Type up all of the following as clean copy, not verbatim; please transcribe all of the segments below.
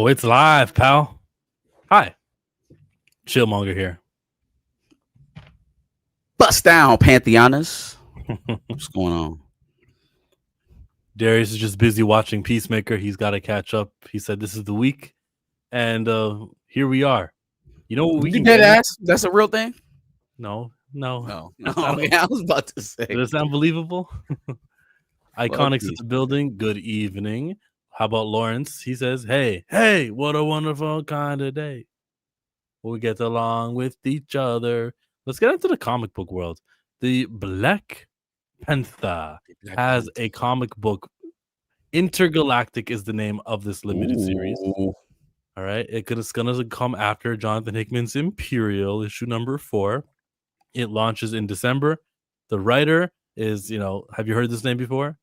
Oh, it's live, pal. Hi. Chillmonger here. Bust down, Pantheonas. What's going on? Darius is just busy watching Peacemaker. He's got to catch up. He said this is the week. And here we are. You know what we You can dead get into? ass? That's a real thing? No. No. I Okay, I was about to say. Does that sound believable? Iconics in these the building. Good evening. How about Lawrence? He says, hey, what a wonderful kind of day. We get along with each other. Let's get into the comic book world. The Black Panther has a comic book. Intergalactic is the name of this limited series. Ooh. All right. It's going to come after Jonathan Hickman's Imperial, issue number 4. It launches in December. The writer is, have you heard this name before?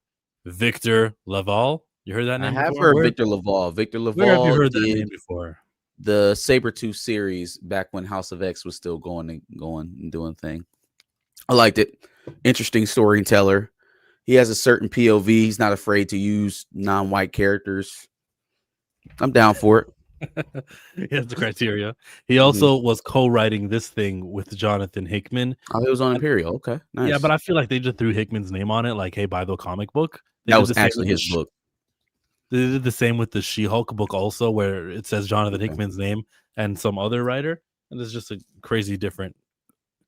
Victor Laval. You heard that name I have before? heard Victor Laval. Victor Where have you Laval heard that did name before? the Sabretooth series back when House of X was still going and doing thing. I liked it. Interesting storyteller. He has a certain POV. He's not afraid to use non-white characters. I'm down for it. He has the criteria. He also was co-writing this thing with Jonathan Hickman. Oh, it was on Imperial. Okay, nice. Yeah, but I feel like they just threw Hickman's name on it. Like, hey, buy the comic book. That was actually his book. They did the same with the She-Hulk book also, where it says Jonathan Hickman's name and some other writer, and it's just a crazy different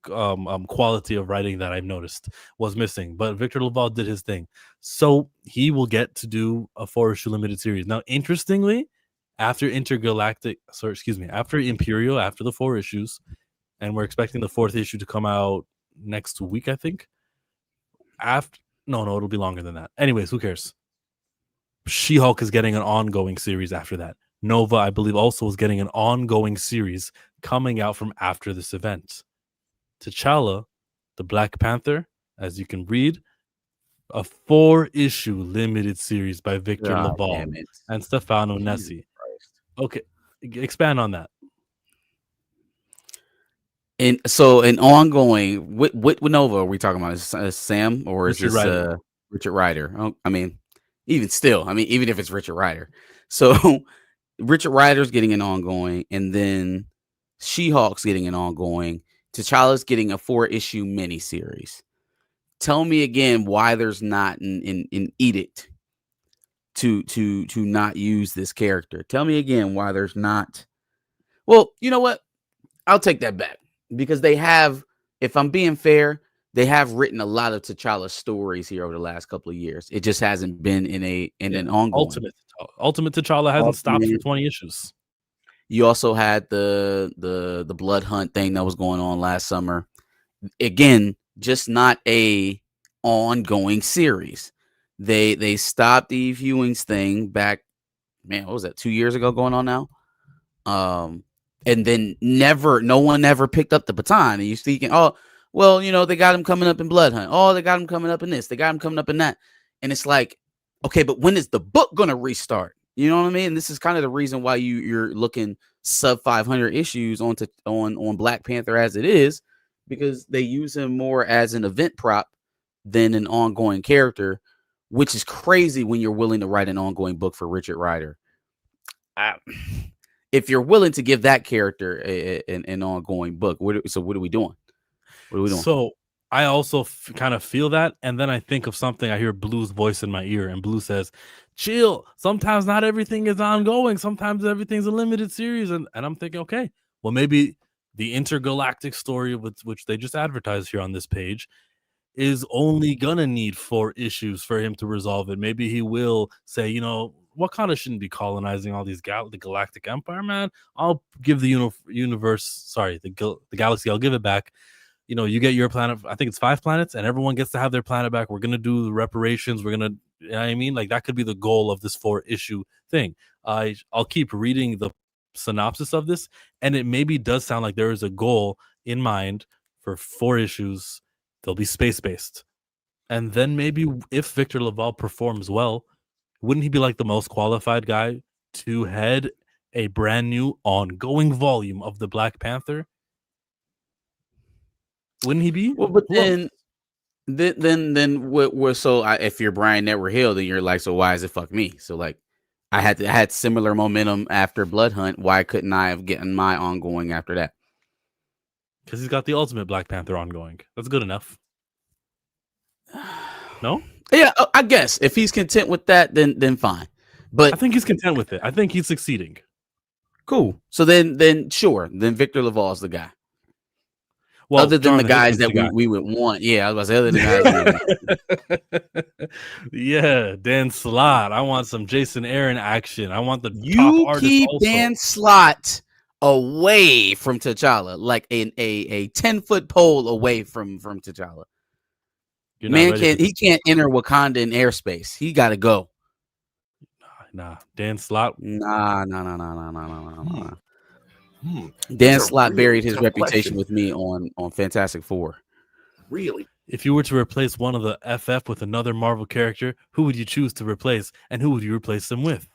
quality of writing that I've noticed was missing. But Victor Laval did his thing, so he will get to do a 4-issue limited series. Now, interestingly, after after Imperial, after the 4 issues, and we're expecting the 4th issue to come out next week, I think. No, it'll be longer than that. Anyways, who cares? She-Hulk is getting an ongoing series after that. Nova, I believe, also is getting an ongoing series coming out from after this event. T'Challa, the Black Panther, as you can read, a 4-issue limited series by Victor Laval and Stefano Nessi. Okay, expand on that. And so an ongoing, what Nova are we talking about? Is Sam or is this Richard Rider? Oh, I mean, even if it's Richard Rider. So Richard Rider's getting an ongoing, and then She-Hulk's getting an ongoing. T'Challa's getting a 4-issue miniseries. Tell me again why there's not an edict to not use this character. Tell me again why there's not. Well, you know what? I'll take that back. Because they have, if I'm being fair, they have written a lot of T'Challa stories here over the last couple of years. It just hasn't been in an ongoing. Ultimate T'Challa hasn't stopped for 20 issues. You also had the Blood Hunt thing that was going on last summer. Again, just not a ongoing series. They stopped the Eve Ewing's thing back, man, what was that, 2 years ago going on now? And then no one ever picked up the baton. And you're thinking, oh, well, they got him coming up in Blood Hunt. Oh, they got him coming up in this. They got him coming up in that. And it's like, okay, but when is the book going to restart? You know what I mean? This is kind of the reason why you're looking sub 500 issues on Black Panther as it is, because they use him more as an event prop than an ongoing character, which is crazy when you're willing to write an ongoing book for Richard Rider. If you're willing to give that character an ongoing book, what are we doing? So I also kind of feel that, and then I think of something. I hear Blue's voice in my ear, and Blue says, chill, sometimes not everything is ongoing. Sometimes everything's a limited series. And I'm thinking, okay, well, maybe the intergalactic story, which they just advertised here on this page, is only gonna need 4 issues for him to resolve it. Maybe he will say, Wakanda shouldn't be colonizing all these the Galactic Empire, man. I'll give the the galaxy, I'll give it back. You get your planet. I think it's 5 planets, and everyone gets to have their planet back. We're gonna do the reparations. We're gonna, you know what I mean? Like, that could be the goal of this 4-issue thing. I'll keep reading the synopsis of this, and it maybe does sound like there is a goal in mind for 4 issues. They'll be space-based. And then maybe if Victor Laval performs well, wouldn't he be like the most qualified guy to head a brand new ongoing volume of the Black Panther? Wouldn't he be? Well, but then if you're Brian Network Hill, then you're like, so why is it fuck me? So like, I had similar momentum after Blood Hunt. Why couldn't I have gotten my ongoing after that? Because he's got the ultimate Black Panther ongoing. That's good enough. No? Yeah, I guess if he's content with that, then fine. But I think he's content with it. I think he's succeeding. cool. So then sure. Then Victor Laval's the guy. Well, other than the Jonathan guys Hickman's that we would want. Yeah, I was about to say other than the guys. Yeah, Dan Slott. I want some Jason Aaron action. I want the top You artist keep also. Dan Slott away from T'Challa, like a 10-foot pole away from T'Challa. Man he can't enter Wakanda in airspace. He got to go. Nah, Dan Slott. Nah. Dan Slott buried his reputation with me on Fantastic Four. Really? If you were to replace one of the FF with another Marvel character, who would you choose to replace, and who would you replace them with?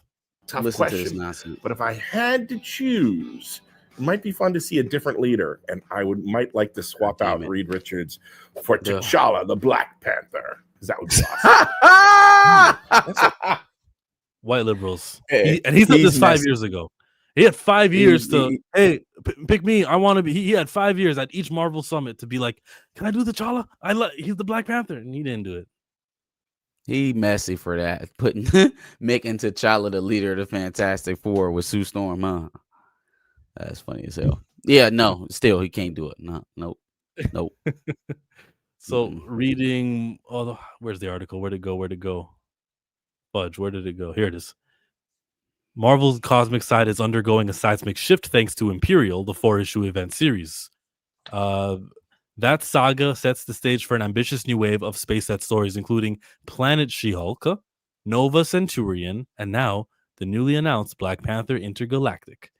Tough Listen to this question. nonsense. But if I had to choose, it might be fun to see a different leader, and I might like to swap out Reed Richards for T'Challa, the Black Panther, because that would be awesome. White liberals, and he said this 5 years ago. He had 5 years pick me. I want to be. He had 5 years at each Marvel summit to be like, "Can I do T'Challa? He's the Black Panther," and he didn't do it. He messy for that. Making T'Challa the leader of the Fantastic Four with Sue Storm, huh? That's funny as hell. Yeah, no, still he can't do it. No, nope. So reading, where's the article? Where'd it go? Fudge, where did it go? Here it is. Marvel's cosmic side is undergoing a seismic shift thanks to Imperial, the 4-issue event series. That saga sets the stage for an ambitious new wave of space set stories, including Planet She-Hulk, Nova Centurion, and now the newly announced Black Panther Intergalactic.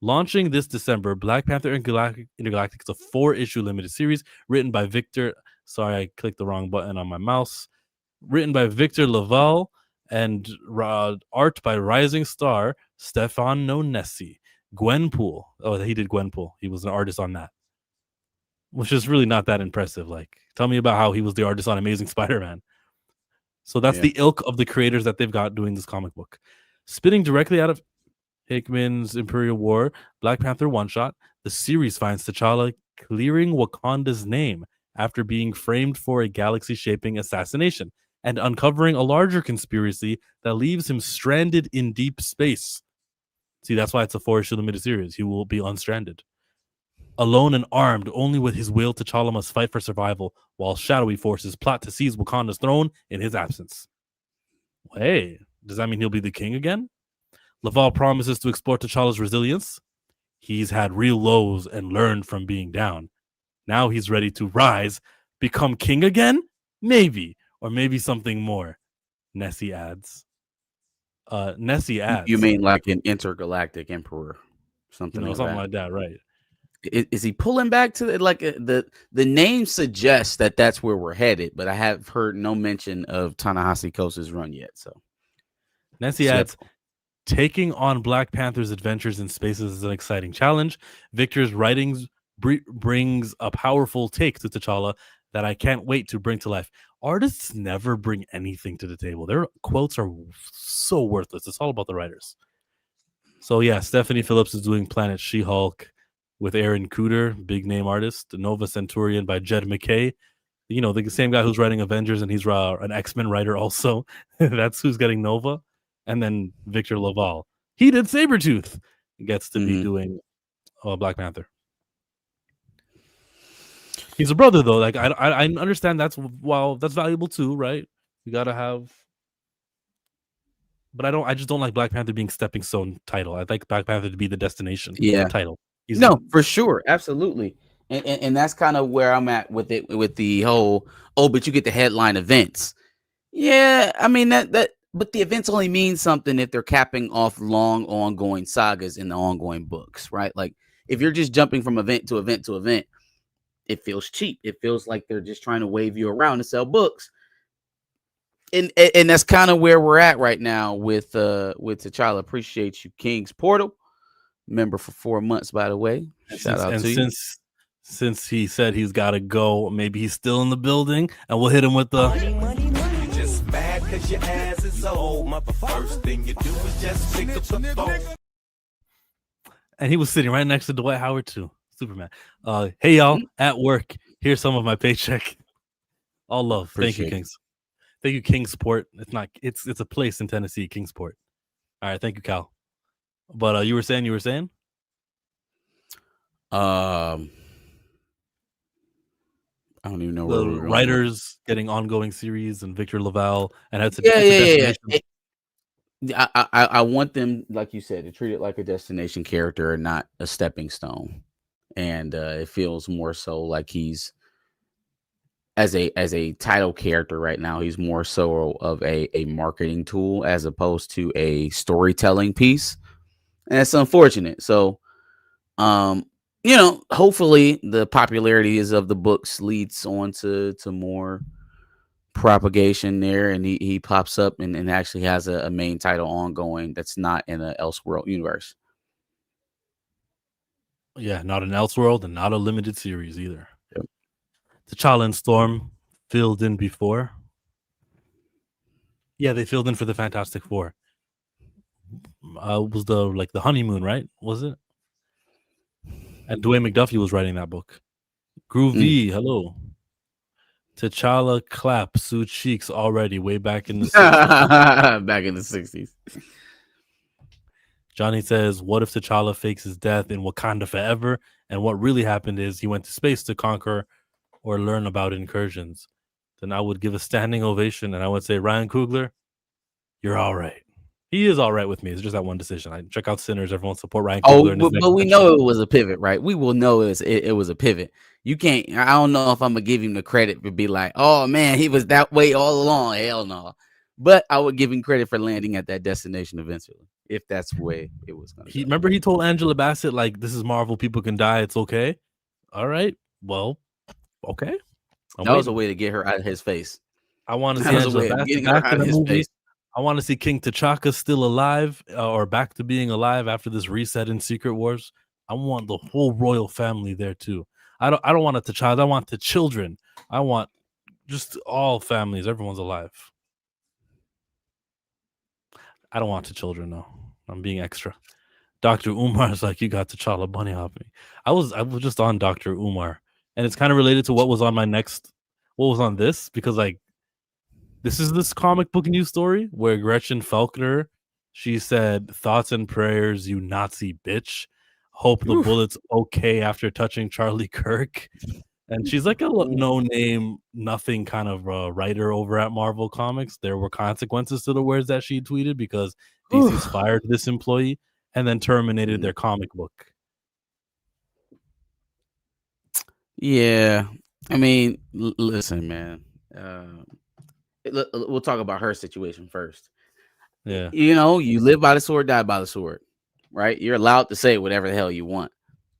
Launching this December, Black Panther Intergalactic is a 4-issue limited series written by Victor. Sorry, I clicked the wrong button on my mouse. Written by Victor Laval and art by rising star Stefan Nonesi. Gwenpool. Oh, he did Gwenpool. He was an artist on that, which is really not that impressive. Like, tell me about how he was the artist on Amazing Spider-Man. So that's the ilk of the creators that they've got doing this comic book. Spitting directly out of Hickman's Imperial War, Black Panther one-shot, the series finds T'Challa clearing Wakanda's name after being framed for a galaxy-shaping assassination and uncovering a larger conspiracy that leaves him stranded in deep space. See, that's why it's a 4-issue limited series. He will be unstranded. Alone and armed only with his will, T'Challa must fight for survival while shadowy forces plot to seize Wakanda's throne in his absence. Hey, does that mean he'll be the king again? Laval promises to explore T'Challa's resilience. He's had real lows and learned from being down. Now he's ready to rise, become king again? Maybe. Or maybe something more. Nessie adds. You mean like an intergalactic emperor? Something like that, right? Is he pulling back to the name suggests that that's where we're headed, but I have heard no mention of Ta-Nehisi Coates' run yet. So Nessie adds, taking on Black Panther's adventures in spaces is an exciting challenge. Victor's writings brings a powerful take to T'Challa that I can't wait to bring to life. Artists never bring anything to the table. Their quotes are so worthless. It's all about the writers. So yeah, Stephanie Phillips is doing Planet She-Hulk with Aaron Cooter, big name artist. Nova Centurion by Jed McKay. You know, the same guy who's writing Avengers, and he's an X-Men writer also. That's who's getting Nova. And then Victor Laval. He did Sabretooth. Gets to be doing Black Panther. He's a brother, though. Like, I understand that's valuable too, right? You gotta have, but I just don't like Black Panther being stepping stone title. I'd like Black Panther to be the destination title. For sure, absolutely, and that's kind of where I'm at with it, with the whole but you get the headline events. Yeah, I mean that, but the events only mean something if they're capping off long ongoing sagas in the ongoing books, right? Like if you're just jumping from event to event to event, it feels cheap. It feels like they're just trying to wave you around to sell books. And that's kind of where we're at right now with T'Challa. Appreciate you, King's Portal. Member for 4 months, by the way. Shout out to you. Since he said he's got to go, maybe he's still in the building, and we'll hit him with the money. You just mad cause your ass is old, motherfucker. First thing you do is just pick up the phone. And he was sitting right next to Dwight Howard too. Superman. Hey y'all, at work. Here's some of my paycheck. All love. Thank you, Kings. Thank you, Kingsport. It's a place in Tennessee, Kingsport. All right, thank you, Cal. But you were saying. I don't even know the writers getting ongoing series and Victor LaValle and it's a destination. I want them, like you said, to treat it like a destination character and not a stepping stone. And it feels more so like he's as a title character right now. He's more so of a marketing tool as opposed to a storytelling piece, and that's unfortunate. So, hopefully the popularities of the books leads on to more propagation there, and he pops up and actually has a main title ongoing that's not in an Elseworld universe. Yeah, not an Elseworld and not a limited series either. Yep. T'Challa and Storm filled in before. Yeah, they filled in for the Fantastic Four. Was the honeymoon, right? Was it? And Dwayne McDuffie was writing that book. Groovy, hello. T'Challa clap Sue Cheeks already way back in the 60s. Back in the 60s. Johnny says, what if T'Challa fakes his death in Wakanda forever? And what really happened is he went to space to conquer or learn about incursions. Then I would give a standing ovation and I would say, Ryan Coogler, you're all right. He is all right with me. It's just that one decision. I check out Sinners. Everyone support Ryan Coogler. But we know it was a pivot, right? We will know it was a pivot. You can't. I don't know if I'm gonna give him the credit to be like, oh man, he was that way all along. Hell no. But I would give him credit for landing at that destination eventually, if that's the way it was gonna go. Remember he told Angela Bassett, like, this is Marvel, people can die, it's okay. All right. Well, okay. That was a way to get her out of his face. I want to see Angela Bassett back in the movie. I want to see King T'Chaka still alive or back to being alive after this reset in Secret Wars. I want the whole royal family there too. I don't want a T'Challa. I want the children. I want just all families. Everyone's alive. I don't want the children though. I'm being extra. Dr. Umar is like, you got T'Challa bunny hopping. I was just on Dr. Umar, and it's kind of related to what was on this, because like this is this comic book news story where Gretchen Faulkner, she said, thoughts and prayers, you Nazi bitch. Hope the bullet's okay after touching Charlie Kirk. And she's like a no-name, nothing kind of writer over at Marvel Comics. There were consequences to the words that she tweeted because DC's fired this employee and then terminated their comic book. Yeah. I mean, listen, man. We'll talk about her situation first. Yeah. You live by the sword, die by the sword, right? You're allowed to say whatever the hell you want,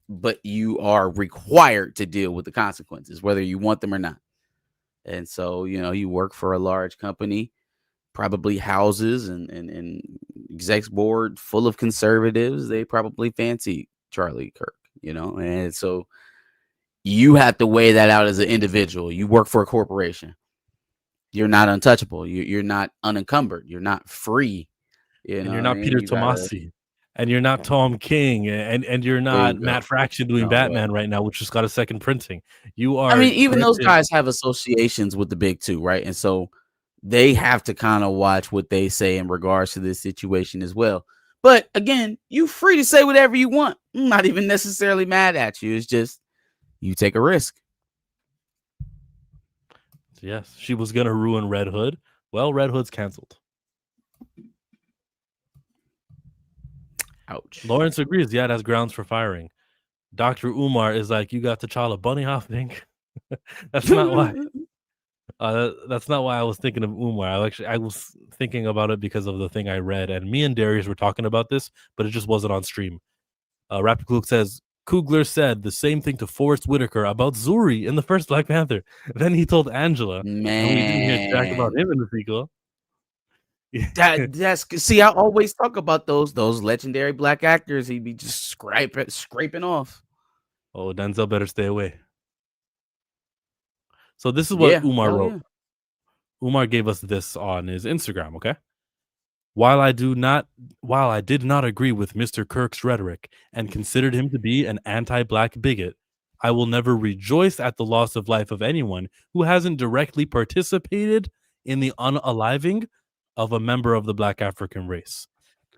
but you are required to deal with the consequences, whether you want them or not. And so, you work for a large company, probably houses and execs board full of conservatives. They probably fancy Charlie Kirk, and so you have to weigh that out as an individual. You work for a corporation. You're not untouchable. You're not unencumbered. You're not free. And you're not Peter Tomasi. And you're not Tom King. And you're not Matt Fraction doing Batman right now, which just got a second printing. You are. I mean, even those guys have associations with the big two, right? And so they have to kind of watch what they say in regards to this situation as well. But again, you're free to say whatever you want. I'm not even necessarily mad at you. It's just you take a risk. Yes, she was going to ruin Red Hood. Well, Red Hood's canceled. Ouch. Lawrence agrees. Yeah, that's grounds for firing. Dr. Umar is like, you got T'Challa bunny hopping. That's not why. That's not why I was thinking of Umar. I was thinking about it because of the thing I read. And me and Darius were talking about this, but it just wasn't on stream. Rapid Cook says, Coogler said the same thing to Forrest Whitaker about Zuri in the first Black Panther. Then he told Angela, man, and we didn't hear jack about him in the sequel. See, I always talk about those legendary black actors. He'd be just scraping off. Oh, Denzel better stay away. So this is what Umar wrote. Yeah. Umar gave us this on his Instagram, okay? While I did not agree with Mr. Kirk's rhetoric and considered him to be an anti-black bigot, I will never rejoice at the loss of life of anyone who hasn't directly participated in the unaliving of a member of the Black African race.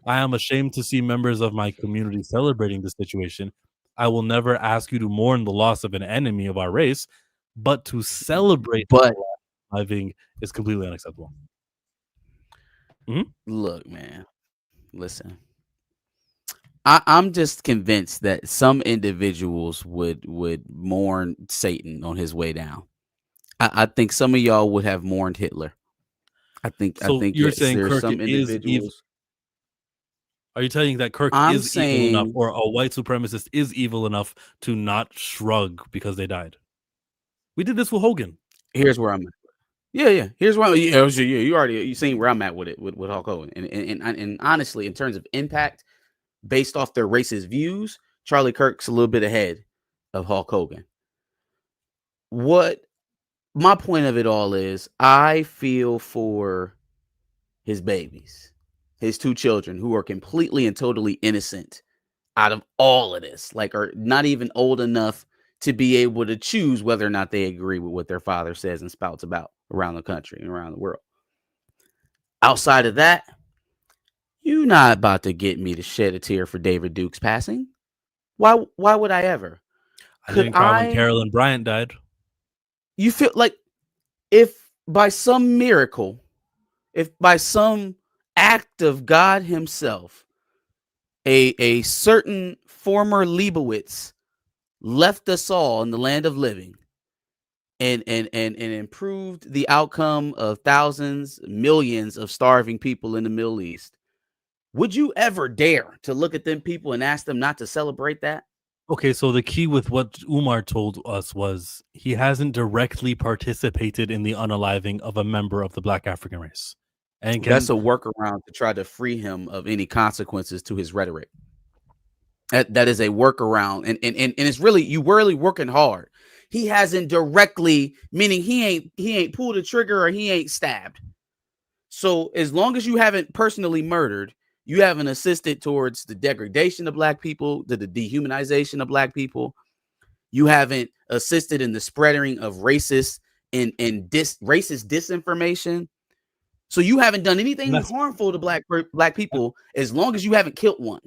I am ashamed to see members of my community celebrating this situation. I will never ask you to mourn the loss of an enemy of our race, but to celebrate But unaliving is completely unacceptable. look, man, listen. I'm just convinced that some individuals would mourn Satan on his way down. I think some of y'all would have mourned Hitler. I think You're saying there's Kirk some is evil? individuals. Are you telling that Kirk I'm is evil enough, saying or a white supremacist is evil enough to not shrug because they died? We did this with Hogan. here's where I'm at. Yeah. Here's where you seen where I'm at with it with Hulk Hogan. And honestly, in terms of impact, based off their racist views, Charlie Kirk's a little bit ahead of Hulk Hogan. What my point of it all is, I feel for his babies, his 2 children who are completely and totally innocent out of all of this, like are not even old enough to be able to choose whether or not they agree with what their father says and spouts about around the country and around the world. Outside of that, you're not about to get me to shed a tear for David Duke's passing. Why would I ever? I didn't cry when Carolyn Bryant died. You feel like if by some miracle, if by some act of God himself, a certain former Leibowitz left us all in the land of living and improved the outcome of thousands, millions of starving people in the Middle East, would you ever dare to look at them people and ask them not to celebrate that? Okay, so the key with what Umar told us was he hasn't directly participated in the unaliving of a member of the Black African race. And that's a workaround to try to free him of any consequences to his rhetoric. That is a workaround. And it's really, you really working hard. He hasn't directly, meaning he ain't pulled a trigger or he ain't stabbed. So as long as you haven't personally murdered, you haven't assisted towards the degradation of Black people, the dehumanization of Black people. You haven't assisted in the spreading of racist and racist disinformation. So you haven't done anything harmful to black people as long as you haven't killed one.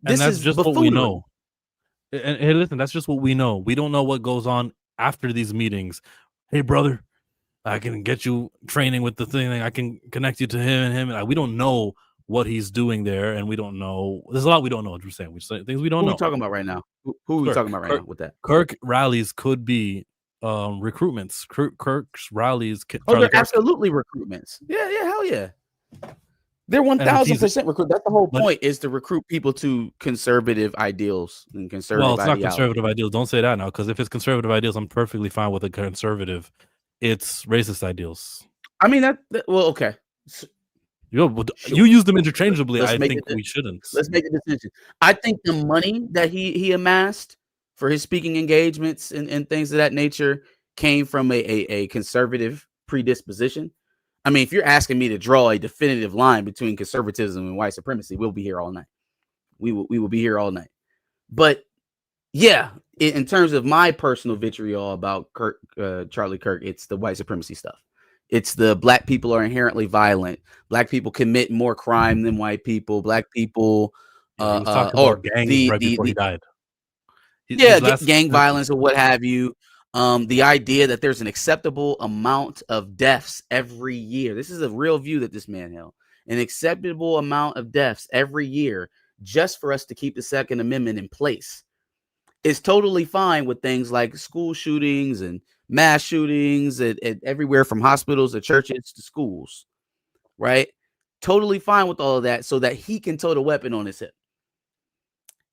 This is just buffoonery. What we know. And hey, listen, that's just what we know. We don't know what goes on after these meetings. Hey, brother, I can get you training with the thing. I can connect you to him and him. And we don't know what he's doing there, and we don't know. There's a lot we don't know. What we're saying. We say things we don't know. Who are we talking about right now? Who are we talking about right now with that? Kirk rallies could be recruitments. Kirk's rallies. They're absolutely recruitments. Yeah, hell yeah. They're 1,000% recruit. That's the whole point, is to recruit people to conservative ideals and conservative. Well, it's not conservative ideals. Don't say that now, because if it's conservative ideals, I'm perfectly fine with a conservative. It's racist ideals. I mean well, okay. You use them interchangeably. I think we shouldn't. Let's make a decision. I think the money that he amassed for his speaking engagements and things of that nature came from a conservative predisposition. I mean, if you're asking me to draw a definitive line between conservatism and white supremacy, we'll be here all night. We will be here all night. But yeah, in terms of my personal vitriol about Charlie Kirk, it's the white supremacy stuff. It's the Black people are inherently violent. Black people commit more crime than white people. Black people, or gangs right before he died. Gang violence or what have you. The idea that there's an acceptable amount of deaths every year. This is a real view that this man held. An acceptable amount of deaths every year just for us to keep the Second Amendment in place. It's totally fine with things like school shootings and mass shootings at everywhere from hospitals to churches to schools, right? Totally fine with all of that so that he can tote a weapon on his hip.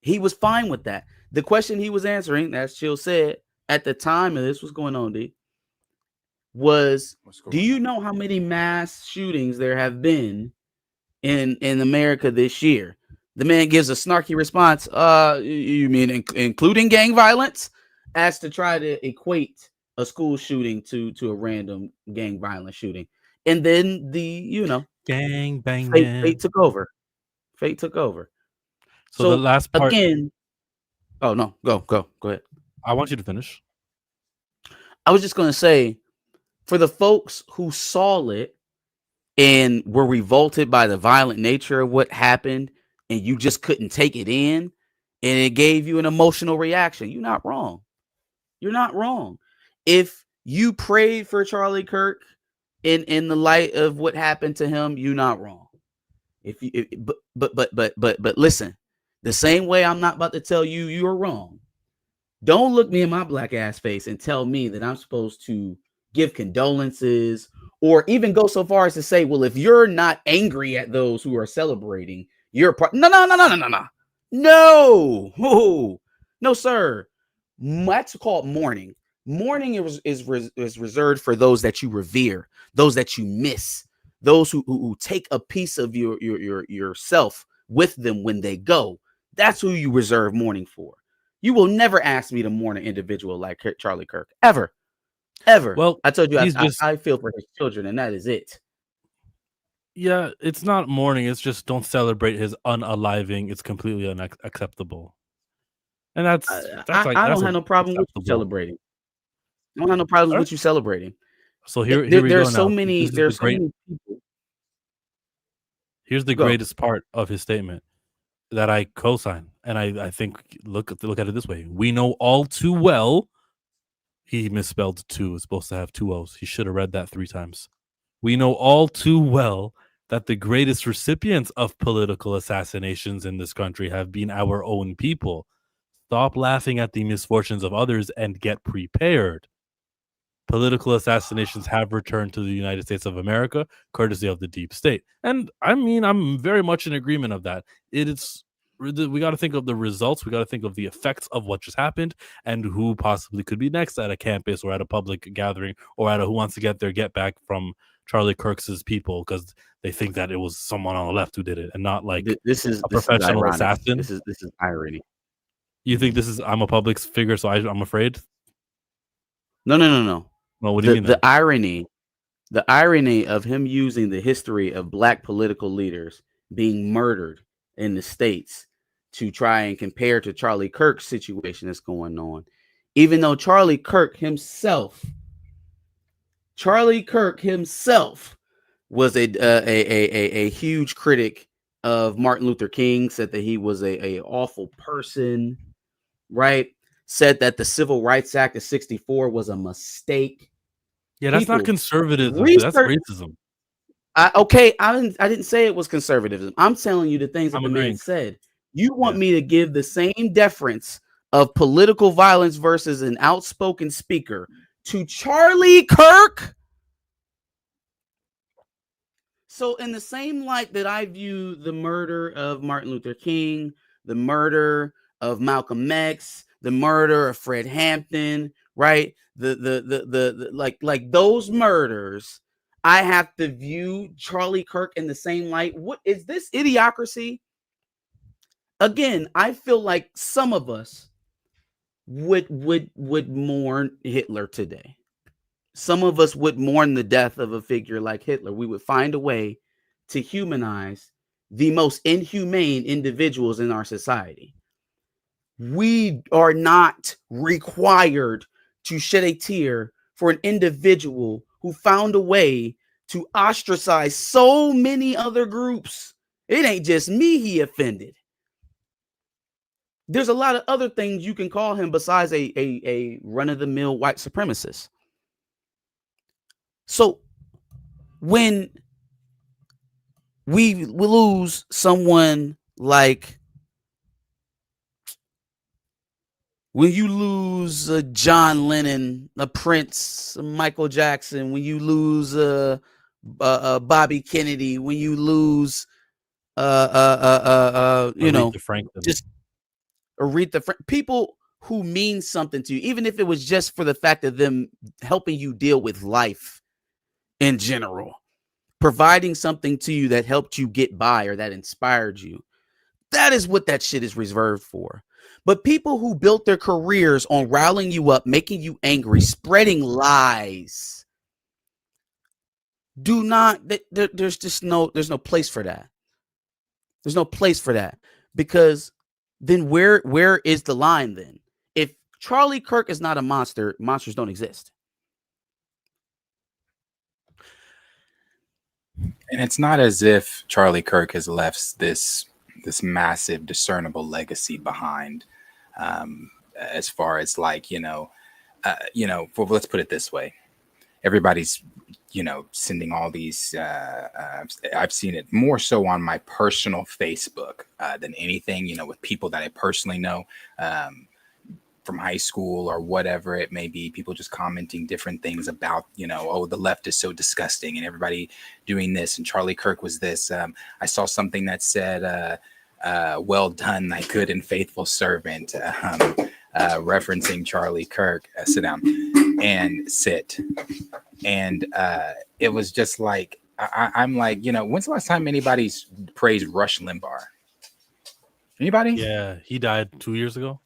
He was fine with that. The question he was answering, as Chill said, at the time of this was going on, D, was, do you know how many mass shootings there have been in America this year? The man gives a snarky response. You mean including gang violence? As to try to equate a school shooting to a random gang violence shooting. And then gang banging. fate took over. Fate took over. So the last part again, oh no, go ahead. I want you to finish. I was just gonna say, for the folks who saw it and were revolted by the violent nature of what happened, and you just couldn't take it in, and it gave you an emotional reaction, you're not wrong. You're not wrong. If you prayed for Charlie Kirk in the light of what happened to him, you're not wrong. But listen, the same way I'm not about to tell you you're wrong. Don't look me in my black ass face and tell me that I'm supposed to give condolences or even go so far as to say, well, if you're not angry at those who are celebrating, you're no, sir. That's called mourning. Mourning is reserved for those that you revere, those that you miss, those who take a piece of yourself with them when they go. That's who you reserve mourning for. You will never ask me to mourn an individual like Charlie Kirk, ever. Well, I told you I feel for his children, and that is it. Yeah, it's not mourning. It's just don't celebrate his unaliving. It's completely unacceptable. And I don't have no problem with you celebrating. I don't have no problems with you celebrating. So here we go. There's so many people. Here's the greatest part of his statement that I co-sign, and I think look at it this way: we know all too well. He misspelled two. It's supposed to have two O's. He should have read that 3 times. We know all too well that the greatest recipients of political assassinations in this country have been our own people. Stop laughing at the misfortunes of others and get prepared. Political assassinations have returned to the United States of America, courtesy of the deep state. And I mean, I'm very much in agreement of that. We got to think of the results. We got to think of the effects of what just happened and who possibly could be next at a campus or at a public gathering or at who wants to get their get back from Charlie Kirk's people because they think that it was someone on the left who did it and not like a professional assassin. This is irony. You think I'm a public figure, so I'm afraid? No. Well, what do you mean? The irony of him using the history of black political leaders being murdered in the States to try and compare to Charlie Kirk's situation that's going on, even though Charlie Kirk himself was a huge critic of Martin Luther King, said that he was a awful person, right? Said that the Civil Rights Act of 1964 was a mistake. Yeah, that's not conservatism. That's racism. I didn't say it was conservatism. I'm telling you the things that the man said. You want me to give the same deference of political violence versus an outspoken speaker to Charlie Kirk? So in the same light that I view the murder of Martin Luther King, the murder of Malcolm X, the murder of Fred Hampton, right? Like those murders, I have to view Charlie Kirk in the same light. What is this idiocracy? Again, I feel like some of us would mourn Hitler today. Some of us would mourn the death of a figure like Hitler. We would find a way to humanize the most inhumane individuals in our society. We are not required to shed a tear for an individual who found a way to ostracize so many other groups. It ain't just me he offended. There's a lot of other things you can call him besides a run-of-the-mill white supremacist. So when we lose someone like, when you lose John Lennon, a Prince, Michael Jackson, when you lose Bobby Kennedy, when you lose Aretha Franklin, just people who mean something to you, even if it was just for the fact of them helping you deal with life in general, providing something to you that helped you get by or that inspired you. That is what that shit is reserved for. But people who built their careers on riling you up, making you angry, spreading lies, Do not. There's just there's no place for that. There's no place for that, because then where is the line then? If Charlie Kirk is not a monster, monsters don't exist. And it's not as if Charlie Kirk has left this massive discernible legacy behind, as far as like, let's put it this way. Everybody's, sending all these, I've seen it more so on my personal Facebook than anything, with people that I personally know, from high school or whatever it may be, people just commenting different things about, oh, the left is so disgusting and everybody doing this. And Charlie Kirk was this. I saw something that said, well done, thy good and faithful servant, referencing Charlie Kirk. Sit down and sit. And it was just like, I'm like, when's the last time anybody's praised Rush Limbaugh? Anybody? Yeah, he died 2 years ago.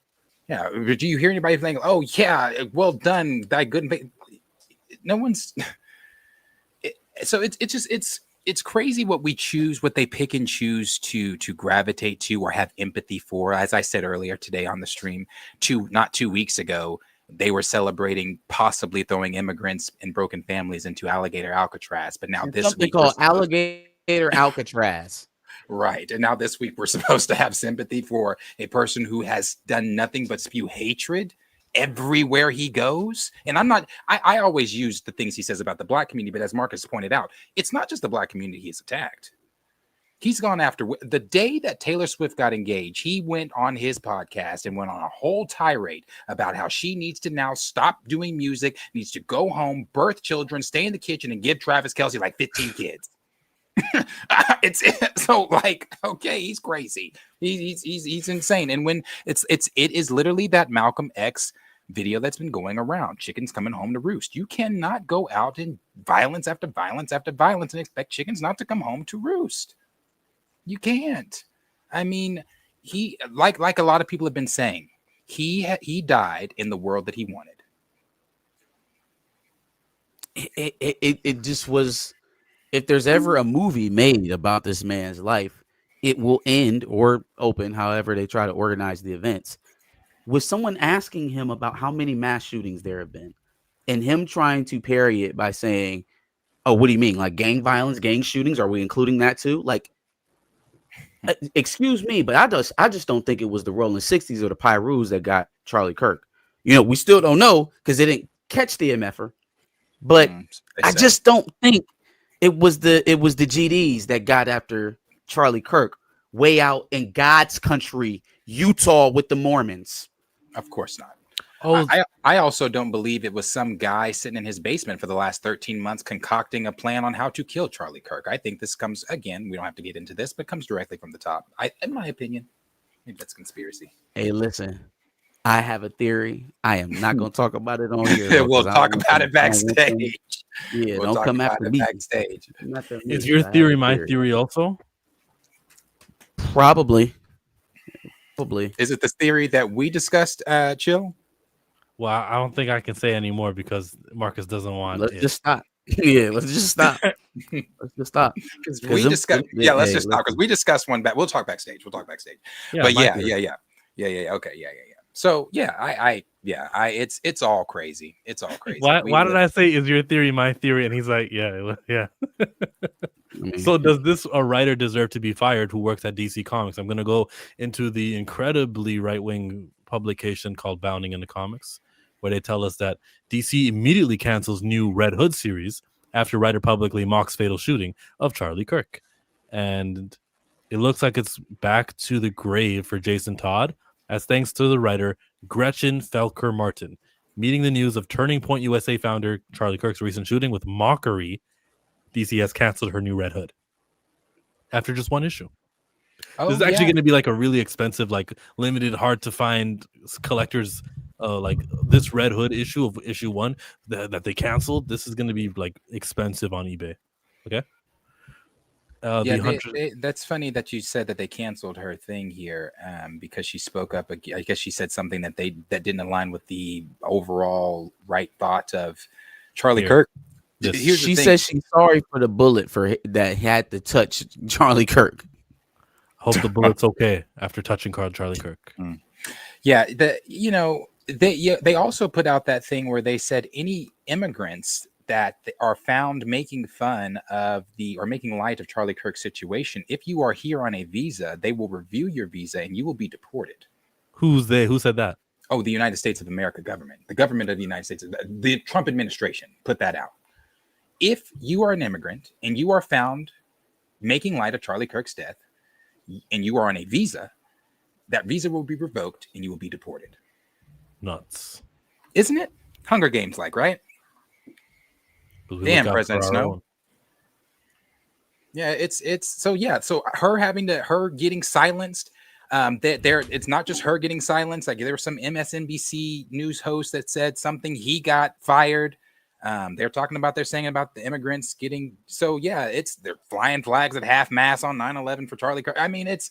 Yeah. Do you hear anybody think, oh, yeah, well done, thy good and faithful? No one's. So it's crazy what we choose, what they pick and choose to gravitate to or have empathy for. As I said earlier today on the stream, not 2 weeks ago, they were celebrating possibly throwing immigrants and broken families into alligator Alcatraz. But now this something week called alligator Alcatraz. Right. And now this week we're supposed to have sympathy for a person who has done nothing but spew hatred everywhere he goes. And I always use the things he says about the black community, but as Marcus pointed out, it's not just the black community he's attacked. He's gone after the day that Taylor Swift got engaged. He went on his podcast and went on a whole tirade about how she needs to now stop doing music, needs to go home, birth children, stay in the kitchen, and give Travis Kelce like 15 kids. It's so like, okay, he's crazy. He's insane. And when it is literally that Malcolm X video that's been going around, chickens coming home to roost. You cannot go out in violence after violence after violence and expect chickens not to come home to roost. You can't. I mean, he like a lot of people have been saying, he died in the world that he wanted. It just was. If there's ever a movie made about this man's life, it will end or open, however they try to organize the events, with someone asking him about how many mass shootings there have been, and him trying to parry it by saying, "Oh, what do you mean? Like gang violence, gang shootings? Are we including that too?" Like, excuse me, but I just don't think it was the Rolling 60s or the Pyrus that got Charlie Kirk. We still don't know because they didn't catch the MFer, but I just don't think it was the GDs that got after Charlie Kirk way out in God's country, Utah, with the Mormons. Of course not. Oh, I also don't believe it was some guy sitting in his basement for the last 13 months concocting a plan on how to kill Charlie Kirk. I think this comes, again, we don't have to get into this, but comes directly from the top. In my opinion, maybe that's conspiracy. Hey, listen, I have a theory. I am not going to talk about it on here. We'll talk about it backstage. Yeah, we'll don't come after me. Backstage. Is your theory my theory also? Probably. Is it the theory that we discussed, Chill? Well, I don't think I can say anymore because Marcus doesn't want Let's it. just stop. Yeah, let's just stop. Let's just stop. Because we discussed. Yeah, let's just stop because we discussed one back. We'll talk backstage. Yeah, but yeah. Okay, yeah. So yeah, it's all crazy. It's all crazy. Why did I say is your theory my theory? And he's like, yeah. So does this a writer deserve to be fired who works at DC Comics? I'm going to go into the incredibly right-wing publication called Bounding into Comics, where they tell us that DC immediately cancels new Red Hood series after writer publicly mocks fatal shooting of Charlie Kirk. And it looks like it's back to the grave for Jason Todd, as thanks to the writer Gretchen Felker Martin. Meeting the news of Turning Point USA founder Charlie Kirk's recent shooting with mockery, DC has canceled her new Red Hood after just one issue. This is actually going to be like a really expensive, like limited, hard to find collectors, like this Red Hood issue of issue 1 that they canceled. This is going to be like expensive on eBay. Okay. That's funny that you said that they canceled her thing here, because she spoke up. I guess she said something that didn't align with the overall right thought of Charlie Kirk. Yes. Here's the She thing. says she's sorry for the bullet that had to touch Charlie Kirk. Hope the bullet's okay after touching Charlie Kirk. Yeah, they also put out that thing where they said any immigrants that are found making fun of or making light of Charlie Kirk's situation, if you are here on a visa, they will review your visa and you will be deported. Who's they? Who said that? Oh, the United States of America government, the government of the United States, the Trump administration put that out. If you are an immigrant and you are found making light of Charlie Kirk's death and you are on a visa, that visa will be revoked and you will be deported. Nuts. Isn't it? Hunger Games like, right? Damn, President Snow. Yeah, it's so her getting silenced. It's not just her getting silenced. Like there was some MSNBC news host that said something, he got fired. They're talking about, they're saying about the immigrants getting, so yeah, they're flying flags at half mast on 9/11 for Charlie Kirk. I mean, it's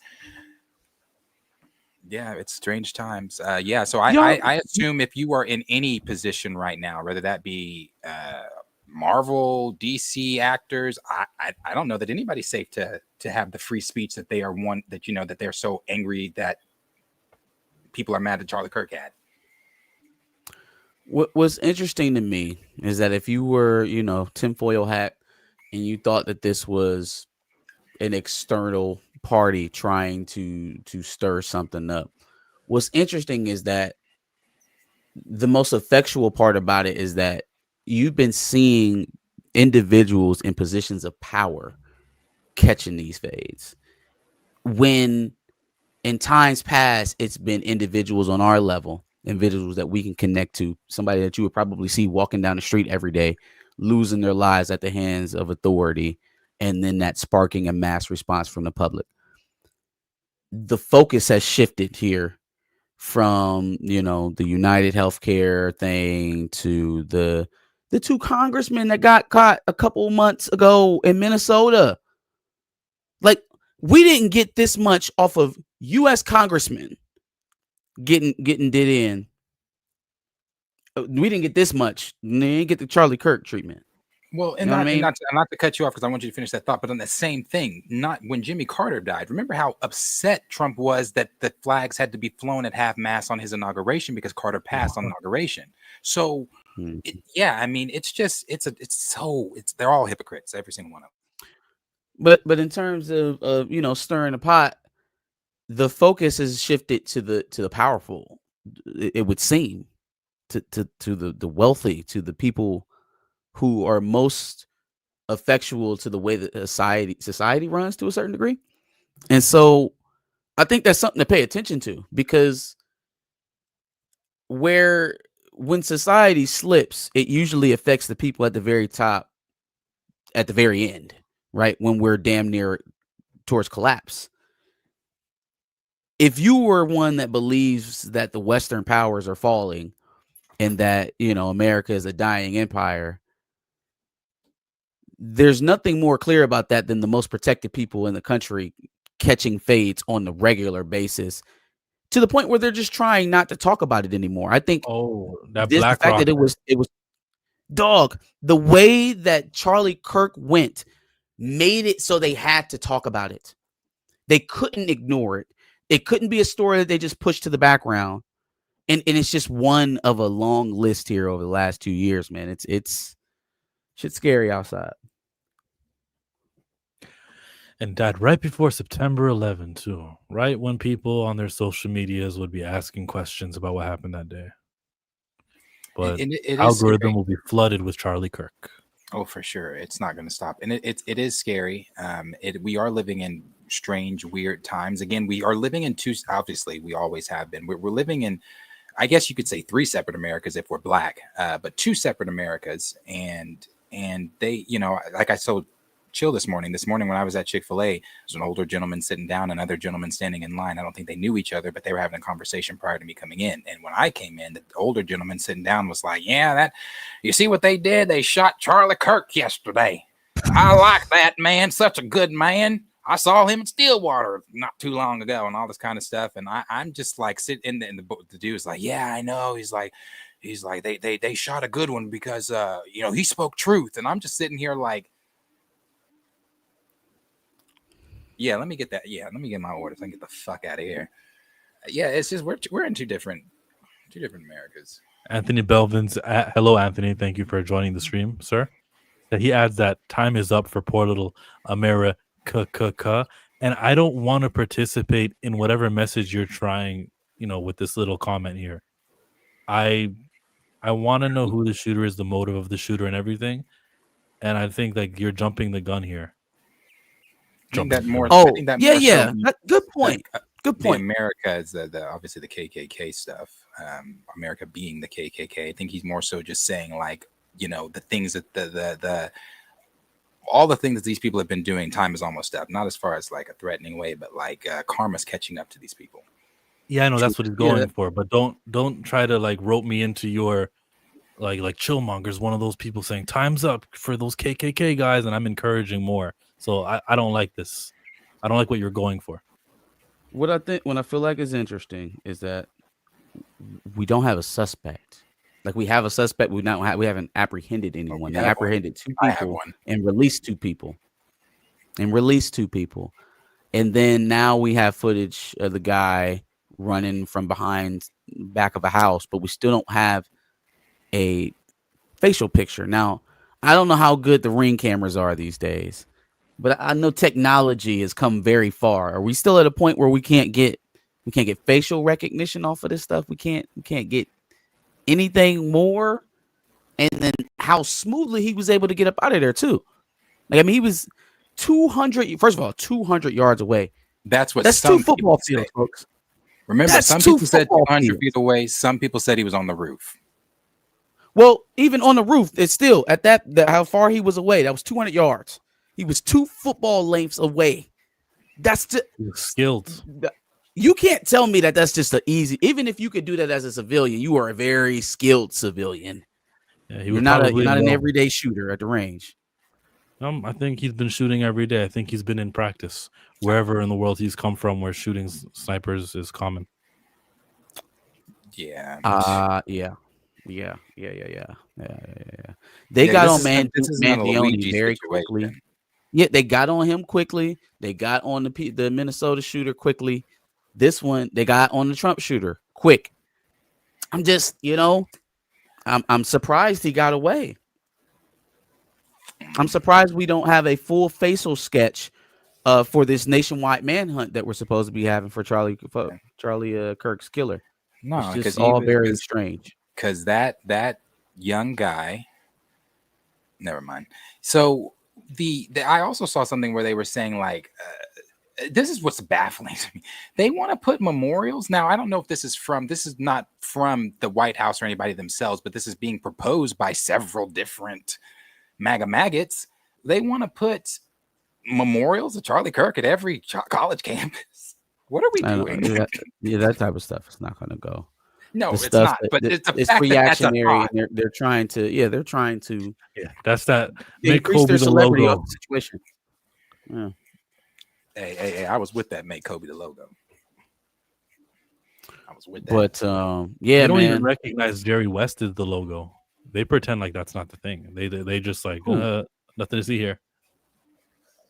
strange times. So I assume if you are in any position right now, whether that be Marvel, DC actors, I don't know that anybody's safe to have the free speech that they are that they're so angry that people are mad that Charlie Kirk had. What's interesting to me is that if you were, tinfoil hat and you thought that this was an external party trying to stir something up, what's interesting is that the most effectual part about it is that you've been seeing individuals in positions of power catching these fades. When in times past, it's been individuals on our level, individuals that we can connect to, somebody that you would probably see walking down the street every day, losing their lives at the hands of authority, and then that sparking a mass response from the public. The focus has shifted here from, the United Healthcare thing to the two congressmen that got caught a couple months ago in Minnesota. Like, we didn't get this much off of U.S. congressmen getting did in. We didn't get this much. We didn't get the Charlie Kirk treatment. Well, and not to cut you off, because I want you to finish that thought, but on the same thing, not when Jimmy Carter died, remember how upset Trump was that the flags had to be flown at half mast on his inauguration because Carter passed on inauguration. So, they're all hypocrites, every single one of them. But in terms of stirring the pot, the focus has shifted to the powerful. It would seem to the wealthy, to the people who are most effectual to the way that society runs to a certain degree. And so I think that's something to pay attention to, because when society slips, it usually affects the people at the very top, at the very end, right? When we're damn near towards collapse. If you were one that believes that the Western powers are falling and that, America is a dying empire, there's nothing more clear about that than the most protected people in the country catching fades on the regular basis, to the point where they're just trying not to talk about it anymore. I think that the fact that it was dog, the way that Charlie Kirk went made it so they had to talk about it. They couldn't ignore it. It couldn't be a story that they just pushed to the background. And it's just one of a long list here over the last 2 years, man. It's shit's scary outside. And died right before September 11, too. Right when people on their social medias would be asking questions about what happened that day. But algorithm will be flooded with Charlie Kirk. Oh, for sure. It's not going to stop. And it is scary. We are living in strange, weird times. Again, we are living in two, obviously, we always have been. We're living in, I guess you could say, 3 separate Americas if we're black, but 2 separate Americas. And they, like I told Chill this morning when I was at Chick-fil-A, there's an older gentleman sitting down, another gentleman standing in line. I don't think they knew each other, but they were having a conversation prior to me coming in. And when I came in, the older gentleman sitting down was like, yeah, you see what they did? They shot Charlie Kirk yesterday. I like that man. Such a good man. I saw him in Stillwater not too long ago and all this kind of stuff. And I'm just like sitting in the dude's like, yeah, I know. He's like, he's like, they shot a good one because he spoke truth. And I'm just sitting here like, yeah, let me get that. Yeah, let me get my orders and get the fuck out of here. Yeah, it's just we're in two different Americas. Anthony Belvin's hello, Anthony. Thank you for joining the stream, sir. That he adds that time is up for poor little America, and I don't want to participate in whatever message you're trying, with this little comment here. I want to know who the shooter is, the motive of the shooter, and everything. And I think like you're jumping the gun here. I think that more. Oh, I think that yeah, more yeah. So, Good point. Good point. America is the obviously the KKK stuff. America being the KKK. I think he's more so just saying like, the things that the all the things that these people have been doing. Time is almost up. Not as far as like a threatening way, but like karma's catching up to these people. Yeah, I know that's what he's going for, but don't try to like rope me into your like Chillmonger's one of those people saying time's up for those KKK guys, and I'm encouraging more. So I don't like this. I don't like what you're going for. What I feel like is interesting is that we don't have a suspect. Like we have a suspect, we haven't apprehended anyone. They apprehended two people and released two people. And then now we have footage of the guy running from behind back of a house, but we still don't have a facial picture. Now, I don't know how good the Ring cameras are these days, but I know technology has come very far. Are we still at a point where we can't get facial recognition off of this stuff? We can't get anything more. And then how smoothly he was able to get up out of there too. Like, I mean, he was 200 yards away. That's two football fields, folks. Remember, some people said 200 feet away. Some people said he was on the roof. Well, even on the roof, it's still at that how far he was away. That was 200 yards. He was 2 football lengths away. That's skilled. You can't tell me that that's just easy. Even if you could do that as a civilian, you are a very skilled civilian. Yeah, you're not an everyday shooter at the range. I think he's been shooting every day. I think he's been in practice wherever in the world he's come from, where shooting snipers is common. Yeah. Yeah. They got on Mandione very quickly. Yeah, they got on him quickly. They got on the Minnesota shooter quickly. This one, they got on the Trump shooter quick. I'm just, I'm surprised he got away. I'm surprised we don't have a full facial sketch for this nationwide manhunt that we're supposed to be having for Charlie Kirk's killer. No, it's just all very strange. Because that young guy, never mind. So I also saw something where they were saying like, this is what's baffling to me. They want to put memorials. Now, I don't know if this is not from the White House or anybody themselves, but this is being proposed by several different MAGA maggots. They want to put memorials of Charlie Kirk at every college campus. What are we doing? That type of stuff is not going to go. No, it's not. But it's reactionary. They're trying to. Yeah, that's that. Make Kobe the logo situation. Yeah. Hey, I was with that. Make Kobe the logo. I was with that. But they don't even recognize Jerry West as the logo. They pretend like that's not the thing. They just like nothing to see here.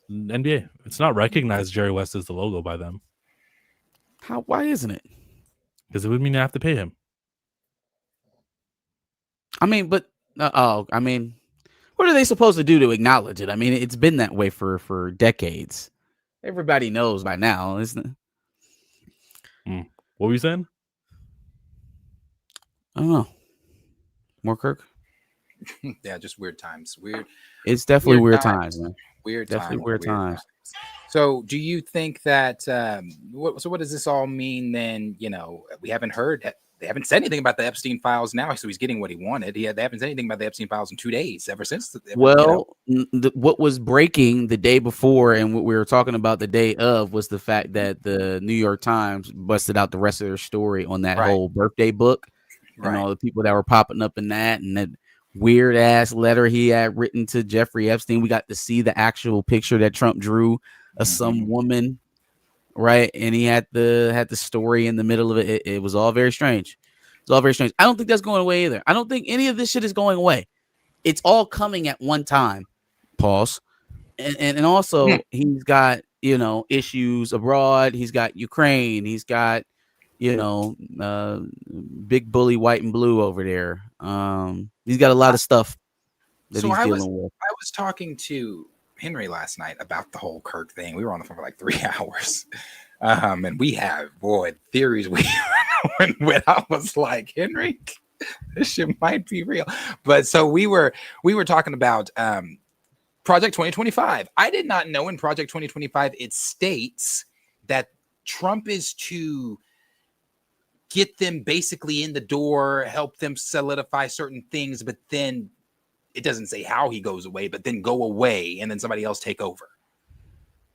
NBA, it's not recognized Jerry West as the logo by them. Why isn't it? Because it would mean I have to pay him. I mean, but what are they supposed to do to acknowledge it? I mean, it's been that way for decades. Everybody knows by now, isn't it? What were you saying? I don't know. More Kirk? Yeah, just weird times. It's definitely weird times, man. Weird times. So, do you think that? What does this all mean? Then we haven't heard. They haven't said anything about the Epstein files now, so he's getting what he wanted. They haven't said anything about the Epstein files in 2 days ever since. What was breaking the day before, and what we were talking about the day of, was the fact that the New York Times busted out the rest of their story on that whole birthday book, and all the people that were popping up in that, and that weird ass letter he had written to Jeffrey Epstein. We got to see the actual picture that Trump drew of some woman, right? And he had the story in the middle of it. It was all very strange. It's all very strange. I don't think that's going away either. I don't think any of this shit is going away. It's all coming at one time. Pause. And also he's got, you know, issues abroad. He's got Ukraine. He's got, you know, big bully white and blue over there. He's got a lot of stuff that he's dealing with. I was talking to Henry last night about the whole Kirk thing. We were on the phone for like 3 hours. And we have theories we went with. I was like, Henry, this shit might be real. But so we were talking about Project 2025. I did not know in Project 2025 it states that Trump is to get them basically in the door, help them solidify certain things, but then it doesn't say how he goes away, but then go away and then somebody else take over.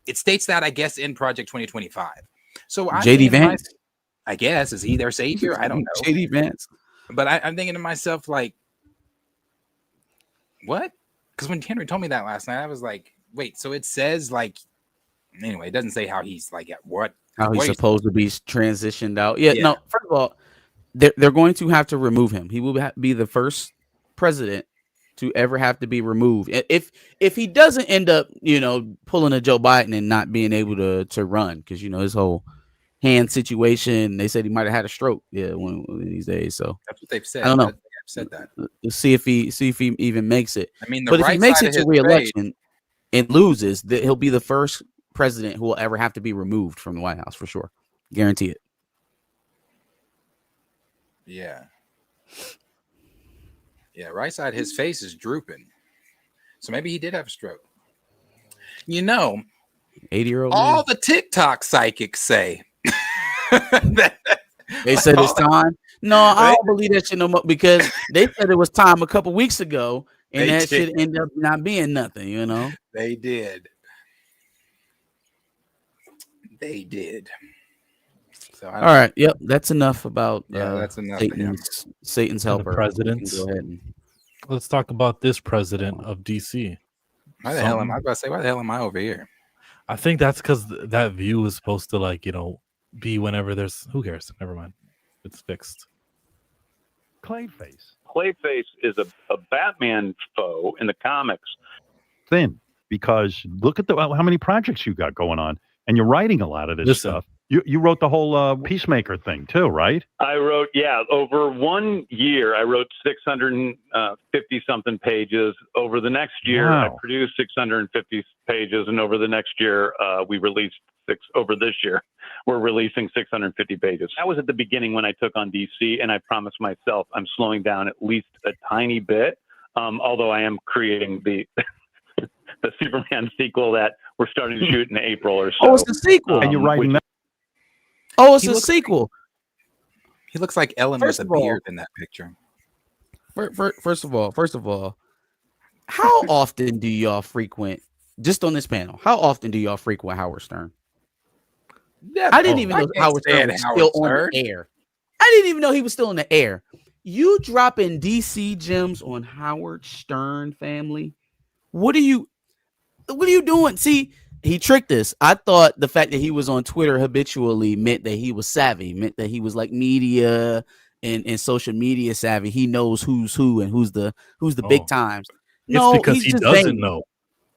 It states that, I guess, in Project 2025. So JD Vance, I guess, is he their savior? I don't know. JD Vance. But I'm thinking to myself, like, what? Because when Henry told me that last night, I was like, wait, so it says like, anyway, it doesn't say how he's like at what. How he's supposed to be transitioned out. Yeah, no, first of all, they're going to have to remove him. He will be the first president to ever have to be removed. If he doesn't end up, you know, pulling a Joe Biden and not being able to run, because, you know, his whole hand situation, they said he might have had a stroke. Yeah, one of these days. So that's what they've said. I don't know. They've said that. Let's see if he even makes it. I mean, but if he makes it to re-election and loses, he'll be the first president who will ever have to be removed from the White House for sure. Guarantee it. Yeah. Yeah, right side, his face is drooping. So maybe he did have a stroke. You know, 80-year-old all man. the TikTok psychics say they said it's time. No, I don't believe that shit no more, because they said it was time a couple weeks ago, and that shit ended up not being nothing, you know. They did. So all right, yep, that's enough about that's enough. Satan's helper. The presidents. Go ahead and let's talk about this president of DC. Why the hell am I over here? I think that's because that view is supposed to, like, you know, be whenever there's, who cares? Never mind. It's fixed. Clayface. Clayface is a Batman foe in the comics. Thin, because look at how many projects you got going on, and you're writing a lot of this stuff. You wrote the whole Peacemaker thing too, right? I wrote, over 1 year, I wrote 650 something pages. Over the next year, I produced 650 pages, and over the next year, we released over this year, we're releasing 650 pages. That was at the beginning when I took on DC, and I promised myself I'm slowing down at least a tiny bit, although I am creating the Superman sequel that we're starting to shoot in April or so. Oh, it's the sequel. And you're writing that? Oh, it's a sequel. He looks like Ellen with a beard in that picture. First of all, how often do y'all frequent, just on this panel, how often do y'all frequent Howard Stern? Yeah, I didn't even know Howard Stern was still on the air. I didn't even know he was still in the air. You dropping DC gems on Howard Stern, family? What are you doing? See, he tricked us. I thought the fact that he was on Twitter habitually meant that he was savvy, meant that he was like media and social media savvy. He knows who's who and who's the big times. No, it's because he doesn't know.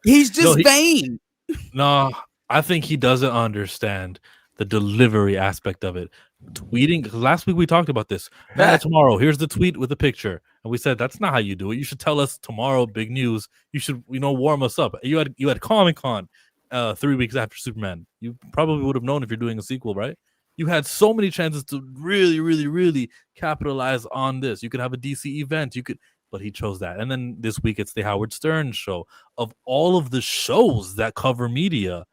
He's just vain. No, I think he doesn't understand the delivery aspect of it. Tweeting, because last week we talked about this. Tomorrow, here's the tweet with the picture, and we said that's not how you do it. You should tell us tomorrow, big news. You should, warm us up. You had Comic-Con 3 weeks after Superman. You probably would have known if you're doing a sequel, right? You had so many chances to really, really, really capitalize on this. You could have a DC event. But he chose that. And then this week it's the Howard Stern show. Of all of the shows that cover media,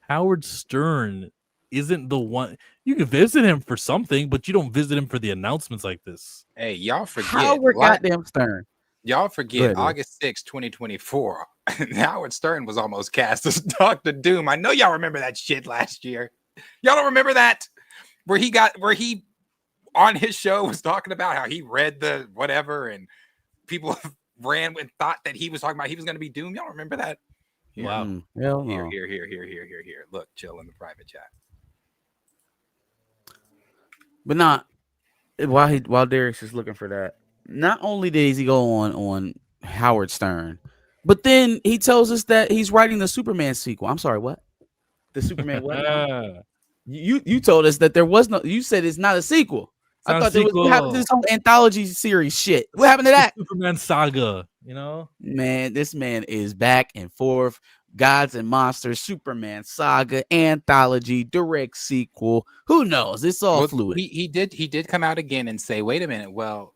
Howard Stern isn't the one. You can visit him for something, but you don't visit him for the announcements like this. Hey, y'all forget Howard goddamn Stern. Y'all forget August 6, 2024. Howard Stern was almost cast as Dr. Doom. I know y'all remember that shit last year. Y'all don't remember that? Where he on his show was talking about how he read the whatever and people ran and thought that he was talking about he was going to be Doom. Y'all remember that? Here. Wow. Here. Look, chill in the private chat. But not. while Derek's just looking for that, not only does he go on Howard Stern, but then he tells us that he's writing the Superman sequel. I'm sorry, what? The Superman what now? You told us that there was no. You said it's not a sequel. It's not I thought there was. What happened to this whole anthology series shit? What happened to that? Superman saga, you know? Man, this man is back and forth. Gods and Monsters, Superman saga, anthology, direct sequel. Who knows? It's all fluid. He did come out again and say, wait a minute, well,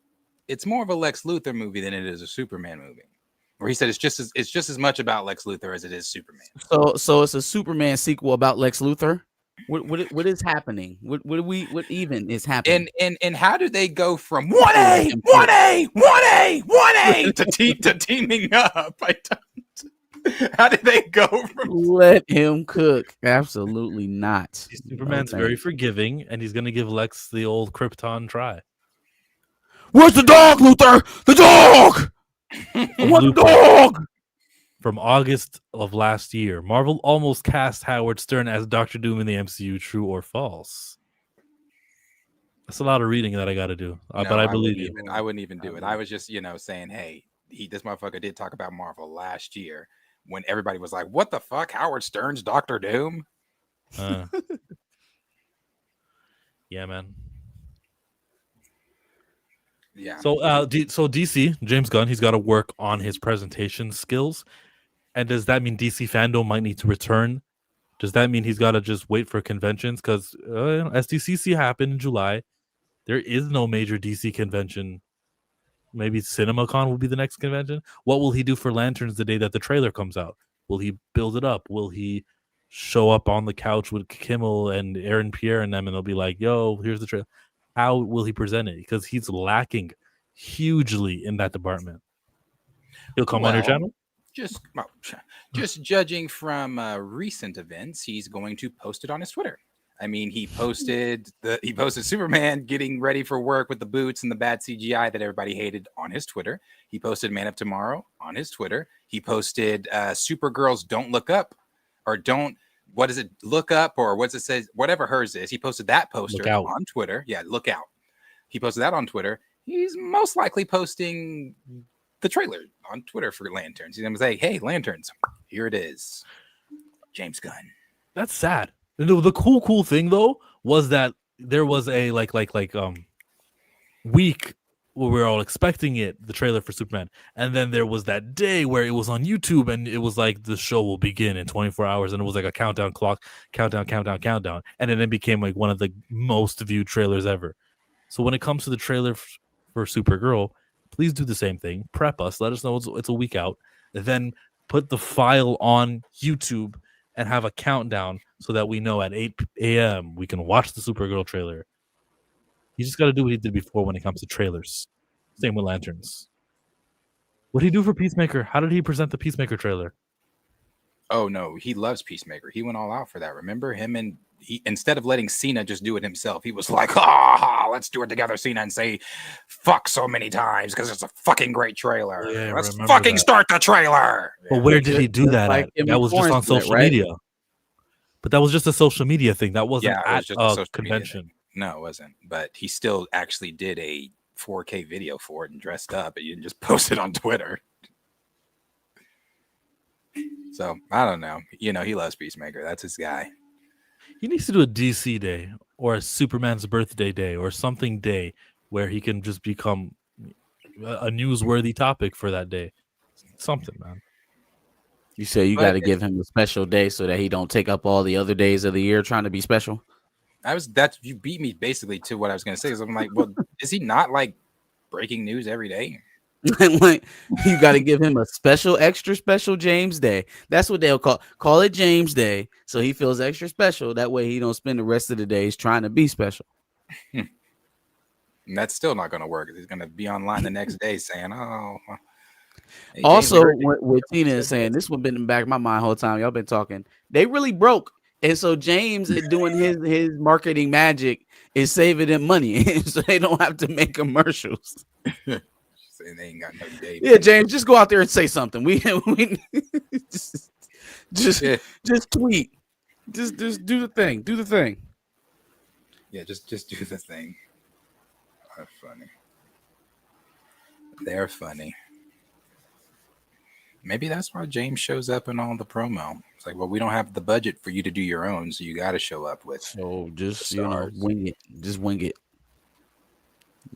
it's more of a Lex Luthor movie than it is a Superman movie. Where he said it's just as much about Lex Luthor as it is Superman. So it's a Superman sequel about Lex Luthor. What is happening? What even is happening? And how do they go from 1A to teaming up? I don't. How did they go from? Let him cook. Absolutely not. Superman's very forgiving, and he's gonna give Lex the old Krypton try. Where's the dog, Luthor? The dog. I want the dog. From August of last year, Marvel almost cast Howard Stern as Doctor Doom in the MCU. True or false? That's a lot of reading that I got to do, but I believe you. I wouldn't even do it. I was just, saying, hey, this motherfucker did talk about Marvel last year when everybody was like, "What the fuck, Howard Stern's Doctor Doom?" Yeah, man. Yeah. So, so DC, James Gunn, he's got to work on his presentation skills. And does that mean DC fandom might need to return? Does that mean he's got to just wait for conventions? Because SDCC happened in July. There is no major DC convention. Maybe CinemaCon will be the next convention. What will he do for Lanterns the day that the trailer comes out? Will he build it up? Will he show up on the couch with Kimmel and Aaron Pierre and them, and they'll be like, yo, here's the trailer? How will he present it? Because he's lacking hugely in that department. He'll come on your channel? Just judging from recent events, he's going to post it on his Twitter. I mean, he posted Superman getting ready for work with the boots and the bad CGI that everybody hated on his Twitter. He posted Man of Tomorrow on his Twitter. He posted Supergirl's Don't Look Up or Look Up or what's it say? Whatever hers is. He posted that poster on Twitter. Yeah, look out. He posted that on Twitter. He's most likely posting the trailer on Twitter for Lanterns. He's going to say, hey, Lanterns, here it is. James Gunn. That's sad. The cool thing though was that there was a week where we were all expecting the trailer for Superman, and then there was that day where it was on YouTube, and it was like the show will begin in 24 hours, and it was like a countdown clock, countdown, and then it became like one of the most viewed trailers ever. So when it comes to the trailer for Supergirl, please do the same thing. Prep us, let us know it's a week out, then put the file on YouTube and have a countdown so that we know at 8 a.m. we can watch the Supergirl trailer. You just got to do what he did before when it comes to trailers. Same with Lanterns. What did he do for Peacemaker? How did he present the Peacemaker trailer? Oh, no. He loves Peacemaker. He went all out for that. Remember him? And instead of letting Cena just do it himself, he was like, let's do it together, Cena, and say fuck so many times because it's a fucking great trailer. Yeah, let's fucking start the trailer. But where did he do that at? That was just on social media. But that was just a social media thing. That wasn't at a convention. No, it wasn't. But he still actually did a 4K video for it and dressed up. But you didn't just post it on Twitter. So, I don't know. He loves Peacemaker. That's his guy. He needs to do a DC day or a Superman's birthday day or something day where he can just become a newsworthy topic for that day. Something, man. You say you got to give him a special day so that he don't take up all the other days of the year trying to be special. You beat me basically to what I was going to say. So I'm like, well, is he not like breaking news every day? Like, you got to give him a extra special James Day. That's what they'll call it James Day. So he feels extra special. That way he don't spend the rest of the days trying to be special. And that's still not going to work. He's going to be online the next day saying, Hey, also, what Tina is saying, this one been in the back of my mind the whole time. Y'all been talking. They really broke. And so James is doing his marketing magic is saving them money. So they don't have to make commercials. They ain't got no data. Yeah, James, just go out there and say something. We just tweet. Just do the thing. Do the thing. Yeah, just do the thing. That's funny. They're funny. Maybe that's why James shows up in all the promo. It's like, well, we don't have the budget for you to do your own, so you got to show up with. So just wing it. Just wing it.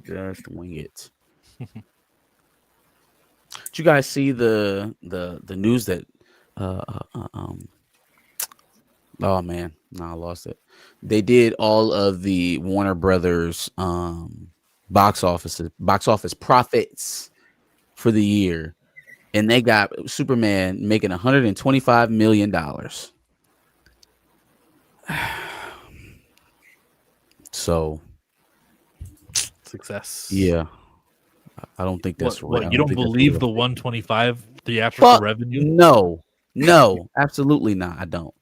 Just wing it. Did you guys see the news that oh man, no, I lost it. They did all of the Warner Brothers box office profits for the year, and they got Superman making $125 million. So success. Yeah. I don't think that's what right. You don't believe the 125 theatrical revenue? No, absolutely not. I don't.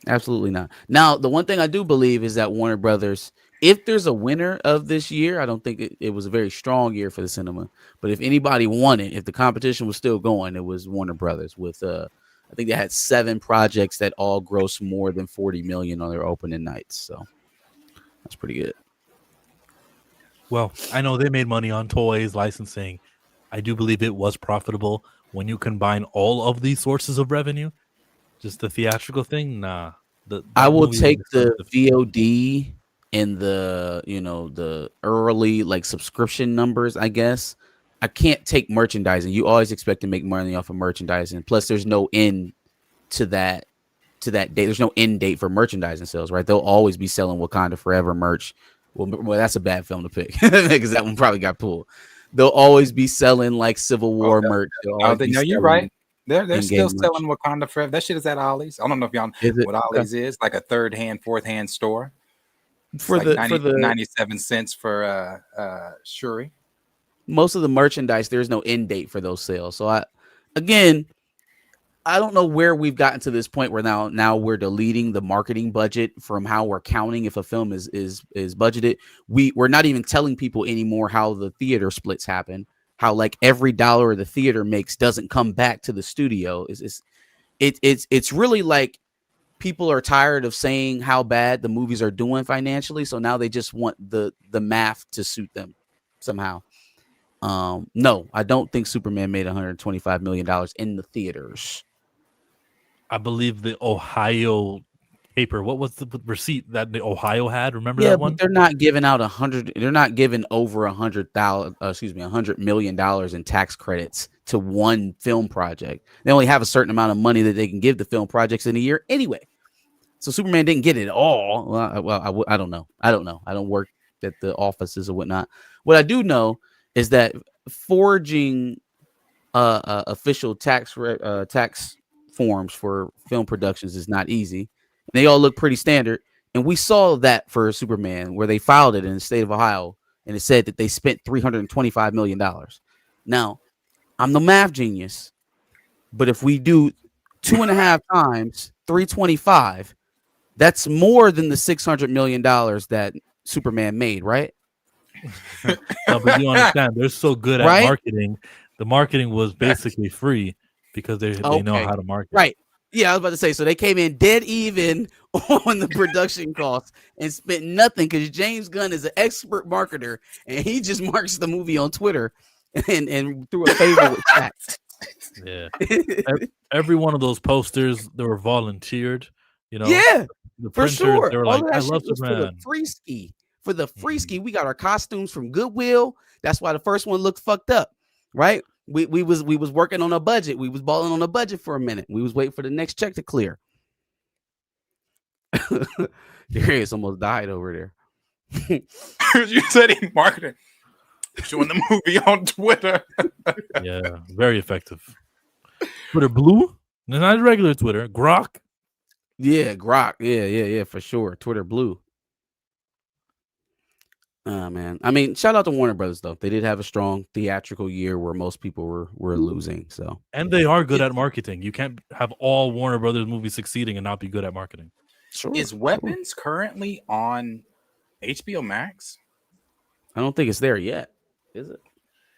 Absolutely not. Now, the one thing I do believe is that Warner Brothers, if there's a winner of this year, I don't think it was a very strong year for the cinema. But if anybody won it, if the competition was still going, it was Warner Brothers with I think they had 7 projects that all grossed more than 40 million on their opening nights. So that's pretty good. Well, I know they made money on toys, licensing. I do believe it was profitable when you combine all of these sources of revenue. Just the theatrical thing, nah. I will take the VOD and the early like subscription numbers, I guess. I can't take merchandising. You always expect to make money off of merchandising. Plus, there's no end to that date. There's no end date for merchandising sales, right? They'll always be selling Wakanda Forever merch. Well, that's a bad film to pick because that one probably got pulled. They'll always be selling like Civil War merch. No, you're right. They're still selling Wakanda Forever. That shit is at Ollie's. I don't know if y'all know what Ollie's is, like a third hand, fourth hand store. It's for like 97 cents for Shuri. Most of the merchandise, there's no end date for those sales. So I don't know where we've gotten to this point where now we're deleting the marketing budget from how we're counting if a film is budgeted. We're not even telling people anymore how the theater splits happen. How like every dollar the theater makes doesn't come back to the studio. It's really like people are tired of saying how bad the movies are doing financially, so now they just want the math to suit them somehow. No, I don't think Superman made $125 million in the theaters. I believe the Ohio paper. What was the receipt that the Ohio had? Remember that one? But they're not giving out 100. They're not giving over $100 million in tax credits to one film project. They only have a certain amount of money that they can give to film projects in a year anyway. So Superman didn't get it all. Well, I don't know. I don't work at the offices or whatnot. What I do know is that forging official tax forms for film productions is not easy. They all look pretty standard. And we saw that for Superman, where they filed it in the state of Ohio, and it said that they spent $325 million. Now, I'm the math genius, but if we do 2.5 times 325, that's more than the $600 million that Superman made, right? No, but you understand, they're so good at marketing. The marketing was basically free because they know how to market. Right. Yeah, I was about to say, so they came in dead even on the production costs and spent nothing because James Gunn is an expert marketer and he just marks the movie on Twitter and threw a favor with tax. Yeah. Every one of those posters, they were volunteered, Yeah, the for printers, sure. they were All like, I love Superman. For the free ski, we got our costumes from Goodwill. That's why the first one looked fucked up, right? We was working on a budget. We was balling on a budget for a minute. We was waiting for the next check to clear. Darius almost died over there. You said he marketed, showing the movie on Twitter. Yeah, very effective. Twitter Blue, not regular Twitter. Grok. Yeah, Grok. Yeah, for sure. Twitter Blue. Man. I mean, shout out to Warner Brothers though. They did have a strong theatrical year where most people were losing. So, and they are good at marketing. You can't have all Warner Brothers movies succeeding and not be good at marketing. Sure. Is Weapons currently on HBO Max? I don't think it's there yet. Is it?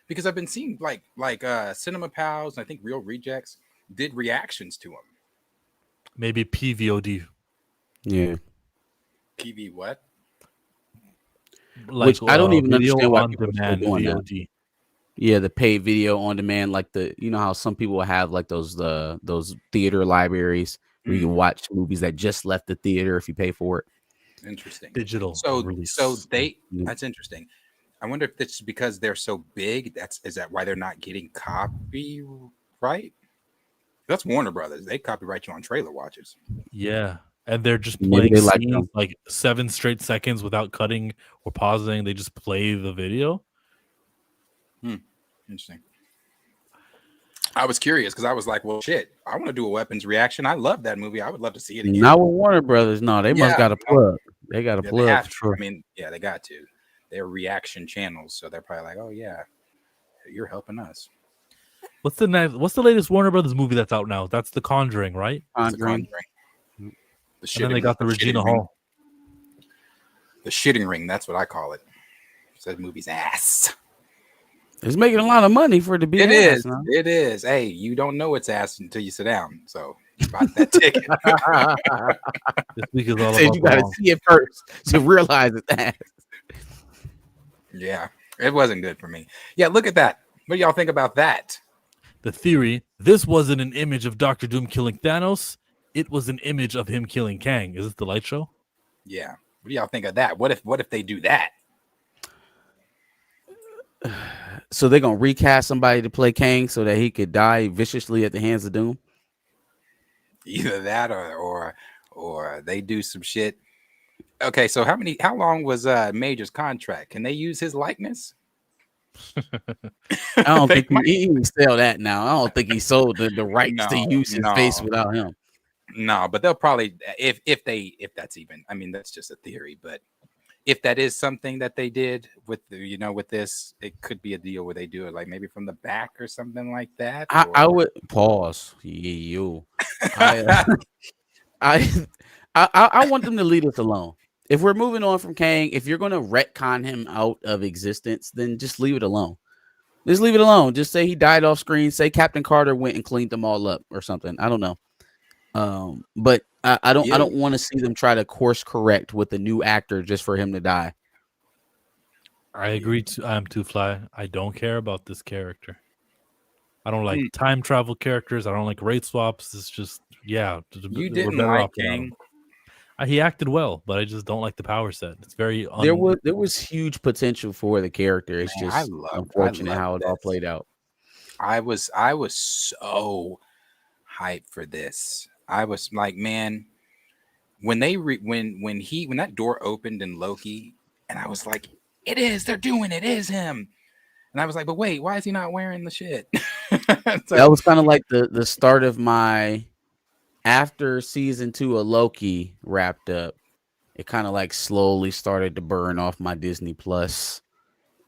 Because I've been seeing like Cinema Pals and I think Real Rejects did reactions to them. Maybe PVOD. Yeah. PV what? like I don't even video understand why on people are still demand doing that. VOD. Yeah, the paid video on demand, like how some people have like those theater libraries where you can watch movies that just left the theater if you pay for it. Interesting. Digital So release. that's interesting. I wonder if it's because they're so big. Is that why they're not getting copyright? That's Warner Brothers. They copyright you on trailer watches. Yeah. And they're just Maybe playing they like scenes them. like 7 straight seconds without cutting or pausing. They just play the video. Interesting. I was curious because I was like, well, shit, I want to do a weapons reaction. I love that movie. I would love to see it again. Not with Warner Brothers. No, they must got a plug. They got a plug. They have for sure. I mean, yeah, they got to. They're reaction channels, so they're probably like, oh yeah, you're helping us. What's the latest Warner Brothers movie that's out now? That's The Conjuring, right? Conjuring. And then they got the Regina Hall. The shitting ring. That's what I call it. That movie's ass. It's making a lot of money for it to be. It ass, is. Huh? It is. Hey, you don't know it's ass until you sit down. So buy that ticket. This week is all So about you got to see it first to realize it's ass. Yeah, it wasn't good for me. Yeah, look at that. What do y'all think about that? The theory: this wasn't an image of Doctor Doom killing Thanos. It was an image of him killing Kang. Is this the light show? Yeah. What do y'all think of that? What if they do that? So they're gonna recast somebody to play Kang so that he could die viciously at the hands of Doom. Either that or they do some shit. Okay, so how long was Major's contract? Can they use his likeness? I don't think he can sell that now. I don't think he sold the rights to use his face without him. No, but they'll probably if that's even. I mean, that's just a theory, but if that is something that they did with with this, it could be a deal where they do it like maybe from the back or something like that. I would pause. I want them to leave us alone. If we're moving on from Kang, if you're going to retcon him out of existence, then just leave it alone. Just leave it alone. Just say he died off screen. Say Captain Carter went and cleaned them all up or something. I don't know. But I don't want to see them try to course correct with a new actor just for him to die. I agree. I'm Too Fly. I don't care about this character. I don't like time travel characters. I don't like race swaps. It's just You didn't like Kang. He acted well, but I just don't like the power set. It's very there was huge potential for the character. It's just unfortunate how it all played out. I was so hyped for this. I was like, man, when they when that door opened in Loki, and I was like, they're doing it, is him. And I was like, but wait, why is he not wearing the shit? That was kind of like the start of my after season 2 of Loki wrapped up. It kind of like slowly started to burn off my Disney Plus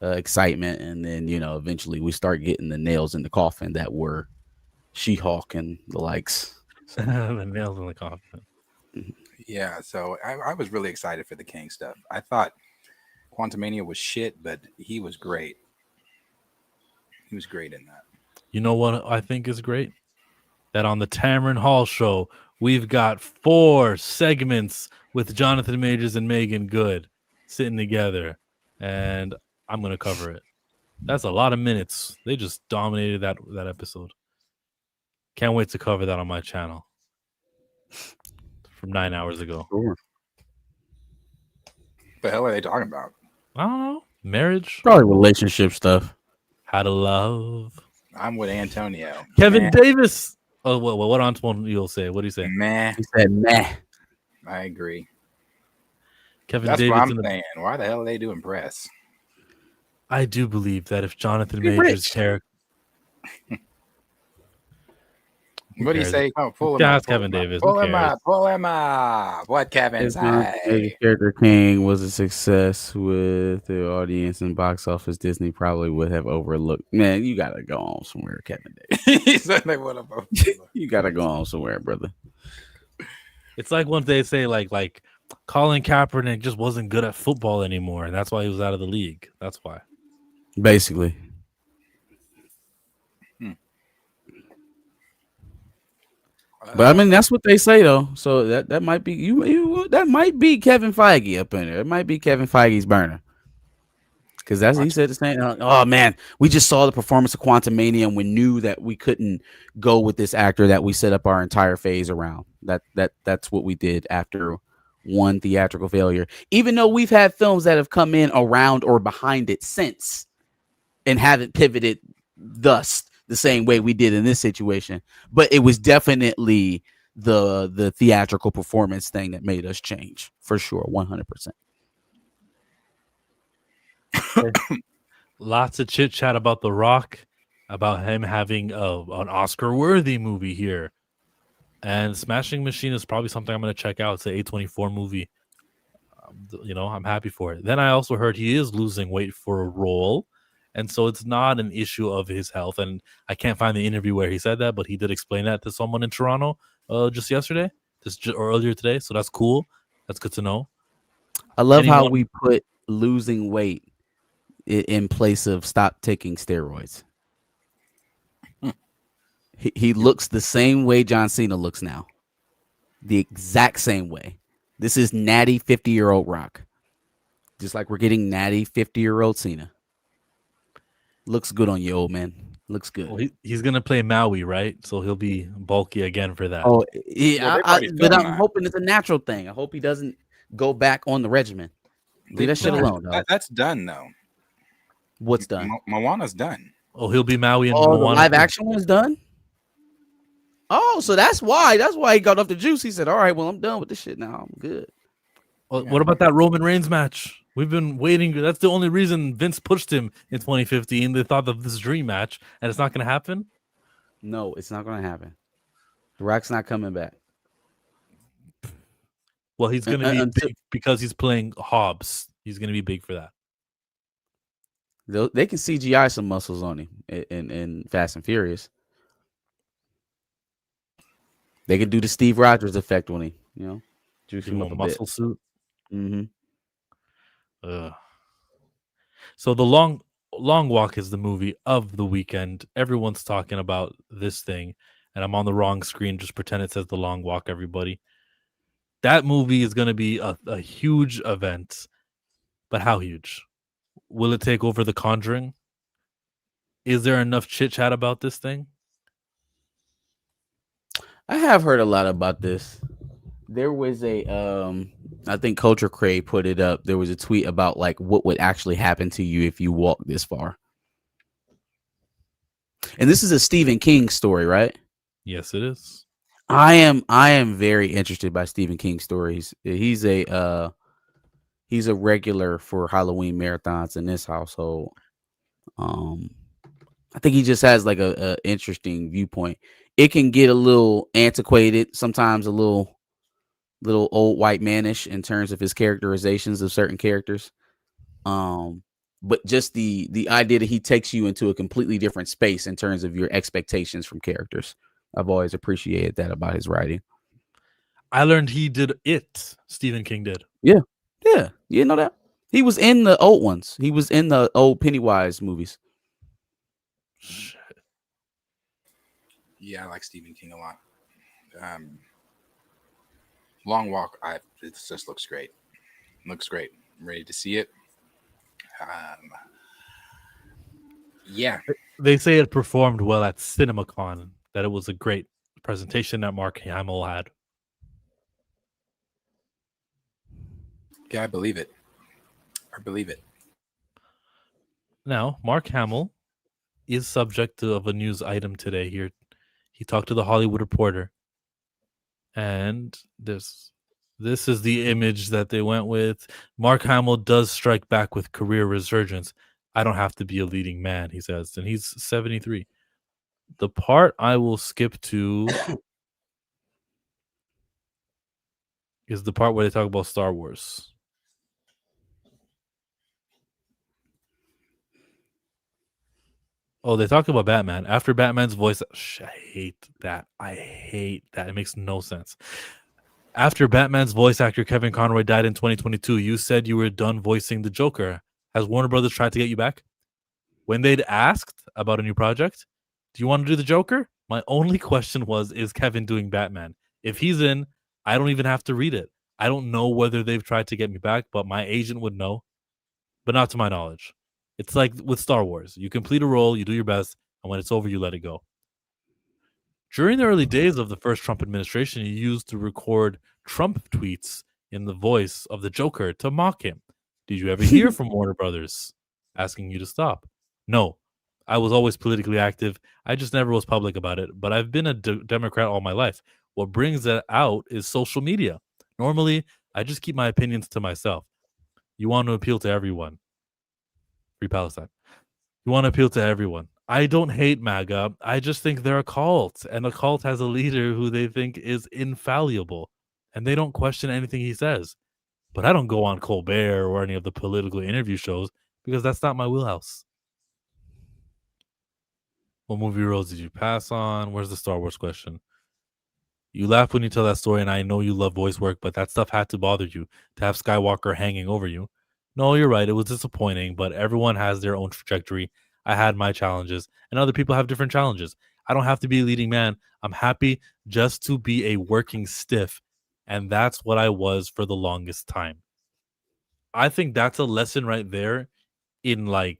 excitement, and then eventually we start getting the nails in the coffin that were She-Hulk and the likes. The nails in the coffin. Yeah, so I was really excited for the Kang stuff. I thought Quantumania was shit, but he was great. He was great in that. You know what I think is great? That on the Tamron Hall show, we've got 4 segments with Jonathan Majors and Megan Good sitting together, and I'm going to cover it. That's a lot of minutes. They just dominated that episode. Can't wait to cover that on my channel from 9 hours ago. Sure. What the hell are they talking about? I don't know. Marriage? Probably relationship stuff. How to love. I'm with Antonio. Kevin Davis. Oh, what Antoine you'll say? What do you say? Meh. He said meh. I agree. Kevin That's Davis. what I'm saying. Why the hell are they doing press? I do believe that if Jonathan Majors' character. What do you say? Oh, pull him Yeah, up. it's Kevin Davis. Pull him up. Pull him up. What Kevin say? Character King was a success with the audience and box office. Disney probably would have overlooked. Man, you gotta go on somewhere, Kevin Davis. He said they would have. You gotta go on somewhere, brother. It's like when they say like Colin Kaepernick just wasn't good at football anymore, and that's why he was out of the league. That's why. Basically. But I mean, that's what they say though. So that might be that might be Kevin Feige up in there. It might be Kevin Feige's burner. Because that's he said the same. Oh man, we just saw the performance of Quantumania, and we knew that we couldn't go with this actor that we set up our entire phase around. That's what we did after one theatrical failure. Even though we've had films that have come in around or behind it since, and haven't pivoted thus the same way we did in this situation, but it was definitely the theatrical performance thing that made us change for sure, 100%. Lots of chit chat about The Rock, about him having an Oscar-worthy movie here, and Smashing Machine is probably something I'm going to check out. It's an A24 movie. I'm happy for it. Then I also heard he is losing weight for a role, and so it's not an issue of his health. And I can't find the interview where he said that, but he did explain that to someone in Toronto just yesterday, or earlier today. So that's cool. That's good to know. I love how we put losing weight in place of stop taking steroids. He looks the same way John Cena looks now. The exact same way. This is natty 50-year-old Rock. Just like we're getting natty 50-year-old Cena. Looks good on you, old man. Looks good. Well, he's going to play Maui, right? So he'll be bulky again for that. Oh, yeah. But I'm hoping it's a natural thing. I hope he doesn't go back on the regimen. Leave that shit alone. That's done, though. What's done? Moana's done. Oh, he'll be Maui and Moana. The live action one's done? Oh, so that's why he got off the juice. He said, all right, well, I'm done with this shit now. I'm good. Well, what about that Roman Reigns match? We've been waiting. That's the only reason Vince pushed him in 2015. They thought of this dream match, and it's not going to happen? No, it's not going to happen. The Rock's not coming back. Well, he's going to be big because he's playing Hobbs. He's going to be big for that. They can CGI some muscles on him in Fast and Furious. They could do the Steve Rogers effect on him, juice him up a muscle bit. Suit. Mm-hmm. So the long Walk is the movie of the weekend. Everyone's talking about this thing, and I'm on the wrong screen. Just pretend it says The Long Walk, everybody. That movie is going to be a huge event, but how huge? Will it take over The Conjuring? Is there enough chit chat about this thing? I have heard a lot about this. There was I think Culture Crave put it up. There was a tweet about like what would actually happen to you if you walk this far. And this is a Stephen King story, right? Yes, it is. I am very interested by Stephen King stories. He's a regular for Halloween marathons in this household. I think he just has like a interesting viewpoint. It can get a little antiquated, sometimes a little old white manish in terms of his characterizations of certain characters. But just the idea that he takes you into a completely different space in terms of your expectations from characters. I've always appreciated that about his writing. I learned he did it. Stephen King did. Yeah. You know that? He was in the old ones. He was in the old Pennywise movies. Shit. Yeah, I like Stephen King a lot. Long Walk, it just looks great. Looks great. I'm ready to see it. Yeah. They say it performed well at CinemaCon, that it was a great presentation that Mark Hamill had. Yeah, I believe it. Now, Mark Hamill is subject of a news item today here. He talked to the Hollywood Reporter, and this is the image that they went with. Mark Hamill does strike back with career resurgence. I don't have to be a leading man, he says, and he's 73. The part I will skip to is the part where they talk about Star Wars. Oh, they talk about Batman. After Batman's voice, I hate that. It makes no sense. After Batman's voice actor Kevin Conroy died in 2022, you said you were done voicing the Joker. Has Warner Brothers tried to get you back? When they'd asked about a new project, do you want to do the Joker? My only question was, is Kevin doing Batman? If he's in, I don't even have to read it. I don't know whether they've tried to get me back, but my agent would know. But not to my knowledge. It's like with Star Wars. You complete a role, you do your best, and when it's over, you let it go. During the early days of the first Trump administration, he used to record Trump tweets in the voice of the Joker to mock him. Did you ever hear from Warner Brothers asking you to stop? No. I was always politically active. I just never was public about it, but I've been a Democrat all my life. What brings that out is social media. Normally, I just keep my opinions to myself. You want to appeal to everyone. Free Palestine. You want to appeal to everyone. I don't hate MAGA. I just think they're a cult, and a cult has a leader who they think is infallible, and they don't question anything he says. But I don't go on Colbert or any of the political interview shows because that's not my wheelhouse. What movie roles did you pass on? Where's the Star Wars question? You laugh when you tell that story, and I know you love voice work, but that stuff had to bother you to have Skywalker hanging over you. No, you're right. It was disappointing, but everyone has their own trajectory. I had my challenges, and other people have different challenges. I don't have to be a leading man. I'm happy just to be a working stiff, and that's what I was for the longest time. I think that's a lesson right there in like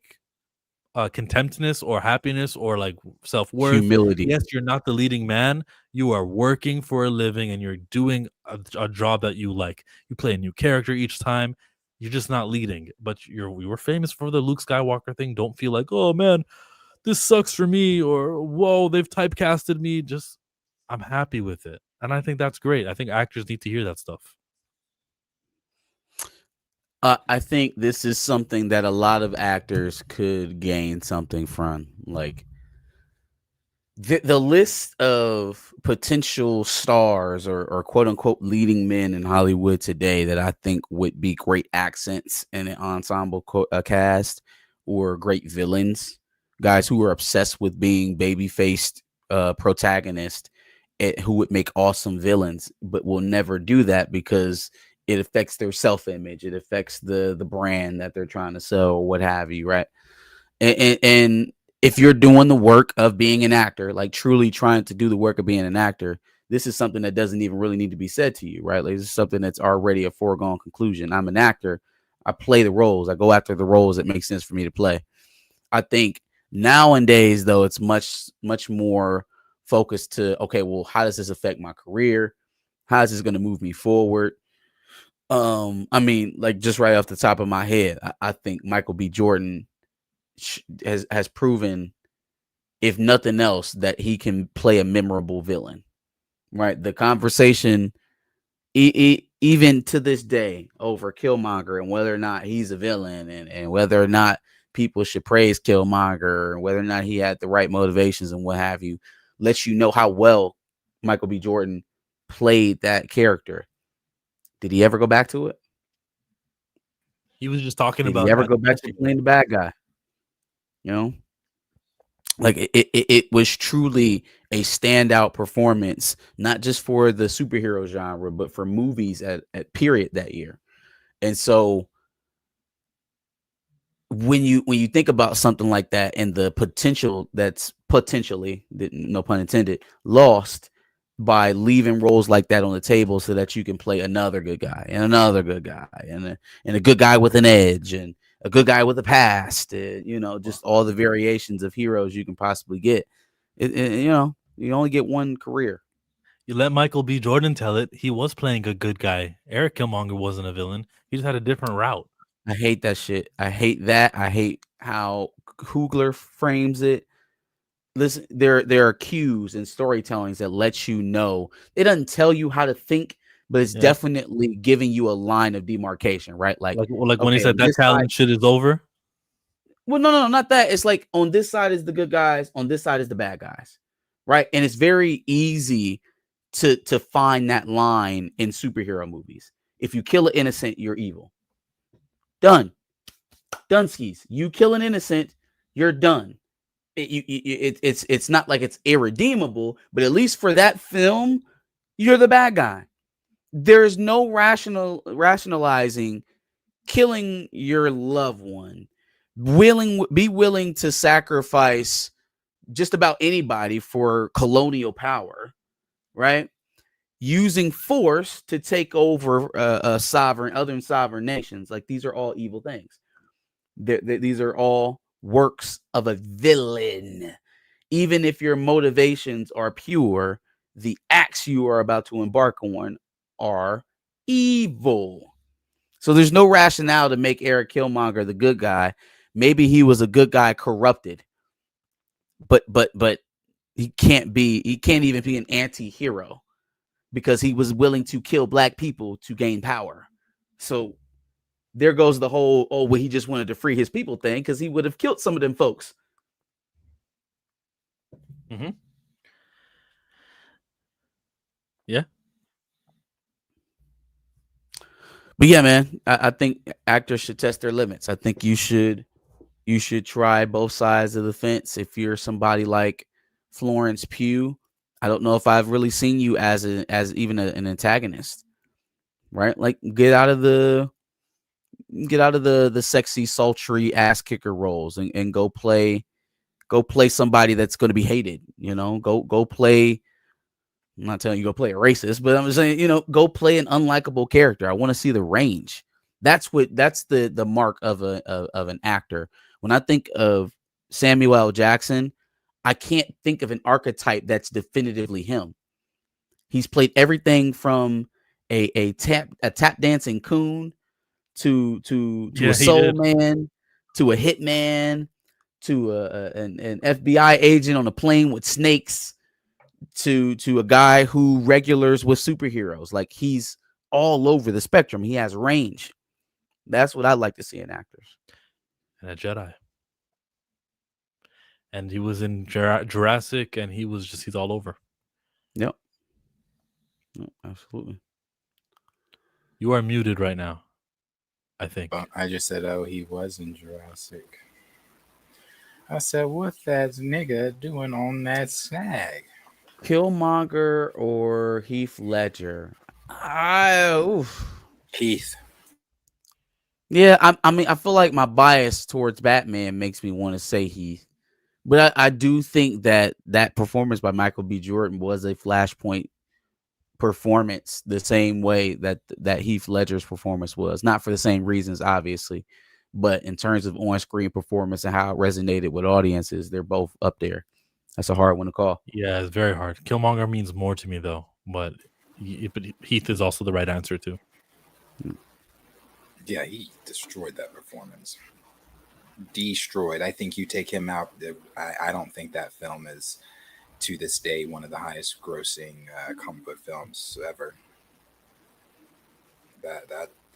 contentness or happiness or like self-worth. Humility. Yes, you're not the leading man. You are working for a living and you're doing a job that you like. You play a new character each time. You're just not leading, but we were famous for the Luke Skywalker thing. Don't feel like, oh man, this sucks for me, or whoa, they've typecasted me. Just I'm happy with it. And I think that's great. I think actors need to hear that stuff. I think this is something that a lot of actors could gain something from. Like the list of potential stars or quote unquote leading men in Hollywood today that I think would be great accents in an ensemble cast or great villains, guys who are obsessed with being baby-faced protagonists who would make awesome villains, but will never do that because it affects their self-image. It affects the brand that they're trying to sell or what have you, right? And if you're doing the work of being an actor, like truly trying to do the work of being an actor, this is something that doesn't even really need to be said to you, right? Like, this is something that's already a foregone conclusion. I'm an actor. I play the roles. I go after the roles that make sense for me to play. I think nowadays, though, it's much more focused to, okay, well, how does this affect my career? How is this going to move me forward? I mean, like, just right off the top of my head, I think Michael B. Jordan has proven, if nothing else, that he can play a memorable villain, right? The conversation, even to this day, over Killmonger and whether or not he's a villain and whether or not people should praise Killmonger and whether or not he had the right motivations and what have you, lets you know how well Michael B. Jordan played that character. Did he ever go back to it? He was just talking about. Did he ever go back to playing the bad guy? You know, like it was truly a standout performance, not just for the superhero genre, but for movies at period that year. And so when you think about something like that and the potential that's potentially, no pun intended, lost by leaving roles like that on the table so that you can play another good guy and another good guy and a good guy with an edge and a good guy with a past, you know, just all the variations of heroes you can possibly get. You know, you only get one career. You let Michael B. Jordan tell it. He was playing a good guy. Eric Killmonger wasn't a villain. He just had a different route. I hate that shit. I hate that. I hate how Coogler frames it. Listen, there are cues and storytellings that let you know. It doesn't tell you how to think, but it's definitely giving you a line of demarcation, right? Like when he said that talent shit is over. Well, no, not that. It's like on this side is the good guys, on this side is the bad guys, right? And it's very easy to find that line in superhero movies. If you kill an innocent, you're evil. Done. Dunskies. You kill an innocent, you're done. It's not like it's irredeemable, but at least for that film, you're the bad guy. There's no rationalizing killing your loved one. Be willing to sacrifice just about anybody for colonial power, right? Using force to take over other sovereign nations. Like, these are all evil things. These are all works of a villain. Even if your motivations are pure, the acts you are about to embark on are evil. So there's no rationale to make Eric Killmonger the good guy. Maybe he was a good guy corrupted, but he can't even be an anti-hero because he was willing to kill black people to gain power. So there goes the whole, oh, well, he just wanted to free his people thing, because he would have killed some of them folks. Mm-hmm. Yeah. But yeah, man, I think actors should test their limits. I think you should try both sides of the fence. If you're somebody like Florence Pugh, I don't know if I've really seen you as even an antagonist, right? Like get out of the sexy, sultry ass kicker roles and go play somebody that's going to be hated. Go play. I'm not telling you go play a racist, but I'm just saying, go play an unlikable character. I want to see the range. That's the mark of an actor. When I think of Samuel L. Jackson, I can't think of an archetype that's definitively him. He's played everything from a tap dancing coon to a soul man, to a hitman, to an FBI agent on a plane with snakes, to a guy who regulars with superheroes. Like, he's all over the spectrum. He has range. That's what I like to see in actors. And a Jedi. And he was in Jurassic, and he's all over. Yep, absolutely. You are muted right now, I think. I just said, oh, he was in Jurassic. I said, what that nigga doing on that snag? Killmonger or Heath Ledger? Heath. Yeah, I mean, I feel like my bias towards Batman makes me want to say Heath. But I do think that performance by Michael B. Jordan was a Flashpoint performance, the same way that Heath Ledger's performance was. Not for the same reasons, obviously, but in terms of on-screen performance and how it resonated with audiences, they're both up there. That's a hard one to call. Yeah, it's very hard. Killmonger means more to me, though, but Heath is also the right answer, too. Yeah, he destroyed that performance. Destroyed. I think you take him out, I don't think that film is, to this day, one of the highest grossing comic book films ever.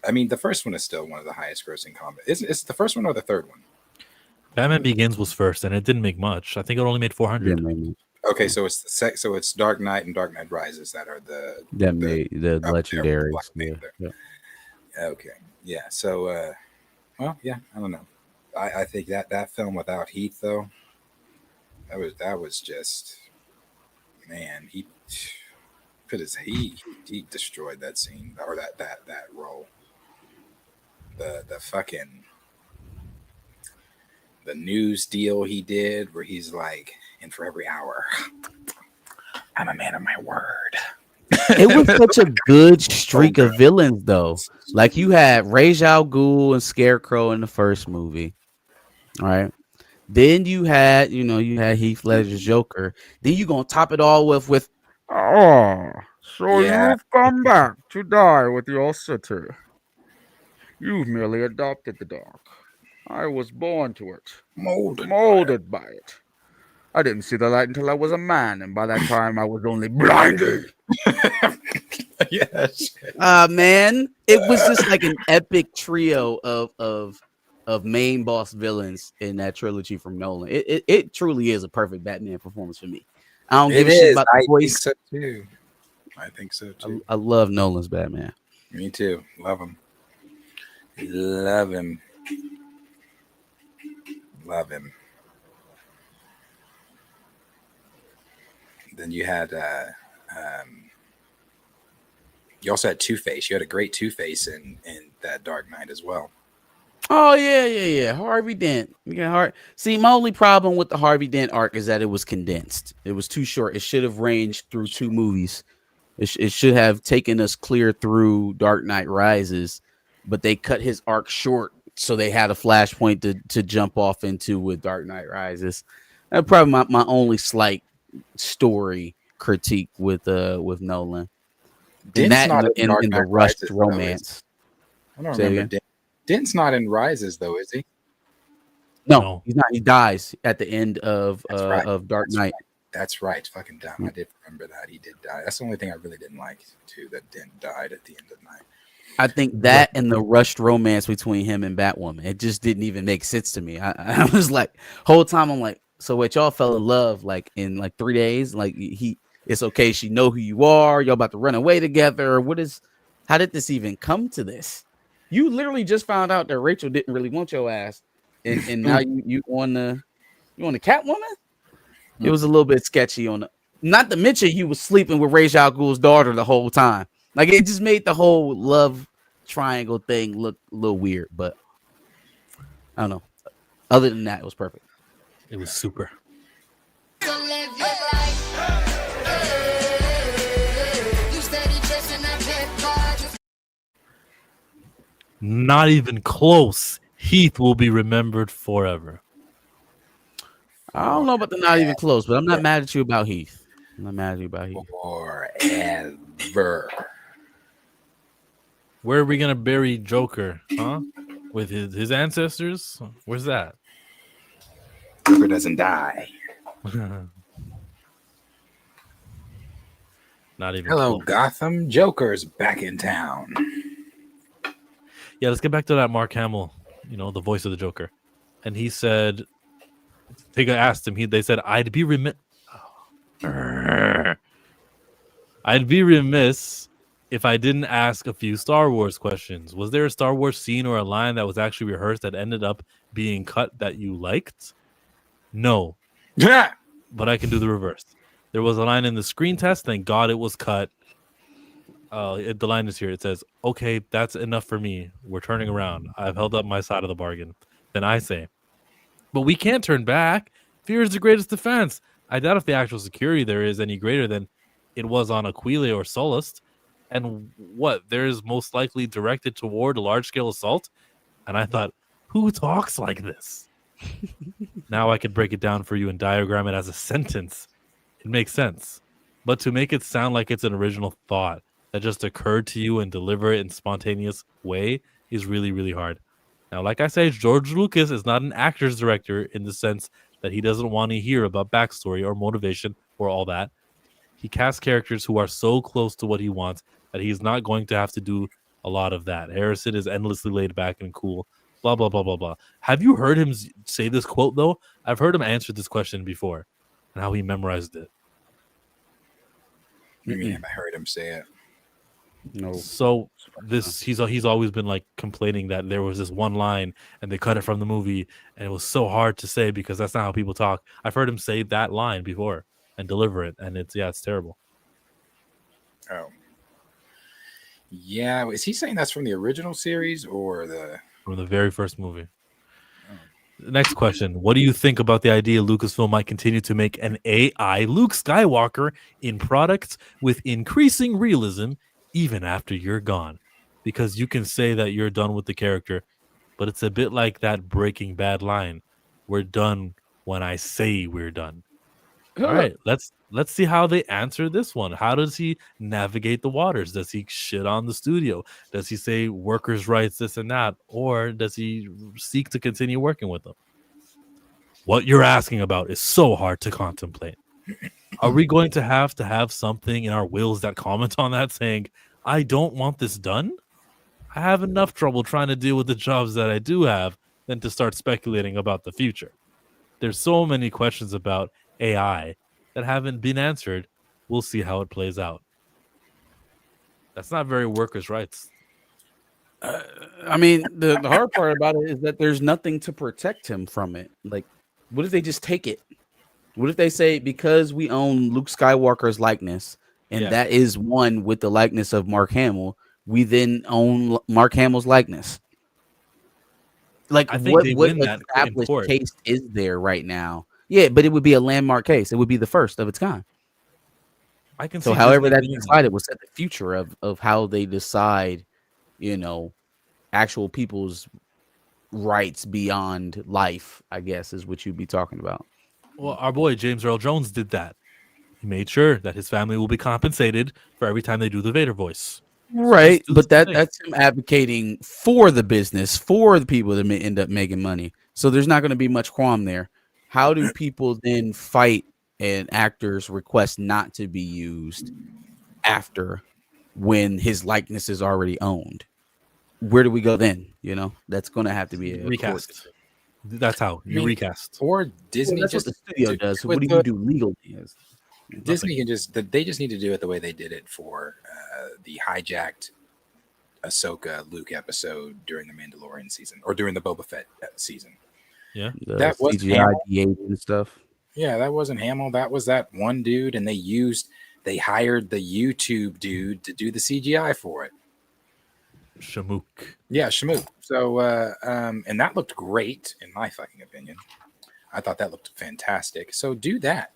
I mean, the first one is still one of the highest grossing comic. Is the first one or the third one? Batman Begins was first, and it didn't make much. I think it only made 400. Okay, so it's Dark Knight and Dark Knight Rises that are the legendaries. Yeah. Okay, yeah. So, well, yeah, I don't know. I think that film without Heath, though, that was just, man. He destroyed that scene, or that role. The fucking the news deal he did, where he's like, and for every hour, I'm a man of my word. It was such a good streak of villains, though. Like, you had Ra's al Ghul and Scarecrow in the first movie, right? Then you had Heath Ledger's Joker. Then you gonna top it all with you've come back to die with your city. You've merely adopted the dark. I was born to it, molded by it. I didn't see the light until I was a man, and by that time I was only blinded. Yes. Man, it was just like an epic trio of main boss villains in that trilogy from Nolan. It truly is a perfect Batman performance for me. I don't give a shit about the voice. I think so too. I love Nolan's Batman. Me too. Love him. Love him. Love him. Then you had you also had Two-Face. You had a great Two-Face in that Dark Knight as well. Oh yeah. Harvey Dent. See, my only problem with the Harvey Dent arc is that it was condensed. It was too short. It should have ranged through 2 movies. It should have taken us clear through Dark Knight Rises, but they cut his arc short so they had a flashpoint to jump off into with Dark Knight Rises. That's probably my only slight story critique with Nolan. And that in the rushed romance. I don't remember. Dent's not in Rises though, is he? No, he's not. He dies at the end of Dark Knight. That's right. Fucking dumb. I did remember that he did die. That's the only thing I really didn't like too. That Dent died at the end of the night. I think that and the rushed romance between him and Batwoman, it just didn't even make sense to me. I was like, whole time I'm like, so wait, y'all fell in love like in like 3 days? Like it's okay. She know who you are. Y'all about to run away together. How did this even come to this? You literally just found out that Rachel didn't really want your ass, and now you on the Catwoman. It was a little bit sketchy not to mention he was sleeping with Ra's al Ghul's daughter the whole time. Like it just made the whole love triangle thing look a little weird, but I don't know. Other than that, it was perfect. It was super. Not even close. Heath will be remembered forever. I don't know about the not even close, but I'm not mad at you about Heath. Forever. Where are we gonna bury Joker? Huh? With his ancestors? Where's that? Joker doesn't die. Not even. Hello, close. Gotham. Joker's back in town. Yeah, let's get back to that Mark Hamill, the voice of the Joker. And he said, asked him, they said, I'd be remiss if I didn't ask a few Star Wars questions. Was there a Star Wars scene or a line that was actually rehearsed that ended up being cut that you liked? No. Yeah. But I can do the reverse. There was a line in the screen test. Thank God it was cut. The line is here. It says, okay, that's enough for me. We're turning around. I've held up my side of the bargain. Then I say, but we can't turn back. Fear is the greatest defense. I doubt if the actual security there is any greater than it was on Aquila or Solist. And what? There is most likely directed toward a large-scale assault? And I thought, who talks like this? Now I could break it down for you and diagram it as a sentence. It makes sense. But to make it sound like it's an original thought that just occurred to you and deliver it in a spontaneous way is really, really hard. Now, like I say, George Lucas is not an actor's director in the sense that he doesn't want to hear about backstory or motivation or all that. He casts characters who are so close to what he wants that he's not going to have to do a lot of that. Harrison is endlessly laid back and cool, blah, blah, blah, blah, blah. Have you heard him say this quote, though? I've heard him answer this question before and how he memorized it. I mean, have I heard him say it? No. So he's always been like complaining that there was this one line and they cut it from the movie and it was so hard to say because that's not how people talk. I've heard him say that line before and deliver it, and it's terrible. Oh, yeah. Is he saying that's from the original series or from the very first movie? The next question: what do you think about the idea Lucasfilm might continue to make an AI Luke Skywalker in products with increasing realism even after you're gone? Because you can say that you're done with the character, but it's a bit like that Breaking Bad line, we're done when I say we're done. All right, let's see how they answer this one. How does he navigate the waters? Does he shit on the studio? Does he say workers' rights, this and that? Or does he seek to continue working with them? What you're asking about is so hard to contemplate. Are we going to have something in our wills that comment on that saying, I don't want this done? I have enough trouble trying to deal with the jobs that I do have than to start speculating about the future. There's so many questions about AI that haven't been answered. We'll see how it plays out. That's not very workers' rights. I mean, the hard part about it is that there's nothing to protect him from it. Like, what if they just take it? What if they say, because we own Luke Skywalker's likeness, and that is one with the likeness of Mark Hamill, we then own Mark Hamill's likeness? Like, what established case is there right now? Yeah, but it would be a landmark case. It would be the first of its kind. I can so, however that's decided, will set the future of how they decide, actual people's rights beyond life, I guess, is what you'd be talking about. Well, our boy James Earl Jones did that. He made sure that his family will be compensated for every time they do the Vader voice. Right, but that's him advocating for the business, for the people that may end up making money. So there's not going to be much qualm there. How do people then fight an actor's request not to be used after when his likeness is already owned? Where do we go then? You know, that's going to have to be a recast. That's how you recast. Or Disney. Well, that's what the studio does. So what do you do legally? Disney can they just need to do it the way they did it for the hijacked Ahsoka Luke episode during the Mandalorian season or during the Boba Fett season. Yeah, that was CGI and stuff. Yeah, that wasn't Hamill. That was that one dude, and they hired the YouTube dude to do the CGI for it. Shamook. Yeah, Shamook. So, and that looked great in my fucking opinion. I thought that looked fantastic. So do that.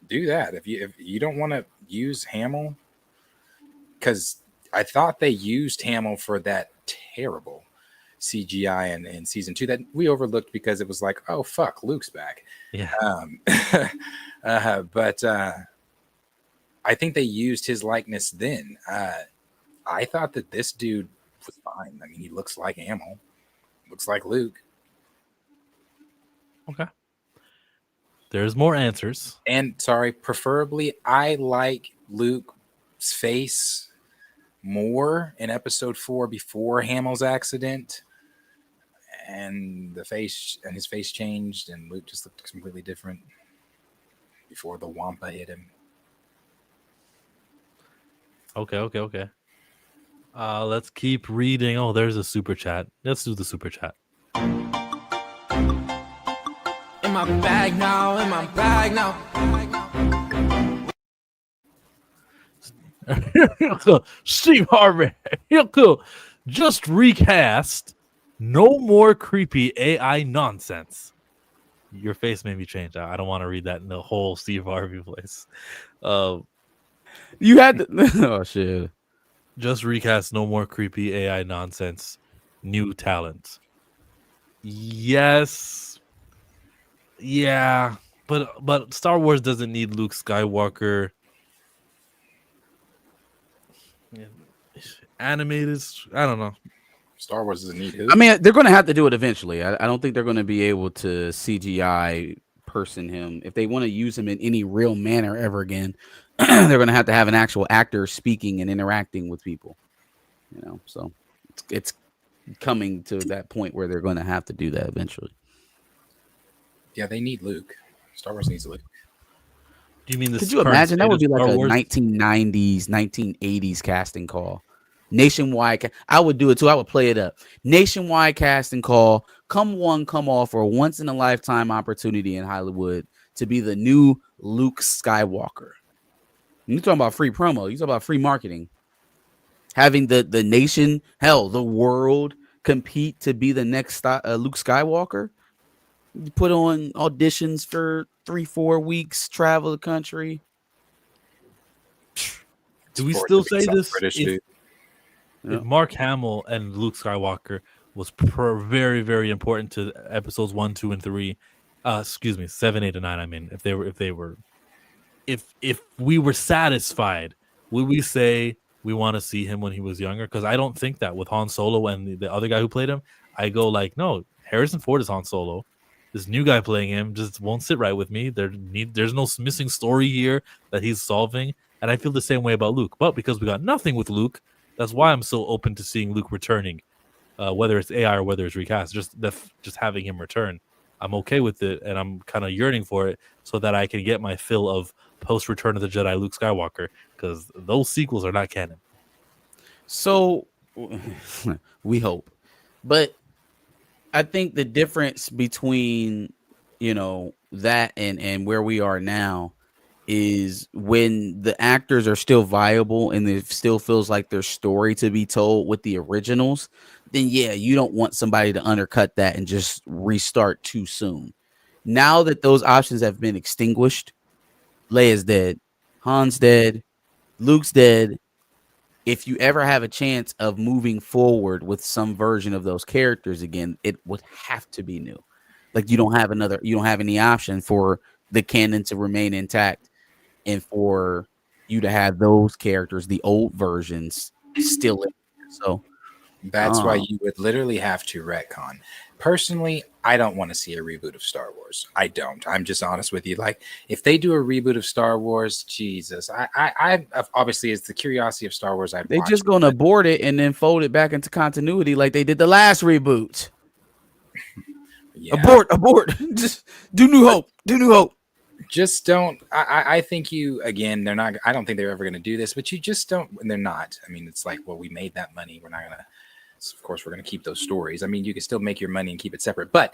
Do that if you don't want to use Hamill, because I thought they used Hamill for that terrible CGI in season 2 that we overlooked because it was like, oh fuck, Luke's back. Yeah. But I think they used his likeness then. I thought that this dude was fine. I mean, he looks like Hamill, looks like Luke. Okay. There's more answers. And sorry, preferably I like Luke's face more in episode 4 before Hamill's accident. And his face changed, and Luke just looked completely different before the Wampa hit him. Okay. Let's keep reading. Oh, there's a super chat. Let's do the super chat. In my bag now. Steve Harvey. Just recast. No more creepy AI nonsense. Your face made me change. I don't want to read that in the whole Steve Harvey voice. You had to. Oh shit. Just recast. No more creepy AI nonsense. New talent. Yes. Yeah. But Star Wars doesn't need Luke Skywalker. Animated. I don't know. Star Wars doesn't need who? I mean, they're going to have to do it eventually. I don't think they're going to be able to CGI person him. If they want to use him in any real manner ever again, they're going to have an actual actor speaking and interacting with people. You know, so it's coming to that point where they're going to have to do that eventually. Yeah, they need Luke. Star Wars needs Luke. Do you mean this? Could you imagine that would be like a 1990s, 1980s casting call? Nationwide, I would do it too. I would play it up. Nationwide casting call. Come one, come all for a once in a lifetime opportunity in Hollywood to be the new Luke Skywalker. You're talking about free promo. You're talking about free marketing. Having the nation, hell, the world compete to be the next Luke Skywalker. You put on auditions for 3-4 weeks, travel the country. Do we still say this? If Mark Hamill and Luke Skywalker was very, very important to episodes 1, 2, and 3. 7, 8, and 9. I mean, if we were satisfied, would we say we want to see him when he was younger? Because I don't think that with Han Solo and the other guy who played him. I go like, no, Harrison Ford is Han Solo. This new guy playing him just won't sit right with me. There's no missing story here that he's solving, and I feel the same way about Luke. But because we got nothing with Luke, that's why I'm so open to seeing Luke returning, whether it's AI or whether it's recast. Just having him return, I'm okay with it, and I'm kind of yearning for it so that I can get my fill of post Return of the Jedi Luke Skywalker, because those sequels are not canon. So we hope, but I think the difference between that and where we are now is when the actors are still viable and it still feels like there's story to be told with the originals, then yeah, you don't want somebody to undercut that and just restart too soon. Now that those options have been extinguished, Leia's dead, Han's dead, Luke's dead. if you ever have a chance of moving forward with some version of those characters again, it would have to be new. Like you don't have any option for the canon to remain intact and for you to have those characters, the old versions, still in there. So that's why you would literally have to retcon. Personally, I don't want to see a reboot of Star Wars. I don't. I'm just honest with you. Like, if they do a reboot of Star Wars, Jesus, I obviously it's the curiosity of Star Wars. They're just gonna abort it and then fold it back into continuity like they did the last reboot. Yeah. Abort. Just do New Hope. Just don't. I think they're not. I don't think they're ever going to do this, but you just don't. And they're not. I mean, it's like, well, we made that money. We're not going to. Of course, we're going to keep those stories. I mean, you can still make your money and keep it separate, but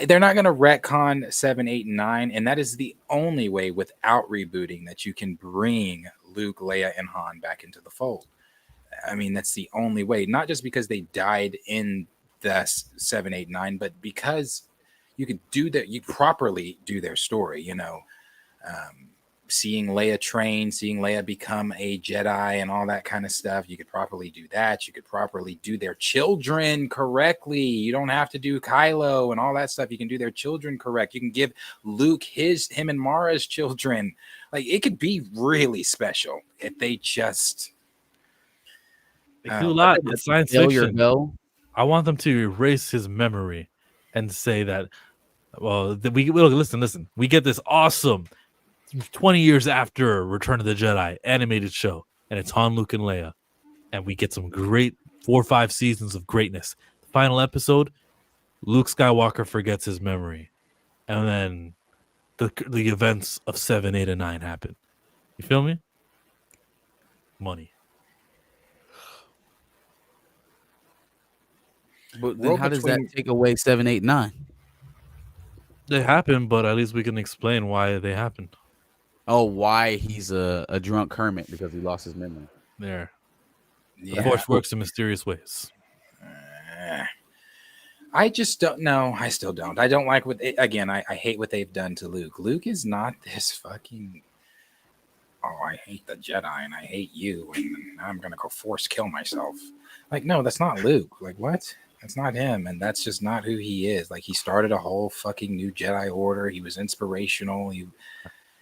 they're not going to retcon 7, 8, and 9. And that is the only way without rebooting that you can bring Luke, Leia, and Han back into the fold. I mean, that's the only way, not just because they died in the 7, 8, 9, but because you could do that, you properly do their story, seeing Leia train, seeing Leia become a Jedi and all that kind of stuff. You could properly do that. You could properly do their children correctly. You don't have to do Kylo and all that stuff. You can do their children correct. You can give Luke him and Mara's children. Like, it could be really special if they just they do a lot. It's science fiction. I want them to erase his memory and say that, well, listen. We get this awesome 20 years after Return of the Jedi animated show, and it's Han, Luke, and Leia, and we get some great 4 or 5 seasons of greatness. The final episode, Luke Skywalker forgets his memory, and then the events of 7, 8, and 9 happen. You feel me? Money. But then how does that take away 7, 8, 9? They happen, but at least we can explain why they happen. Oh, why he's a drunk hermit because he lost his memory. There. Yeah. The Force works in mysterious ways. I just don't know. I still don't. I don't like I hate what they've done to Luke. Luke is not this fucking, I hate the Jedi and I hate you and I'm going to go force kill myself. Like, no, that's not Luke. Like, what? That's not him, and that's just not who he is. Like, he started a whole fucking new Jedi Order. He was inspirational.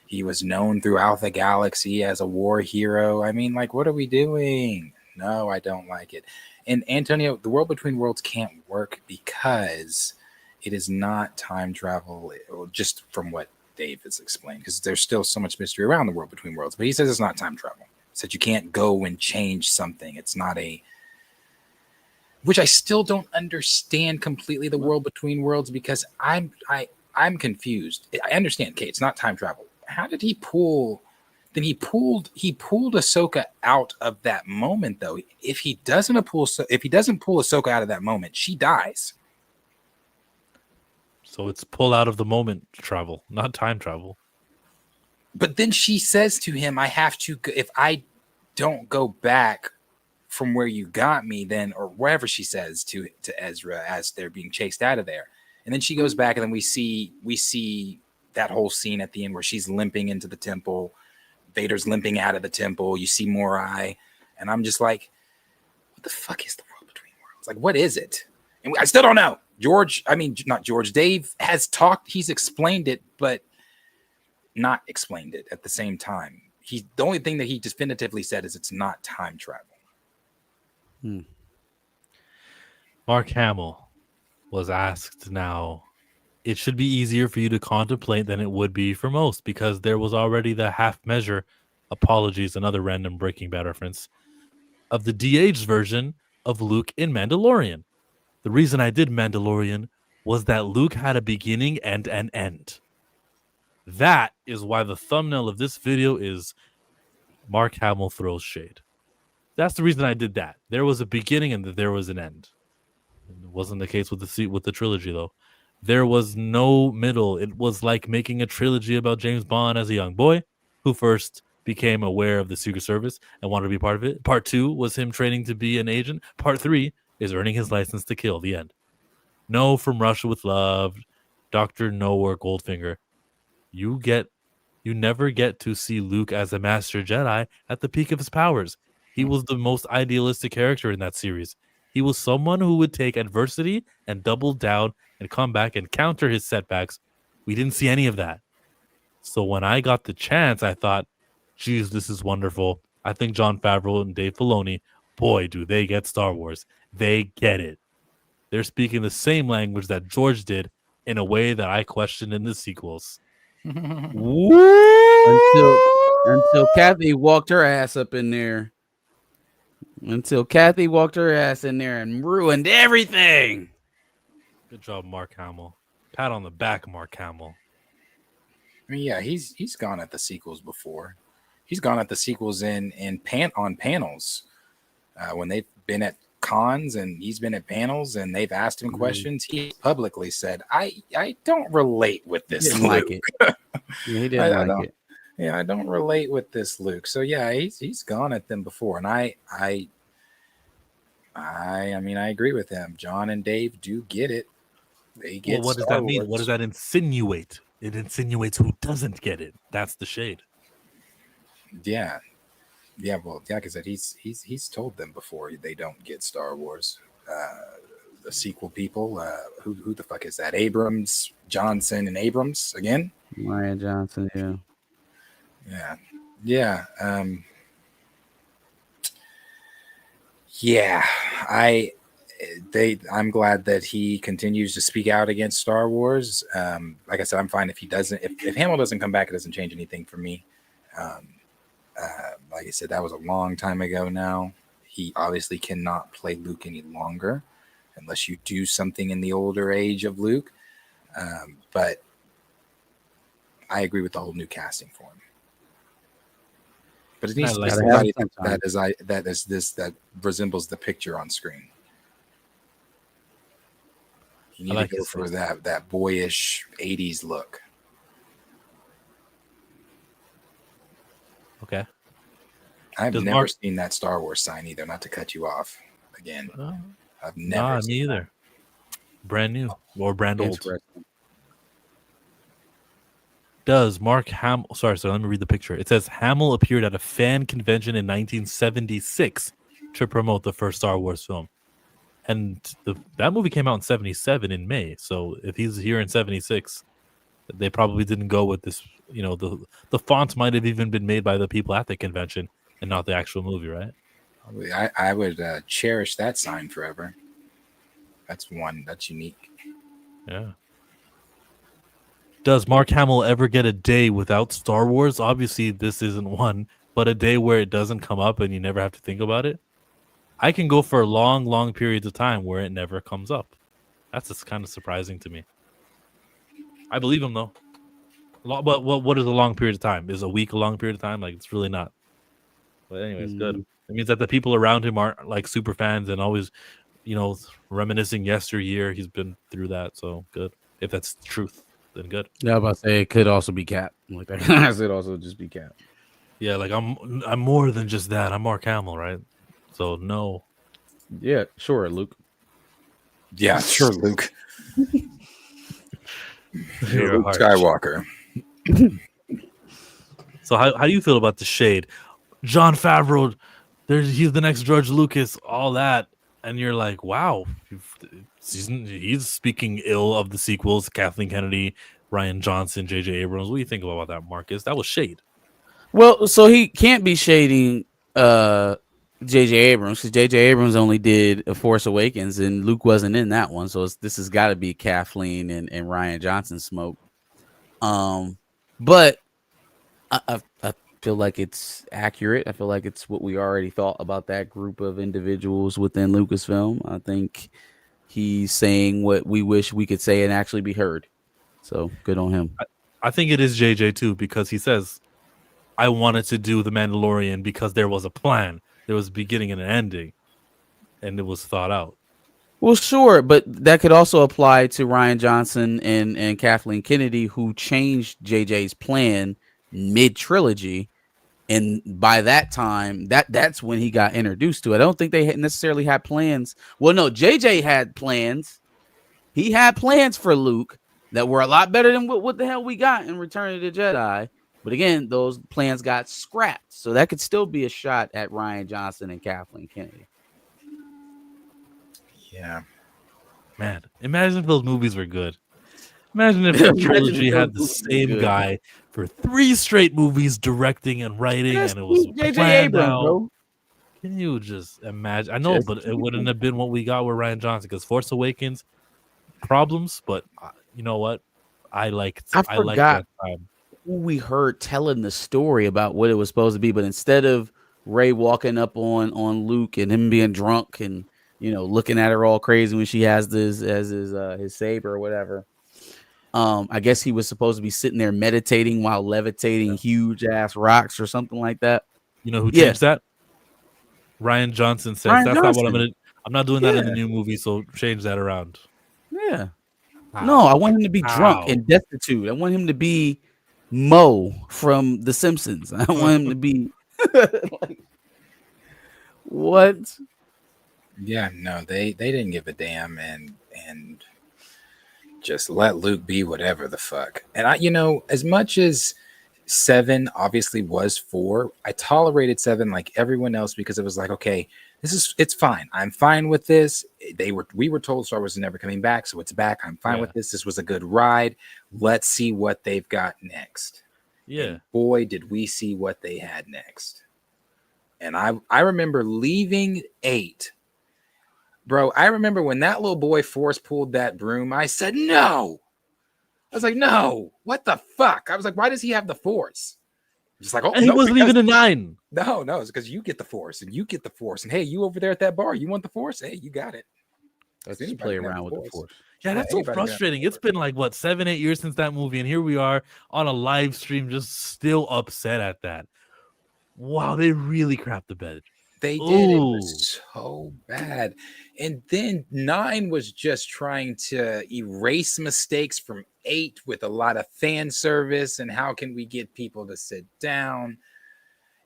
He was known throughout the galaxy as a war hero. I mean, like, what are we doing? No, I don't like it. And Antonio, the World Between Worlds can't work because it is not time travel, just from what Dave has explained, because there's still so much mystery around the World Between Worlds. But he says it's not time travel. He said you can't go and change something. It's not which I still don't understand completely, the World Between Worlds, because I'm confused. I understand, okay, it's not time travel. How did he pull? Then he pulled Ahsoka out of that moment, though. If he doesn't pull Ahsoka out of that moment, she dies. So it's pull out of the moment travel, not time travel. But then she says to him, "I have to. If I don't go back from where you got me, then," or wherever she says to Ezra as they're being chased out of there. And then she goes back, and then we see that whole scene at the end where she's limping into the temple. Vader's limping out of the temple. You see Morai, and I'm just like, what the fuck is the World Between Worlds? Like, what is it? And I still don't know. Dave has talked. He's explained it, but not explained it at the same time. The only thing that he definitively said is it's not time travel. Mark Hamill was asked now, it should be easier for you to contemplate than it would be for most, because there was already the half measure, apologies, another random Breaking Bad reference, of the de-aged version of Luke in Mandalorian. The reason I did Mandalorian was that Luke had a beginning and an end. That is why the thumbnail of this video is Mark Hamill throws shade. That's the reason I did that. There was a beginning and there was an end. It wasn't the case with the trilogy, though. There was no middle. It was like making a trilogy about James Bond as a young boy who first became aware of the Secret Service and wanted to be part of it. Part 2 was him training to be an agent. Part 3 is earning his license to kill. The end. No From Russia with Love, Dr. No or Goldfinger. You never get to see Luke as a master Jedi at the peak of his powers. He was the most idealistic character in that series. He was someone who would take adversity and double down and come back and counter his setbacks. We didn't see any of that. So when I got the chance, I thought, geez, this is wonderful. I think Jon Favreau and Dave Filoni, boy, do they get Star Wars. They get it. They're speaking the same language that George did in a way that I questioned in the sequels. Until Kathy walked her ass up in there. Until Kathy walked her ass in there and ruined everything. Good job, Mark Hamill. Pat on the back, Mark Hamill. I mean, yeah, he's gone at the sequels before. He's gone at the sequels on panels when they've been at cons, and he's been at panels, and they've asked him questions. He publicly said, "I don't relate with this Luke." Like it. Yeah, he didn't like it. Yeah, I don't relate with this Luke. So yeah, he's gone at them before, and I mean, I agree with him. John and Dave do get it. They get. Well, what does that mean? What does that insinuate? It insinuates who doesn't get it. That's the shade. Yeah. Well, like I said, he's told them before they don't get Star Wars. The sequel people. Who the fuck is that? Abrams, Johnson, and Abrams again. Rian Johnson. Yeah. Yeah. I'm glad that he continues to speak out against Star Wars. Like I said, I'm fine if he doesn't. If Hamill doesn't come back, it doesn't change anything for me. Like I said, that was a long time ago now. He obviously cannot play Luke any longer unless you do something in the older age of Luke. But I agree with the whole new casting for him. But it needs to be somebody that resembles the picture on screen. You need to go for that boyish 80s look. Okay. I've never seen that Star Wars sign either, not to cut you off again. I've never seen me either. Brand new or brand old. Does Mark Hamill... Sorry, let me read the picture. It says Hamill appeared at a fan convention in 1976 to promote the first Star Wars film. And that movie came out in 77 in May. So if he's here in 76, they probably didn't go with this. You know, the font might have even been made by the people at the convention and not the actual movie, right? I would cherish that sign forever. That's unique. Yeah. Does Mark Hamill ever get a day without Star Wars? Obviously, this isn't one, but a day where it doesn't come up and you never have to think about it. I can go for long, long periods of time where it never comes up. That's just kind of surprising to me. I believe him, though. But what is a long period of time? Is a week a long period of time? Like, it's really not. But anyways, good. It means that the people around him aren't like super fans and always, reminiscing yesteryear. He's been through that, so good. If that's the truth, then good. Yeah, I was about to say it could also be Cap. Like that could also just be Cap. Yeah, like I'm more than just that. I'm Mark Hamill, right? So no. Yeah, sure, Luke. Yeah, sure, Luke. You're Luke Skywalker. So how do you feel about the shade? Jon Favreau, he's the next George Lucas, all that, and you're like, wow, he's speaking ill of the sequels. Kathleen Kennedy, Rian Johnson, J.J. Abrams. What do you think about that, Marcus? That was shade. Well, so he can't be shading J.J. Abrams because J.J. Abrams only did A Force Awakens and Luke wasn't in that one. So this has got to be Kathleen and Rian Johnson smoke. But I feel like it's accurate. I feel like it's what we already thought about that group of individuals within Lucasfilm. I think he's saying what we wish we could say and actually be heard. So good on him. I think it is JJ too, because he says, I wanted to do The Mandalorian because there was a plan. There was a beginning and an ending, and it was thought out. Well, sure, but that could also apply to Rian Johnson and Kathleen Kennedy, who changed JJ's plan mid-trilogy. And by that time, that's when he got introduced to it. I don't think they necessarily had plans. Well, no, JJ had plans. He had plans for Luke that were a lot better than what the hell we got in Return of the Jedi. But again, those plans got scrapped, so that could still be a shot at Rian Johnson and Kathleen Kennedy. Yeah, man, imagine if those movies were good. Imagine if the trilogy had the same guy for 3 straight movies directing and writing, and it was J.J. Abrams, out. bro. Can you just imagine? I know, but it wouldn't have been what we got with Rian Johnson, because Force Awakens problems, but you know what? I liked that time. Who we heard telling the story about what it was supposed to be, but instead of Rey walking up on Luke and him being drunk and looking at her all crazy when she has his saber or whatever, I guess he was supposed to be sitting there meditating while levitating huge ass rocks or something like that. You know who changed that? Rian Johnson says that's not what I'm gonna. I'm not doing that in the new movie, so change that around. Yeah. No, I want him to be drunk and destitute. I want him to be Mo from The Simpsons. I want him to be what? Yeah, no, they didn't give a damn and just let Luke be whatever the fuck. And as much as 7 obviously was 4, I tolerated 7 like everyone else because it was like, okay, it's fine. I'm fine with this. We were told Star Wars is never coming back, so it's back. I'm fine with this. This was a good ride. Let's see what they've got next. Yeah. And boy, did we see what they had next. And I remember leaving 8. Bro, I remember when that little boy force pulled that broom, I said, no. I was like, no, what the fuck? I was like, why does he have the force? Just like, and he wasn't even a 9. No, it's because you get the force and you get the force. And hey, you over there at that bar, you want the force? Hey, you got it. Let's just play around with the force. Yeah, that's so frustrating. It's been like 7-8 years since that movie, and here we are on a live stream, just still upset at that. Wow, they really crapped the bed. They did. It was so bad. And then 9 was just trying to erase mistakes from 8 with a lot of fan service and how can we get people to sit down.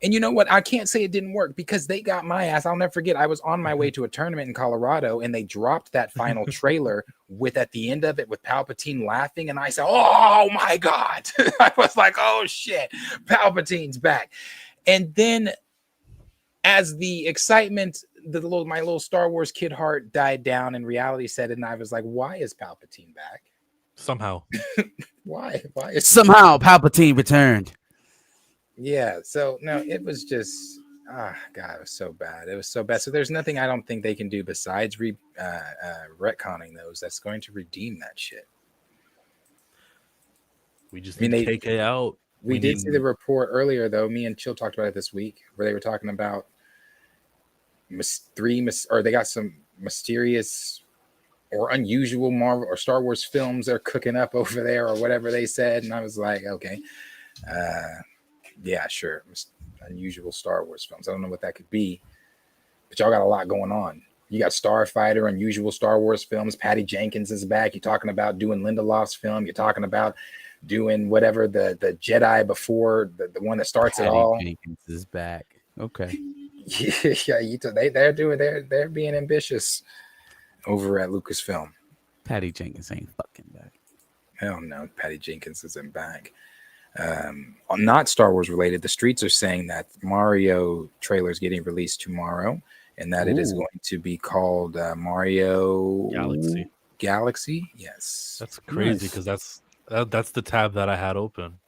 And you know what? I can't say it didn't work because they got my ass. I'll never forget. I was on my way to a tournament in Colorado and they dropped that final trailer with at the end of it with Palpatine laughing. And I said, oh my God. I was like, oh shit, Palpatine's back. And then as the excitement, my little Star Wars kid heart died down and reality set in, and I was like, why is Palpatine back? Somehow. Why is somehow Palpatine returned? Yeah, so no, it was just God, it was so bad. It was so bad. So there's nothing I don't think they can do besides retconning those that's going to redeem that shit. We just need KK out. We did see the report earlier, though. Me and Chill talked about it this week, where they were talking about they got some mysterious or unusual Marvel or Star Wars films they're cooking up over there, or whatever they said. And I was like, okay, yeah, sure, unusual Star Wars films. I don't know what that could be, but y'all got a lot going on. You got Starfighter, unusual Star Wars films. Patty Jenkins is back. You're talking about doing Lindelof's film. You're talking about doing whatever the Jedi before the one that starts Patty it all. Jenkins is back. Okay. Yeah, they're being ambitious over at Lucasfilm. Patty Jenkins ain't fucking back. Hell no, Patty Jenkins isn't back. Not Star Wars related. The streets are saying that Mario trailer is getting released tomorrow, and that it is going to be called Mario Galaxy. Yes, that's crazy because that's the tab that I had open.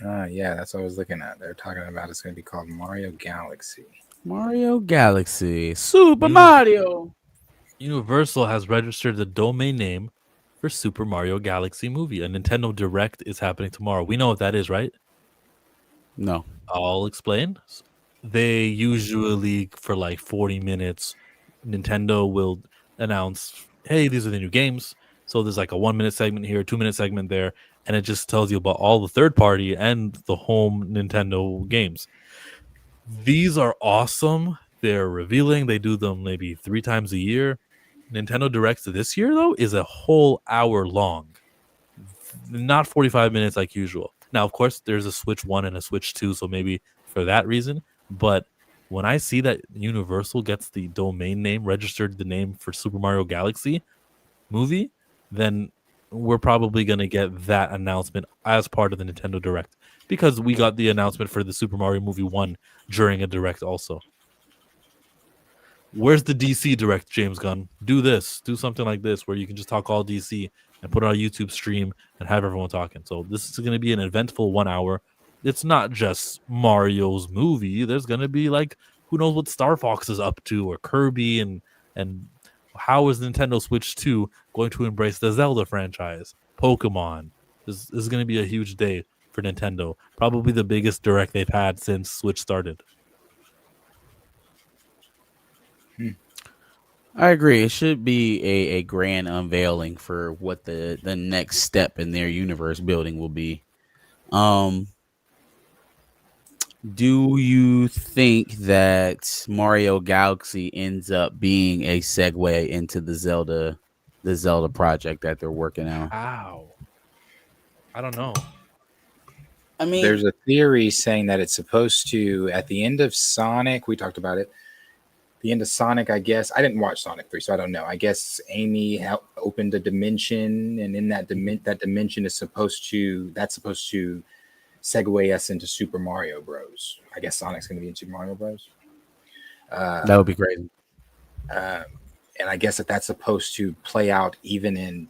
Yeah, that's what I was looking at. They're talking about it's going to be called Mario Galaxy. Mario Galaxy. Super Mario. Universal has registered the domain name for Super Mario Galaxy movie. A Nintendo Direct is happening tomorrow. We know what that is, right? No. I'll explain. They usually, for like 40 minutes, Nintendo will announce, hey, these are the new games. So there's like a 1-minute segment here, 2-minute segment there, and it just tells you about all the third party and the home Nintendo games. These are awesome. They're revealing. They do them maybe 3 times a year. Nintendo Directs this year, though, is a whole hour long. Not 45 minutes like usual. Now, of course, there's a Switch 1 and a Switch 2, so maybe for that reason. But when I see that Universal gets the domain name, registered the name for Super Mario Galaxy movie, then we're probably going to get that announcement as part of the Nintendo Direct, because we got the announcement for the Super Mario Movie 1 during a Direct also. Where's the DC Direct, James Gunn? Do something like this where you can just talk all DC and put it on a YouTube stream and have everyone talking. So this is going to be an eventful 1 hour. It's not just Mario's movie. There's going to be like, who knows what Star Fox is up to, or Kirby, and how is Nintendo Switch 2 going to embrace the Zelda franchise, Pokemon. This is going to be a huge day for Nintendo. Probably the biggest Direct they've had since Switch started. I agree. It should be a grand unveiling for what the next step in their universe building will be. Do you think that Mario Galaxy ends up being a segue into the Zelda project that they're working on? How? I don't know. I mean, there's a theory saying that it's supposed to, at the end of Sonic, we talked about it. The end of Sonic, I guess. I didn't watch Sonic 3, so I don't know. I guess Amy opened a dimension, and in that dimension is supposed to segue us into Super Mario Bros. I guess Sonic's going to be in Super Mario Bros. That would be great. And I guess that's supposed to play out even in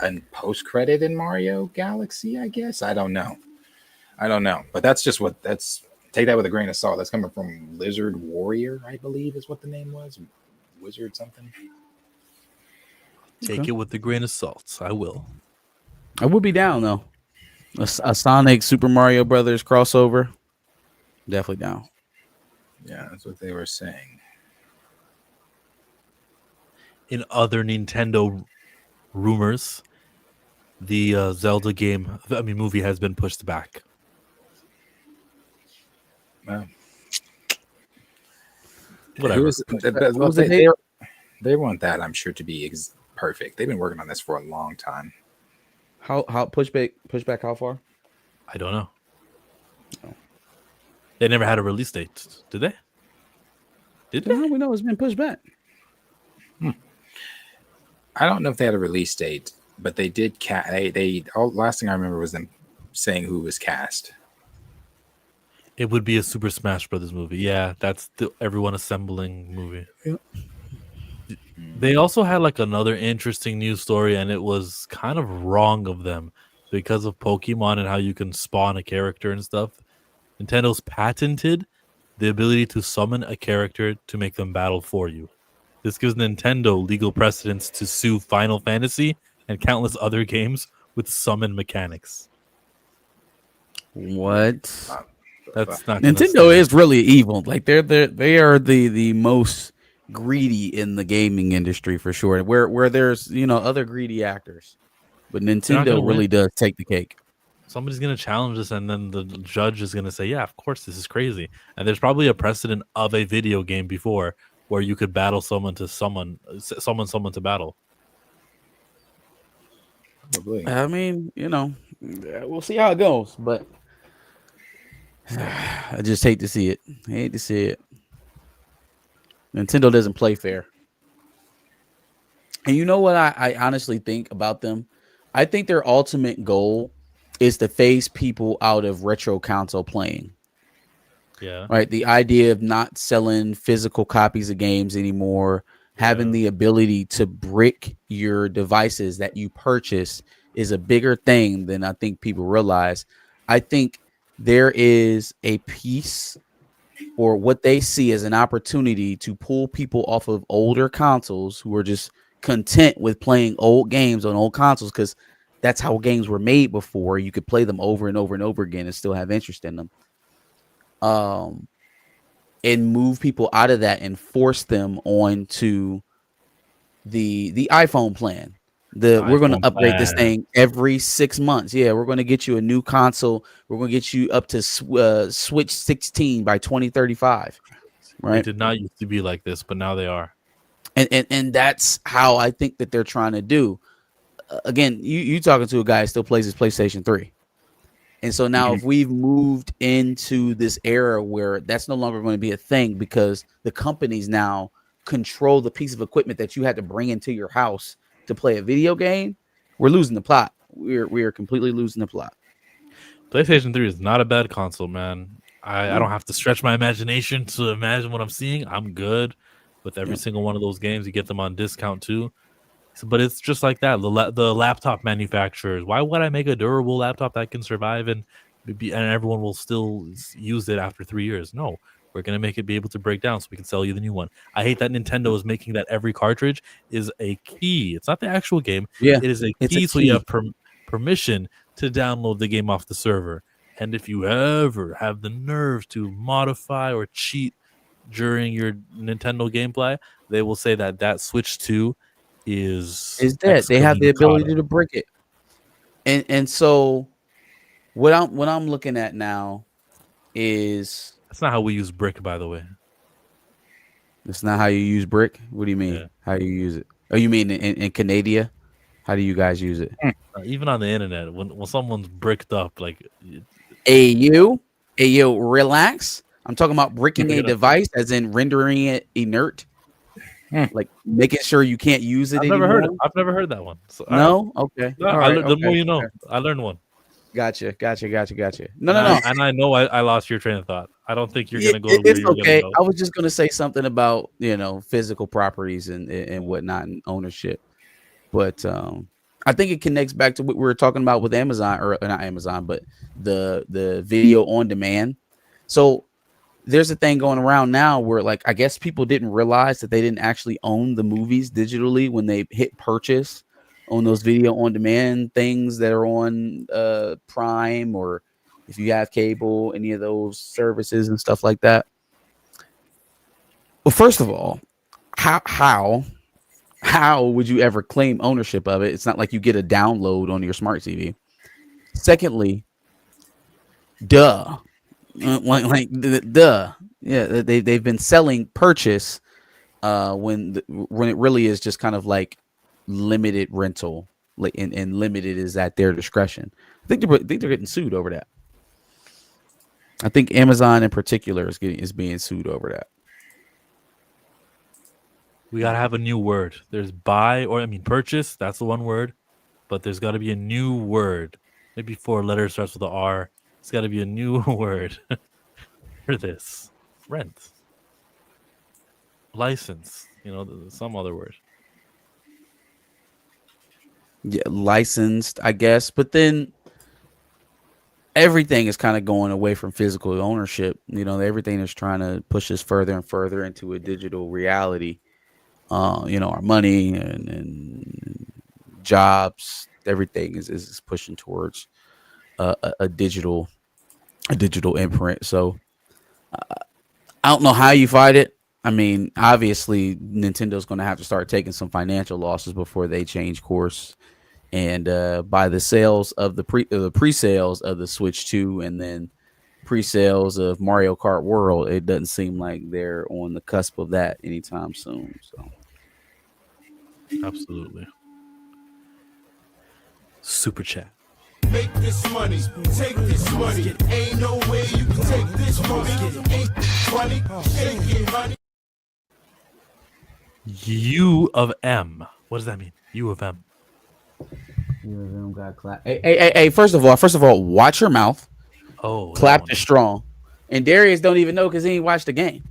a post-credit in Mario Galaxy, I guess. I don't know. But that's just take that with a grain of salt. That's coming from Lizard Warrior, I believe is what the name was. Wizard something. Take it with a grain of salt. I will. I would be down, though. A Sonic Super Mario Brothers crossover. Definitely down. Yeah, that's what they were saying. In other Nintendo rumors, the Zelda movie has been pushed back. Wow. Whatever. They want that, I'm sure, to be perfect. They've been working on this for a long time. How pushback how far? I don't know. No. They never had a release date, did they? Did they? We know it's been pushed back. I don't know if they had a release date, but they did last thing I remember was them saying who was cast. It would be a Super Smash Brothers movie. Yeah, that's the everyone assembling movie. Yep. They also had like another interesting news story, and it was kind of wrong of them because of Pokemon and how you can spawn a character and stuff. Nintendo's patented the ability to summon a character to make them battle for you. This gives Nintendo legal precedence to sue Final Fantasy and countless other games with summon mechanics. What? That's not Nintendo is really evil. Like they are the most greedy in the gaming industry for sure. Where there's other greedy actors, but Nintendo really does take the cake. Somebody's gonna challenge this, and then the judge is gonna say, "Yeah, of course, this is crazy." And there's probably a precedent of a video game before where you could battle someone to battle. Probably. I mean, we'll see how it goes, but I just hate to see it. Nintendo doesn't play fair. And you know what I honestly think about them? I think their ultimate goal is to phase people out of retro console playing. Yeah. Right. The idea of not selling physical copies of games anymore, having the ability to brick your devices that you purchase is a bigger thing than I think people realize. I think there is a piece or what they see as an opportunity to pull people off of older consoles who are just content with playing old games on old consoles, because that's how games were made before. You could play them over and over and over again and still have interest in them. And move people out of that and force them onto the iPhone plan. We're going to upgrade this thing every 6 months. Yeah, we're going to get you a new console. We're going to get you up to Switch 16 by 2035. Right? They did not used to be like this, but now they are. And that's how I think that they're trying to do. Again, you talking to a guy who still plays his PlayStation 3. And so now if we've moved into this era where that's no longer going to be a thing because the companies now control the piece of equipment that you had to bring into your house to play a video game, we're losing the plot. We are completely losing the plot. PlayStation 3 is not a bad console, man. I don't have to stretch my imagination to imagine what I'm seeing. I'm good with every single one of those games. You get them on discount too. So, but it's just like that. The laptop manufacturers. Why would I make a durable laptop that can survive and everyone will still use it after 3 years? No, we're gonna make it be able to break down so we can sell you the new one. I hate that Nintendo is making that every cartridge is a key. It's not the actual game. Yeah, it is a it's key, a so you key. have permission to download the game off the server. And if you ever have the nerve to modify or cheat during your Nintendo gameplay, they will say that Switch 2 is dead. They have the ability to brick it. And so what I'm looking at now is that's not how we use brick, by the way. That's not how you use brick? What do you mean? Yeah. How you use it? Oh, you mean in Canada? How do you guys use it? Even on the internet, when someone's bricked up, like you relax. I'm talking about bricking a device, as in rendering it inert, like making sure you can't use it. I've never heard it. I've never heard that one. So, no, okay. No, right, the more you know. I learned one. Gotcha. No. And I know I lost your train of thought. I don't think you're gonna go. It's okay. I was just gonna say something about physical properties and whatnot and ownership, but I think it connects back to what we were talking about with Amazon, or not Amazon, but the video on demand. So there's a thing going around now where, like, I guess people didn't realize that they didn't actually own the movies digitally when they hit purchase on those video on demand things that are on Prime, or if you have cable, any of those services and stuff like that. Well, first of all, how would you ever claim ownership of it? It's not like you get a download on your smart TV. Secondly, duh. Duh. Yeah, they've been selling purchase when it really is just kind of like limited rental, like and limited is at their discretion. I think they're getting sued over that. I think Amazon in particular is being sued over that. We gotta have a new word. There's purchase. That's the one word, but there's got to be a new word. Maybe 4 letters starts with a R. It's got to be a new word for this. Rent, license. Some other word. Yeah, licensed, I guess. But then everything is kind of going away from physical ownership. Everything is trying to push us further and further into a digital reality. Our money and jobs, everything is pushing towards a digital imprint. So I don't know how you fight it. I mean, obviously, Nintendo's going to have to start taking some financial losses before they change course. And by the sales of the pre-sales of the Switch 2 and then pre-sales of Mario Kart World, it doesn't seem like they're on the cusp of that anytime soon. So, absolutely. Super chat. Make this money, take this money. Ain't no way you can take this money. Ain't funny, take it, honey. U of M. What does that mean? U of M. U of M got clapped. Hey! First of all, watch your mouth. Oh, clapped is strong. And Darius don't even know because he ain't watched the game.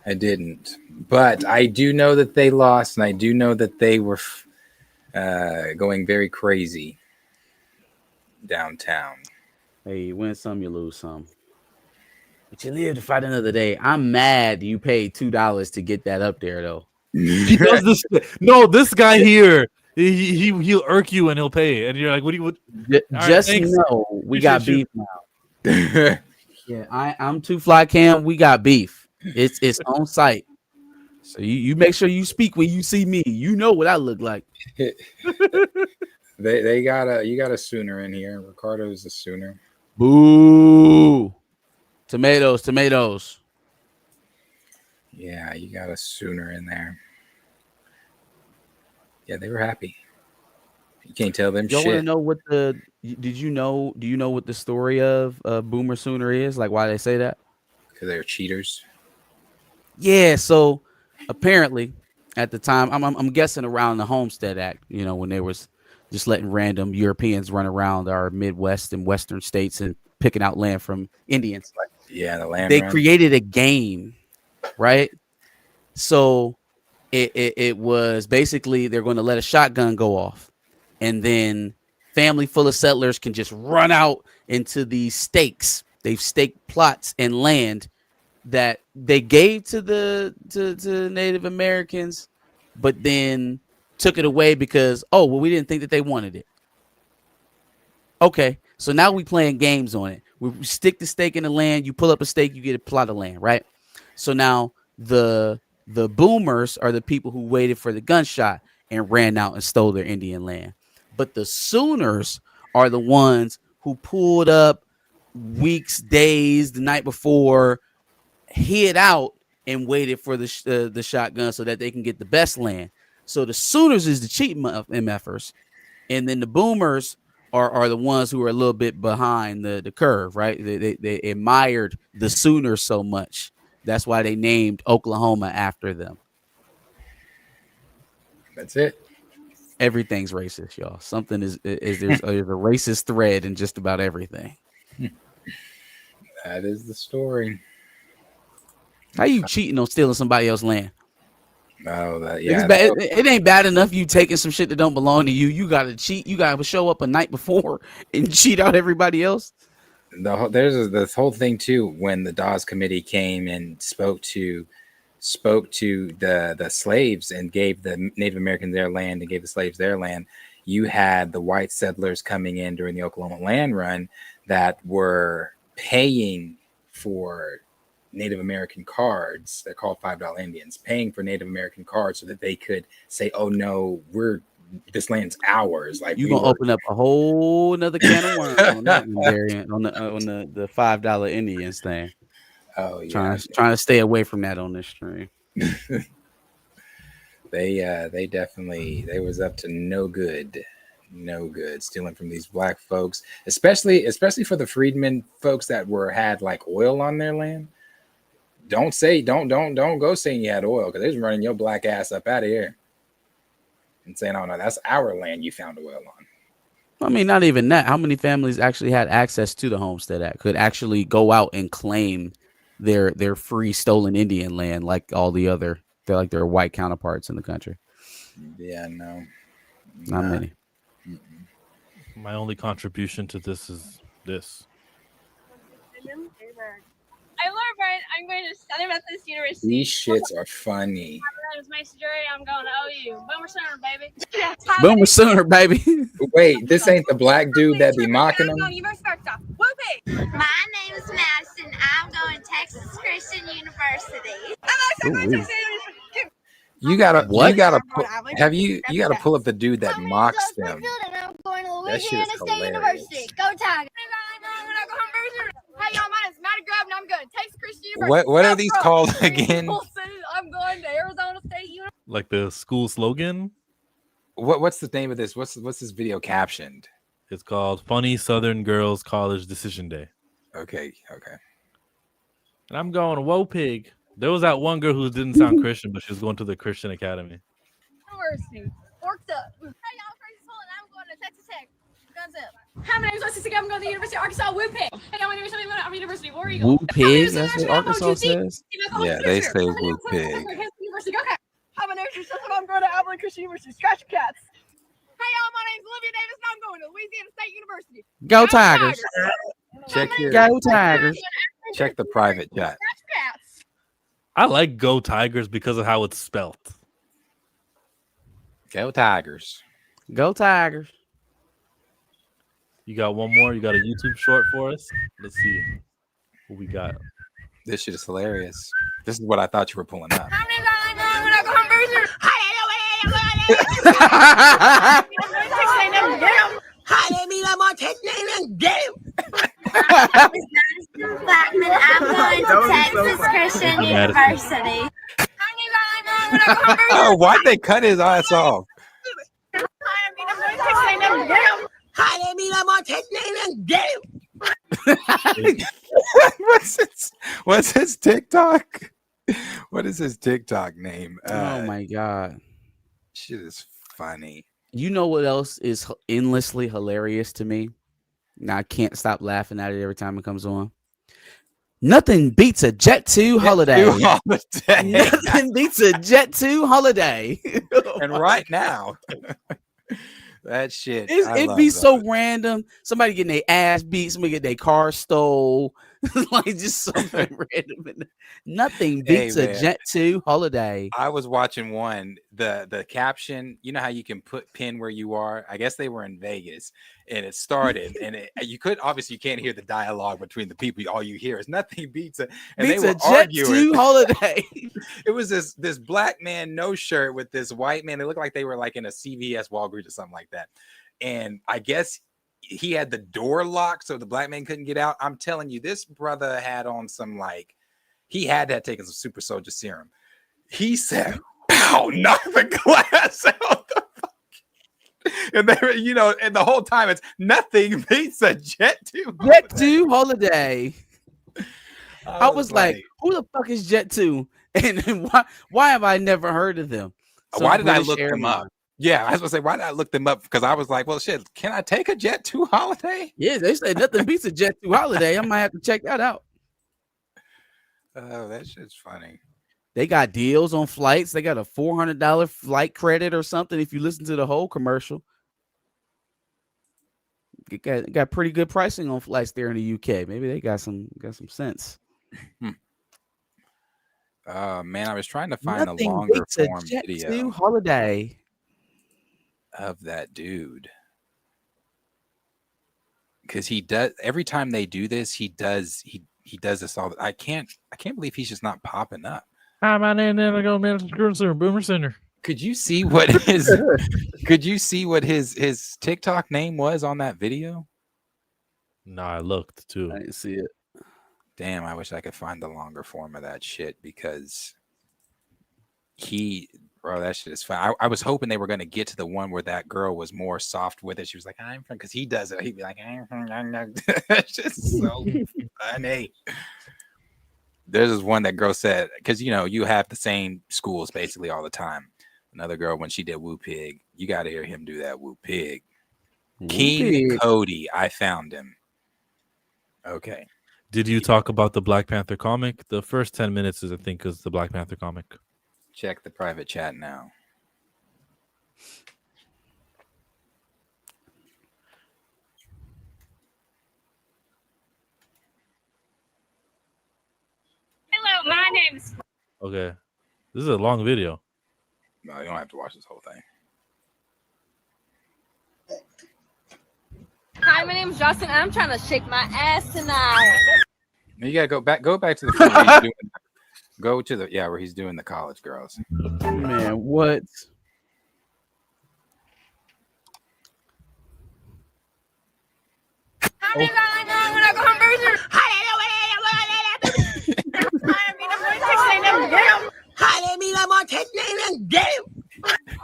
I didn't, but I do know that they lost, and I do know that they were going very crazy downtown. Hey, you win some, you lose some. But you live to fight another day. I'm mad you paid $2 to get that up there, though. He does this. No, this guy here, he'll irk you and he'll pay, and you're like, "What do you?" Just know we got beef now. Yeah, I'm Two Fly Cam. We got beef. It's on site. So you make sure you speak when you see me. You know what I look like. They got you got a Sooner in here. Ricardo's a Sooner. Boo! Tomatoes. Yeah, you got a Sooner in there. Yeah, they were happy. You can't tell them Y'all shit. Want to know what do you know what the story of Boomer Sooner is? Like why they say that? Because they're cheaters. Yeah, so apparently at the time. I'm guessing around the Homestead Act, when they was just letting random Europeans run around our Midwest and Western states and picking out land from Indians. Yeah, the land They run. created a game, right? So it was basically they're going to let a shotgun go off, and then family full of settlers can just run out into these stakes. They've staked plots and land that they gave to the Native Americans, but then took it away because, we didn't think that they wanted it. Okay, so now we playing games on it. We stick the stake in the land. You pull up a stake, you get a plot of land, right? So now the boomers are the people who waited for the gunshot and ran out and stole their Indian land. But the Sooners are the ones who pulled up weeks, days, the night before, hid out and waited for the shotgun so that they can get the best land. So the Sooners is the cheating MFers, and then the boomers are the ones who are a little bit behind the curve, right? They admired the Sooners so much. That's why they named Oklahoma after them. That's it. Everything's racist, y'all. Something is there's a racist thread in just about everything. That is the story. How you cheating on stealing somebody else's land? Oh, it ain't bad enough you taking some shit that don't belong to you. You gotta cheat. You gotta show up a night before and cheat out everybody else. There's this whole thing too. When the Dawes Committee came and spoke to the slaves and gave the Native Americans their land and gave the slaves their land, you had the white settlers coming in during the Oklahoma land run that were paying for Native American cards. They're called $5 Indians, paying for Native American cards so that they could say, "Oh no, this land's ours." Like, you're gonna open up a whole nother can of worms on that variant on the $5 Indians thing. Oh yeah, trying to stay away from that on this stream. They definitely was up to no good, stealing from these black folks, especially for the freedmen folks that had like oil on their land. Don't go saying you had oil, because they was running your black ass up out of here and saying, "Oh no, that's our land you found oil on." I mean, not even that. How many families actually had access to the Homestead Act, could actually go out and claim their free stolen Indian land like all the other their white counterparts in the country? Yeah, no, not many. My only contribution to this is this. I love Brian. I'm going to Southern Methodist University. These shits are funny. My name is Mason Jury. I'm going to OU. Boomer Sooner, baby. Boomer Sooner, baby. Wait, this ain't the black dude that be mocking him? My name is Madison. I'm going to Texas Christian University. You gotta pull up the dude that mocks them. That shit is hilarious. Go Tigers. Hey y'all, my name is Maddie Grab, and I'm going to Texas Christian University. What are these called again? I'm going to Arizona State University. Like the school slogan? What's the name of this? What's this video captioned? It's called Funny Southern Girls College Decision Day. Okay. And I'm going to Whoa Pig. There was that one girl who didn't sound Christian, but she was going to the Christian Academy. University. Worked up. Hey y'all, Crazy Soul, and I'm going to Texas Tech. Guns up. Hi, my name is Wesley Siga. I'm going to the University of Arkansas. Woo Pig. Hey y'all, my name is Shelly. I'm University of War Eagle. Woo Pig? That's what Arkansas says? Yeah, they say Woo Pig. Hi, my name is Joseph. I'm going to Abilene Christian University. Scratch your cats. Hey y'all, my name is Olivia Davis, and I'm going to Louisiana State University. Go Tigers. Go Tigers. Check the private chat. I like Go Tigers because of how it's spelt. Go Tigers. Go Tigers. You got one more? You got a YouTube short for us? Let's see what we got. This shit is hilarious. This is what I thought you were pulling up. I'm going to Texas Christian University. Oh, why'd they cut his ass off? What's his TikTok? What is his TikTok name? Oh my god, shit is funny. You know what else is endlessly hilarious to me? Now I can't stop laughing at it every time it comes on. Nothing beats a Jet2 holiday. Nothing beats a Jet2 holiday. And right now, that shit. It'd be so random. Somebody getting their ass beat, somebody getting their car stole. Like just something random. Nothing beats a Jet2 holiday. I was watching one, the caption, you know how you can pin where you are? I guess they were in Vegas and it started and you can't hear the dialogue between the people. All you hear is nothing beats a Jet2 holiday. It was this black man, no shirt with this white man. It looked like they were like in a CVS Walgreens or something like that. And I guess he had the door locked so the black man couldn't get out. I'm telling you, this brother had on some he had to have taken some super soldier serum. He said, pow, knock the glass out the and they were, and the whole time it's nothing beats a Jet2 holiday. I was like, who the fuck is Jet2? And why have I never heard of them? Why did I look them up? Yeah, I was gonna say, why did I look them up? Because I was like, well, shit, can I take a Jet2 holiday? Yeah, they say nothing beats a Jet2 holiday. I might have to check that out. Oh, that shit's funny. They got deals on flights. They got a $400 flight credit or something if you listen to the whole commercial. Got pretty good pricing on flights there in the UK. Maybe they got some sense. Man, I was trying to find a longer form video holiday of that dude, because he does every time they do this. He does this all. I can't believe he's just not popping up. Hi, my name is Boomer Center. Could you see what his TikTok name was on that video? No, I looked too. I didn't see it. Damn, I wish I could find the longer form of that shit because that shit is fun. I was hoping they were going to get to the one where that girl was more soft with it. She was like, I'm from, because he does it. He'd be like, it's just so funny. There's this one that girl said, because, you have the same schools basically all the time. Another girl, when she did Woo Pig, you got to hear him do that Woo Pig. King Cody, I found him. Okay. Did you talk about the Black Panther comic? The first 10 minutes is the Black Panther comic. Check the private chat now. Hello, my name's. Okay. This is a long video. No, you don't have to watch this whole thing. Hi, my name's Justin. I'm trying to shake my ass tonight. You gotta go back to the where he's doing, where he's doing the college girls. Man, what?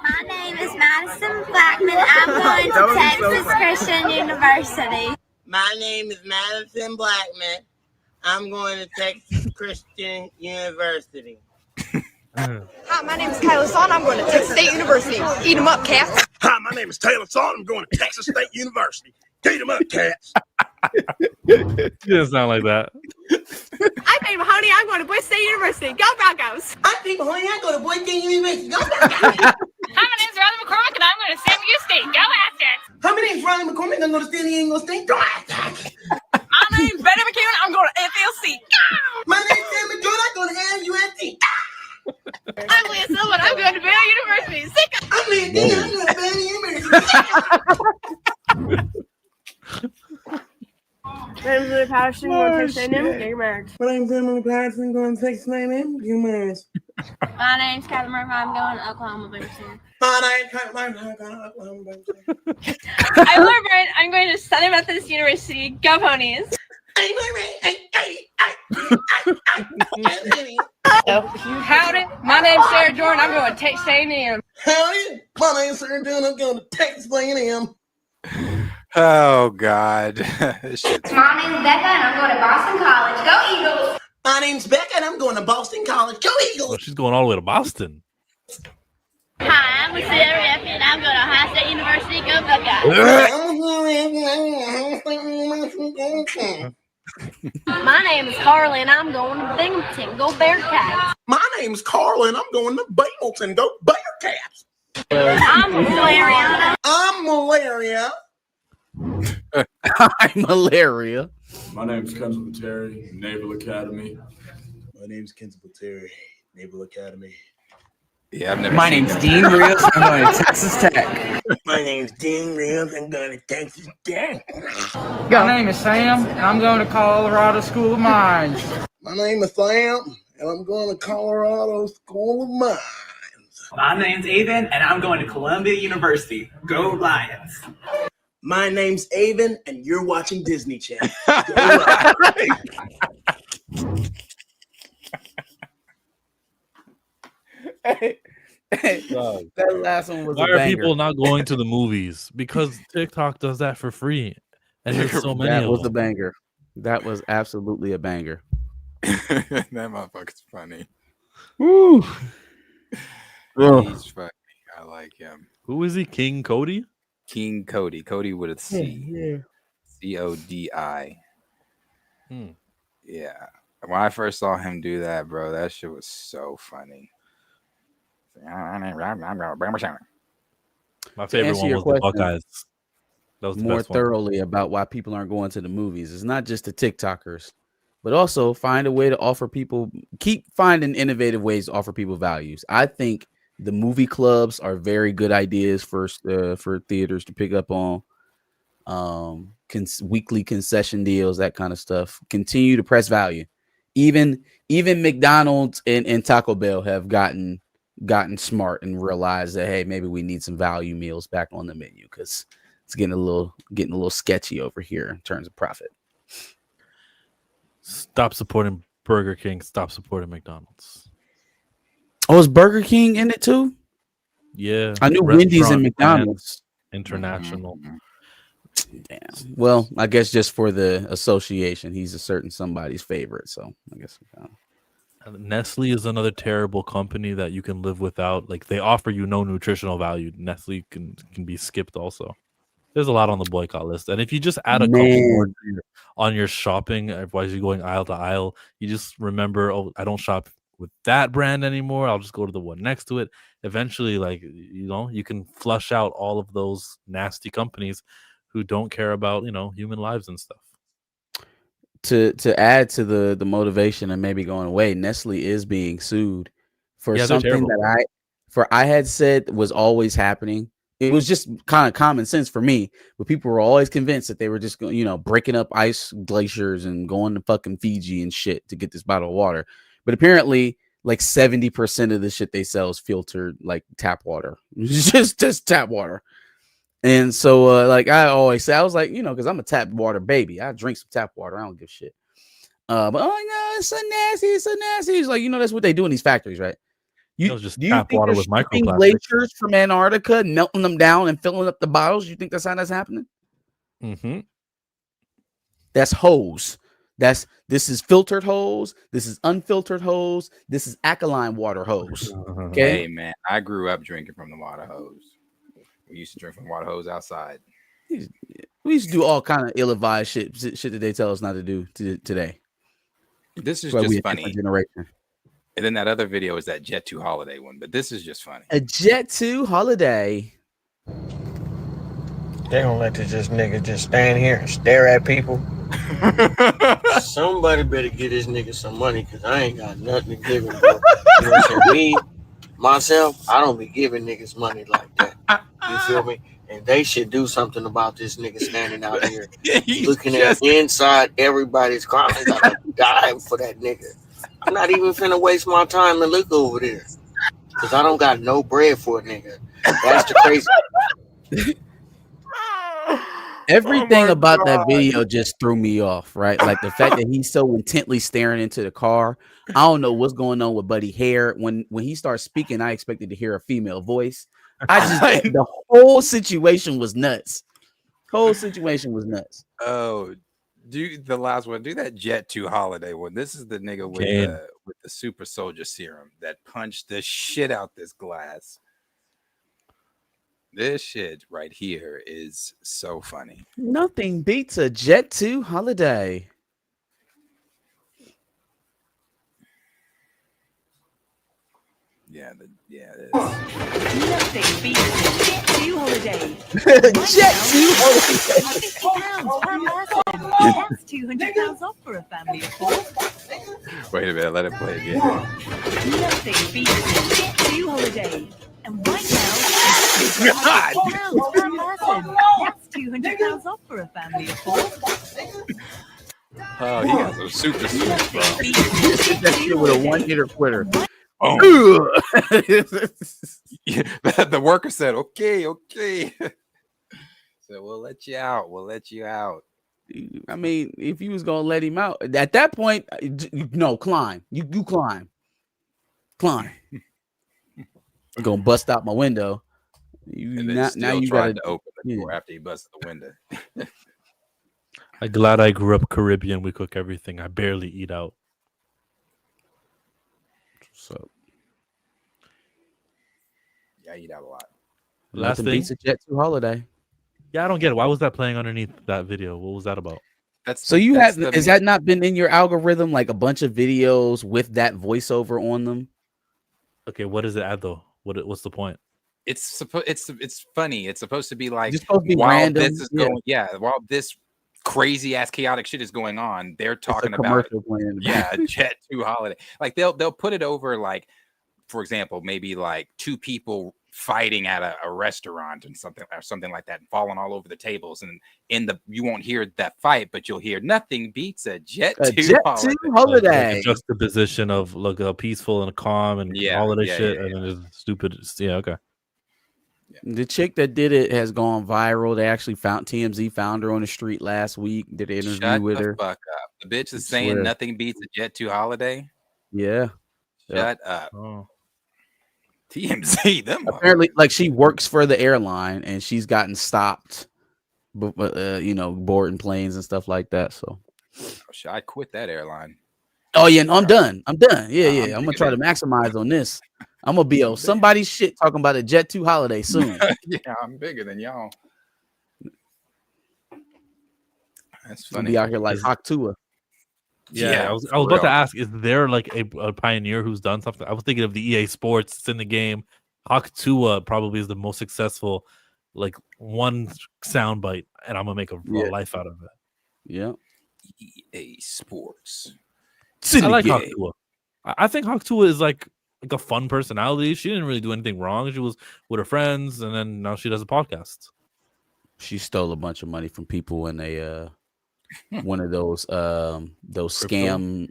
My name is Madison Blackman. I'm going to Texas Christian University. My name is Madison Blackman. I'm going to Texas Christian University. Hi, my name is Kayla Son. I'm going to Texas State University. Eat 'em up, cats. Hi, my name is Taylor Son. I'm going to Texas State University. Eat 'em up, cats. It doesn't sound like that. I'm Baby Mahoney. I'm going to Boise State University. Go Broncos. I'm Baby Mahoney. I'm going to Boise State University. Go Broncos. Hi, my name's Riley McCormick, and I'm going to Samuel State. Go Aztecs. Hi, my name's Riley McCormick. I'm going to San Diego State. Go Aztecs. My name's Betty McKeown. I'm going to FLC. My name's Sam Jordan. I'm going to LUNT. I'm Leah Silva. I'm going to Baylor University. I'm Leah Dean. I'm going to Baylor University. My name's Lily Patterson. Going to Texas A&M. Get married. My name's Emily Patterson. Going to Texas A&M. Get married. My name's Kyler Murphy. I'm going to Oklahoma Baby Center. My name's Kyler Murphy. I'm going to Oklahoma Baby Center. I'm Laura Byrne. I'm going to Southern Methodist University. Go Ponies. Howdy. My name's Sarah Jordan. I'm going to Texas A&M. Howdy. My name's Sarah Jordan. I'm going to Texas A&M. Oh God. My name's Becca, and I'm going to Boston College. Go Eagles. My My name's Becca, and I'm going to Boston College. Go Eagles! Oh, she's going all the way to Boston. Hi, I'm Lucia F, and I'm going to Ohio State University. Go Buckeyes. My name is Carla, and I'm going to Binghamton. Go Bearcats. My name's Carla, and I'm going to Binghamton. Go Bearcats. I'm Malaria. I'm Malaria. I'm Malaria. My name's Kenzel Terry, Naval Academy. My name's Kenzel Terry, Naval Academy. Yeah, I've never My name's Dean Rios. I'm going to Texas Tech. My name's Dean Rios. I'm going to Texas Tech. My name is Sam, and I'm going to Colorado School of Mines. My name is Sam, and I'm going to Colorado School of Mines. My name's Avon, and I'm going to Columbia University. Go Lions. My name's Avon, and you're watching Disney Channel. Go Lions. That last one was Why a are banger. people not going to the movies? Because TikTok does that for free, and there's so many. That of was them. a banger. That was absolutely a banger. That motherfucker's funny. Woo. He's funny. I like him. Who is he? King Cody? King Cody. Cody with a C. Yeah. CODI. Hmm. Yeah. When I first saw him do that, bro, that shit was so funny. My To favorite answer one your was the question Buckeyes. That was the more best one. thoroughly about why people aren't going to the movies. It's not just the TikTokers, but also find a way to offer people, keep finding innovative ways to offer people values. I think the movie clubs are very good ideas for theaters to pick up on. Weekly concession deals, that kind of stuff. Continue to press value. Even McDonald's and Taco Bell have gotten smart and realized that, hey, maybe we need some value meals back on the menu because it's getting a little sketchy over here in terms of profit. Stop supporting Burger King. Stop supporting McDonald's. Oh, is Burger King in it too? Yeah, I knew Wendy's and McDonald's. International. Damn. Well, I guess just for the association, he's a certain somebody's favorite. So I guess. Nestle is another terrible company that you can live without. Like, they offer you no nutritional value. Nestle can be skipped also. There's a lot on the boycott list. And if you just add a couple more on your shopping, as you're going aisle to aisle, you just remember, oh, I don't shop with that brand anymore. I'll just go to the one next to it. Eventually, like, you can flush out all of those nasty companies who don't care about, human lives and stuff. To add to the motivation and maybe going away, Nestle is being sued for something that I had said was always happening. It was just kind of common sense for me, but people were always convinced that they were just breaking up ice glaciers and going to fucking Fiji and shit to get this bottle of water. But apparently, like 70% of the shit they sell is filtered, like tap water, just tap water. And so, like I always say, I was like, because I'm a tap water baby. I drink some tap water. I don't give a shit. But oh my God, it's so nasty. It's so nasty. It's like, that's what they do in these factories, right? Just tap water with microplastics. Glaciers from Antarctica, melting them down and filling up the bottles. You think that's how that's happening? Mm-hmm. That's hose. This is filtered hose. This is unfiltered hose. This is alkaline water hose. Okay, hey man, I grew up drinking from the water hose. We used to drink from water hose outside. We used to do all kind of ill-advised shit that they tell us not to do today. This is just funny. Generation. And then that other video is that Jet 2 holiday one, but this is just funny. A Jet 2 holiday. They gonna let this nigga just stand here and stare at people. Somebody better give this nigga some money because I ain't got nothing to give him. Bro. You know what I'm saying? Me, myself, I don't be giving niggas money like that. You feel me? And they should do something about this nigga standing out here looking at inside everybody's car. I gotta die for that nigga. I'm not even finna waste my time and look over there because I don't got no bread for a nigga. That's the crazy. Everything about that video just threw me off, right? Like the fact that he's so intently staring into the car. I don't know what's going on with Buddy hair. When he starts speaking, I expected to hear a female voice. The whole situation was nuts. Oh, Do the last one. Do that Jet 2 Holiday one. This is the nigga with the super soldier serum that punched the shit out this glass. This shit right here is so funny. Nothing beats a Jet 2 Holiday. Yeah, Nothing beats Jet 2 Holiday. Jet 2 Holiday. £50 per person. That's £200 off for a family of 4. Wait a minute, let it play again. Nothing beats Jet 2 Holiday. And right now, £50 per person. That's £200 off for a family of 4. Oh, he got some super suits, bro. That shit with a one-hitter quitter. Oh. The worker said, okay. So we'll let you out. I mean, if you was gonna let him out at that point, no, climb. You climb. You're gonna bust out my window. Now you tried to open the door after he busted the window. I'm glad I grew up Caribbean. We cook everything. I barely eat out. So yeah, I eat out a lot. Last thing, beats a Jet 2 Holiday. Yeah, I don't get it. Why was that playing underneath that video? What was that about? Has that not been in your algorithm? Like a bunch of videos with that voiceover on them? Okay, what does it add though? What's the point? It's funny. It's supposed to be like while random. This is going, while this crazy ass chaotic shit is going on, they're talking about Jet 2 Holiday. Like they'll put it over, like, for example, maybe like two people fighting at a restaurant and something like that, and falling all over the tables, and you won't hear that fight, but you'll hear nothing beats a Jet 2 Holiday. Like just the position of a peaceful and calm and holiday shit, and then just stupid. Yeah, okay. The chick that did it has gone viral. They actually found TMZ found her on the street last week. Did an interview with her. Fuck up. The bitch is saying nothing beats a Jet 2 Holiday. Yeah. Shut up. Oh. TMZ. Them apparently, like, she works for the airline and she's gotten stopped, boarding planes and stuff like that. So, I quit that airline. Oh yeah, no, I'm done. Yeah. I'm gonna try to maximize on this. I'm gonna be on somebody's shit talking about a Jet 2 Holiday soon. Yeah, I'm bigger than y'all. That's funny. Be out here like Hawk-Tua. Yeah, I was about to ask, is there like a pioneer who's done something? I was thinking of the EA Sports. It's in the game. Hawk-Tua probably is the most successful, like, one soundbite, and I'm gonna make a life out of it. Yeah. EA Sports. I like Hawk-Tua. I think Hawk-Tua is like a fun personality. She didn't really do anything wrong. She was with her friends, and then now she does a podcast. She stole a bunch of money from people in a one of those scam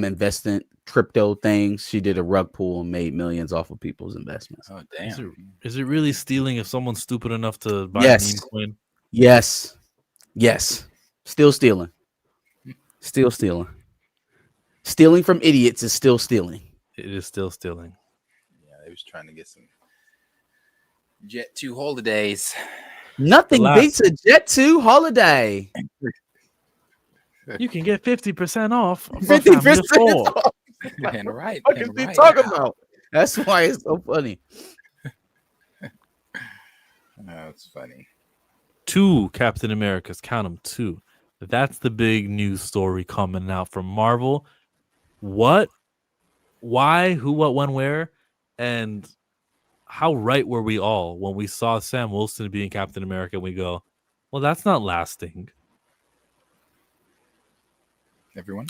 investment crypto things. She did a rug pull and made millions off of people's investments. Oh damn! Is it really stealing if someone's stupid enough to buy a meme coin? Yes. Still stealing. Stealing from idiots is still stealing. It is still stealing. Yeah, they was trying to get some Jet 2 holidays. Nothing beats a Jet 2 holiday. You can get 50% off. 50% off. And right. What are you talking about? That's why it's so funny. That's funny. 2 Captain Americas. Count them, 2. That's the big news story coming out from Marvel. What? Why? Who? What? When? Where? And how right were we all when we saw Sam Wilson being Captain America? And we go, well, that's not lasting. Everyone?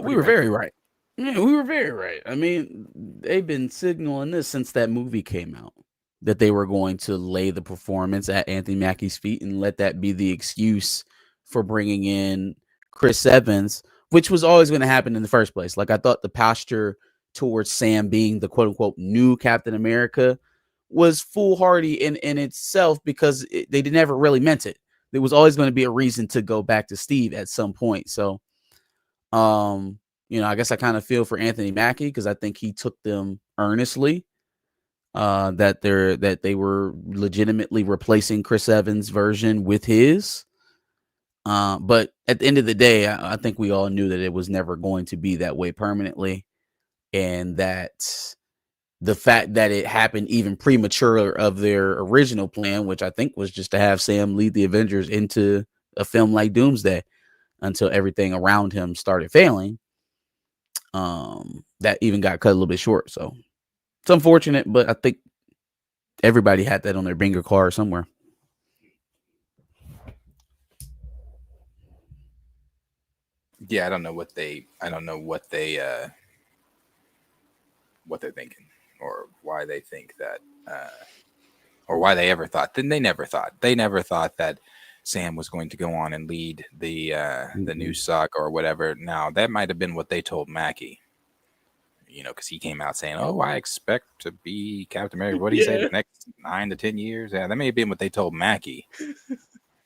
We were very right. Yeah, we were very right. I mean, they've been signaling this since that movie came out, that they were going to lay the performance at Anthony Mackie's feet and let that be the excuse for bringing in Chris Evans, which was always going to happen in the first place. Like, I thought the posture towards Sam being the quote unquote new Captain America was foolhardy in itself, because they never really meant it. There was always going to be a reason to go back to Steve at some point. So, I guess I kind of feel for Anthony Mackie, because I think he took them earnestly, that they were legitimately replacing Chris Evans' version with his. But at the end of the day, I think we all knew that it was never going to be that way permanently, and that the fact that it happened even premature of their original plan, which I think was just to have Sam lead the Avengers into a film like Doomsday until everything around him started failing. That even got cut a little bit short. So it's unfortunate, but I think everybody had that on their bingo card somewhere. Yeah, I don't know what they're thinking, or why they think that, or why they ever thought. Then they never thought that Sam was going to go on and lead the new suck or whatever. Now that might have been what they told Mackie, because he came out saying, "Oh, I expect to be Captain America." What did he say? The next 9 to 10 years? Yeah, that may have been what they told Mackie.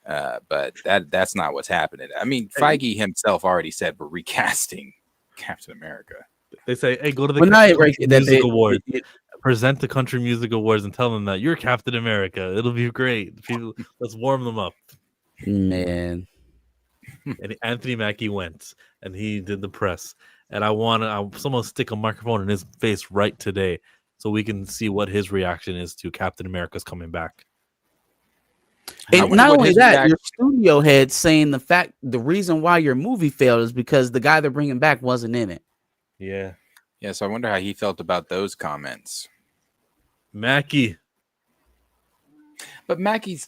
But that's not what's happening. I mean, Feige himself already said we're recasting Captain America. They say, "Hey, go to the Country Music Awards, present the Country Music Awards, and tell them that you're Captain America. It'll be great. People, let's warm them up." Man, and Anthony Mackie went and he did the press, and I want someone stick a microphone in his face right today so we can see what his reaction is to Captain America's coming back. And not only that, your studio head saying the reason why your movie failed is because the guy they're bringing back wasn't in it. Yeah. So I wonder how he felt about those comments. Mackie. But Mackie's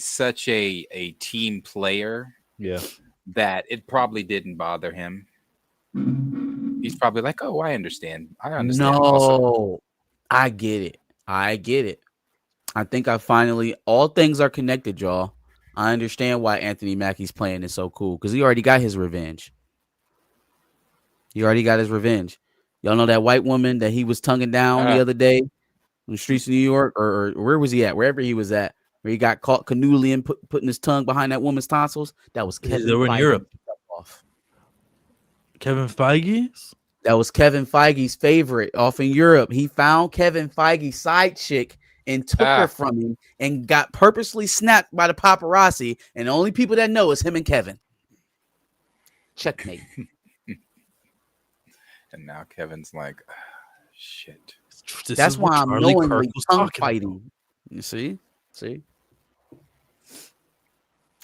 such a team player. Yeah. That it probably didn't bother him. He's probably like, "Oh, I understand. No, also. I get it. I think all things are connected, y'all. I understand why Anthony Mackie's playing is so cool, because he already got his revenge. Y'all know that white woman that he was tonguing down the other day on the streets of New York, or where was he at? Wherever he was at, where he got caught canoodling, putting his tongue behind that woman's tonsils. That was Kevin. They were in Europe. Kevin Feige's? That was Kevin Feige's favorite off in Europe. He found Kevin Feige's side chick and took her from him and got purposely snapped by the paparazzi. And the only people that know is him and Kevin. Checkmate. And now Kevin's like, shit. That's why I'm knowingly tongue fighting. You see?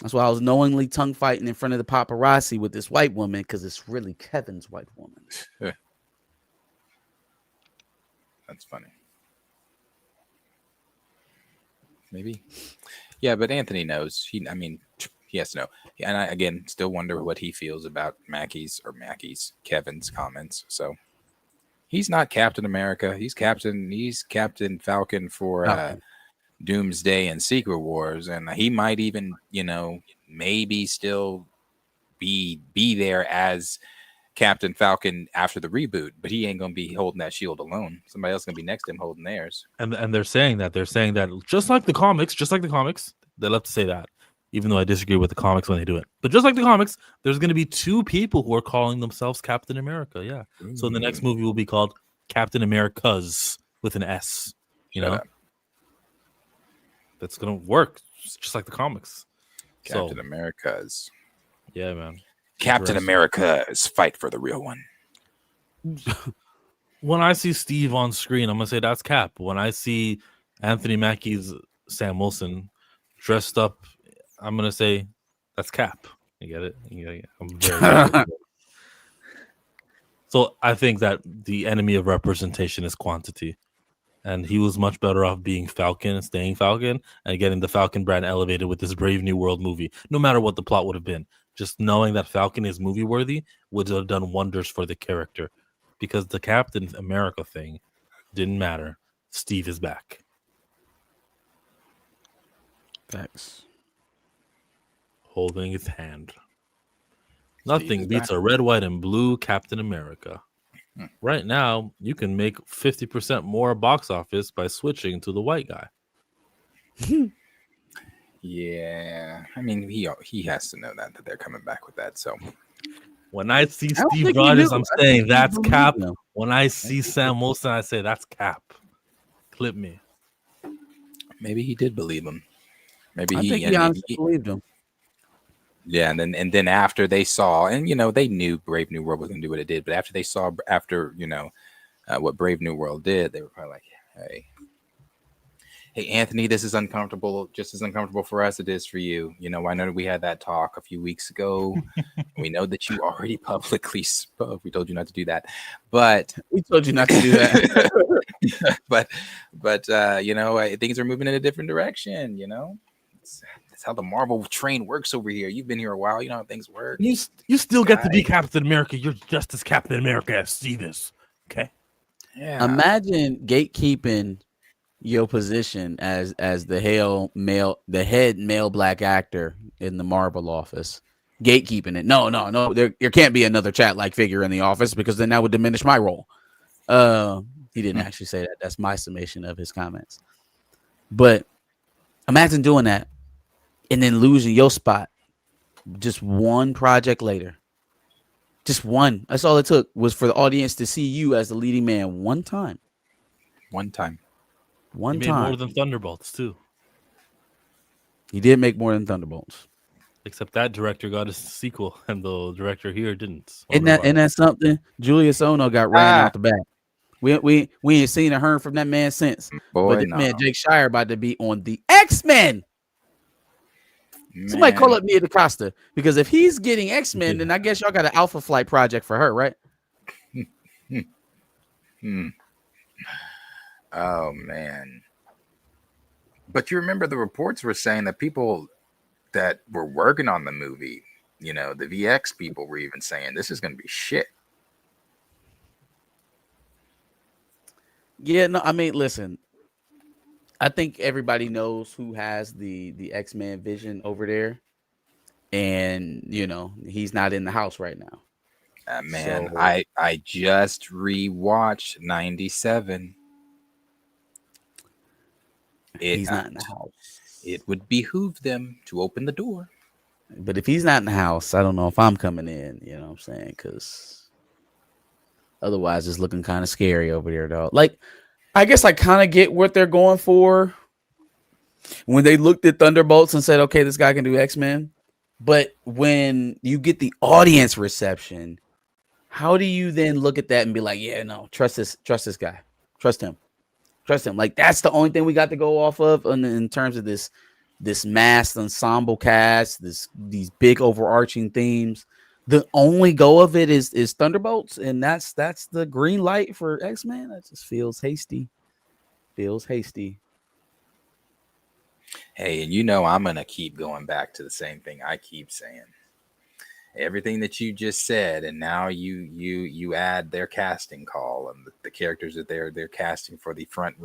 That's why I was knowingly tongue fighting in front of the paparazzi with this white woman, because it's really Kevin's white woman. That's funny. Maybe. Yeah, but Anthony knows. He has to know. And I, again, still wonder what he feels about Kevin's comments. So he's not Captain America. He's Captain Falcon for Doomsday and Secret Wars. And he might even, maybe still be there as Captain Falcon after the reboot, but he ain't gonna be holding that shield alone. Somebody else gonna be next to him holding theirs. And they're saying that just like the comics, they love to say that, even though I disagree with the comics when they do it. But just like the comics, there's gonna be 2 people who are calling themselves Captain America. Yeah. So the next movie will be called Captain America's with an S. That's gonna work just like the comics. Captain America's. Yeah, man. Captain America's fight for the real one. When I see Steve on screen, I'm gonna say that's Cap. When I see Anthony Mackie's Sam Wilson dressed up, I'm gonna say that's Cap. You get it? Yeah. I'm very So I think that the enemy of representation is quantity. And he was much better off being Falcon and staying Falcon and getting the Falcon brand elevated with this Brave New World movie, no matter what the plot would have been. Just knowing that Falcon is movie worthy would have done wonders for the character, because the Captain America thing didn't matter. Steve is back. Facts. Holding his hand. Nothing beats a red, white, and blue Captain America. Right now, you can make 50% more box office by switching to the white guy. Yeah, I mean, he has to know that they're coming back with that. So when I see Steve Rogers, I'm saying that's Cap. When I see Sam Wilson, I say that's Cap. Clip me. Maybe he did believe him. Maybe I think he honestly believed him. Yeah, and then after they saw, and they knew Brave New World was going to do what it did, but after they saw what Brave New World did, they were probably like, hey, Anthony, this is uncomfortable, just as uncomfortable for us as it is for you. I know we had that talk a few weeks ago. We know that you already publicly spoke. We told you not to do that, but we told you not to do that. but things are moving in a different direction. That's how the Marvel train works over here. You've been here a while. You know how things work. You still get to be Captain America. You're just as Captain America as see this. Okay. Yeah. Imagine gatekeeping your position as the head male black actor in the Marvel office. Gatekeeping it. No. There can't be another chat-like figure in the office because then that would diminish my role. He didn't actually say that. That's my summation of his comments. But imagine doing that and then losing your spot just one project later. Just one. That's all it took was for the audience to see you as the leading man one time. One time. He made more than Thunderbolts too. He did make more than Thunderbolts. Except that director got a sequel, and the director here didn't. Isn't that something? Julius Ono got ran out the back. We ain't seen or heard from that man since. But man, Jake Shire about to be on the X-Men. Somebody call up Nia DaCosta, because if he's getting X-Men, then I guess y'all got an Alpha Flight project for her, right? Oh man. But you remember the reports were saying that people that were working on the movie, the VX people were even saying this is going to be shit. Yeah, no, I mean, listen, I think everybody knows who has the X-Men vision over there, and he's not in the house right now. Man, so, I just rewatched 97. He's not in the house. It would behoove them to open the door. But if he's not in the house, I don't know if I'm coming in. You know what I'm saying? Because otherwise, it's looking kind of scary over there, though. Like, I guess I kind of get what they're going for when they looked at Thunderbolts and said, okay, this guy can do X-Men. But when you get the audience reception, how do you then look at that and be like, yeah, no, trust this guy. Trust him. Like, that's the only thing we got to go off of in terms of this masked ensemble cast, these big overarching themes. The only go of it is Thunderbolts, and that's the green light for X-Men. That just feels hasty. Hey, and I'm gonna keep going back to the same thing I keep saying. Everything that you just said, and now you add their casting call and the characters that they're casting for the front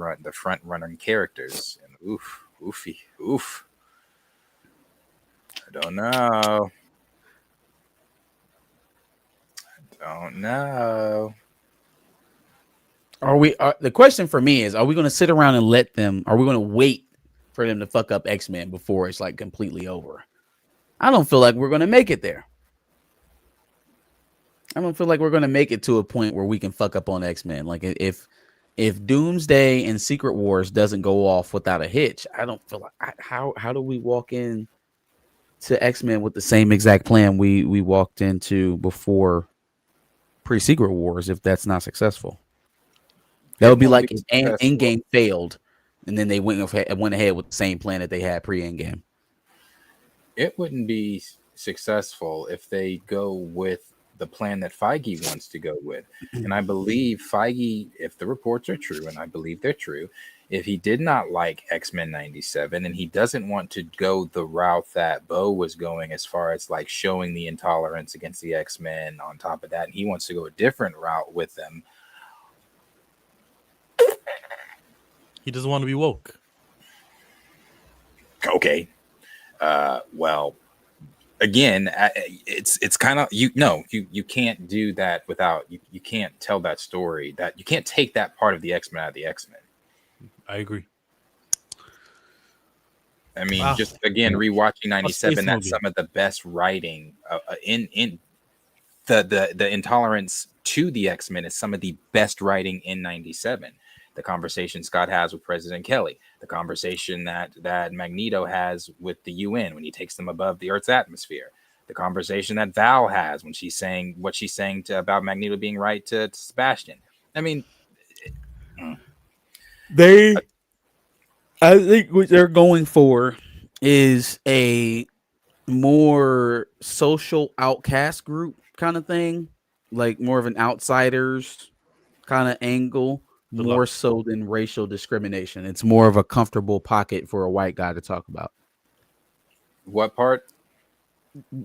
running characters, and oof. I don't know. Are we? The question for me is: are we going to sit around and let them? Are we going to wait for them to fuck up X-Men before it's like completely over? I don't feel like we're going to make it there. I don't feel like we're going to make it to a point where we can fuck up on X-Men. Like if Doomsday and Secret Wars doesn't go off without a hitch, I don't feel like how do we walk in to X-Men with the same exact plan we walked into before pre-Secret Wars if that's not successful? That would be like if Endgame failed and then they went ahead with the same plan that they had pre-Endgame. It wouldn't be successful if they go with the plan that Feige wants to go with. And I believe Feige, if the reports are true, and I believe they're true, if he did not like X-Men 97 and he doesn't want to go the route that Bo was going as far as like showing the intolerance against the X-Men on top of that, and he wants to go a different route with them. He doesn't want to be woke. Okay. Well, again, it's kind of you can't do that without you can't tell that story, that you can't take that part of the X-Men out of the X-Men. I agree. I mean, just again rewatching 97, that's some of the best writing in the intolerance to the X-Men is some of the best writing in 97. The conversation Scott has with President Kelly, the conversation that Magneto has with the UN when he takes them above the Earth's atmosphere. the conversation that Val has when she's saying what she's saying about Magneto being right to Sebastian. I mean, I think what they're going for is a more social outcast group kind of thing, like more of an outsiders kind of angle, more so than racial discrimination. It's more of a comfortable pocket for a white guy to talk about. What part?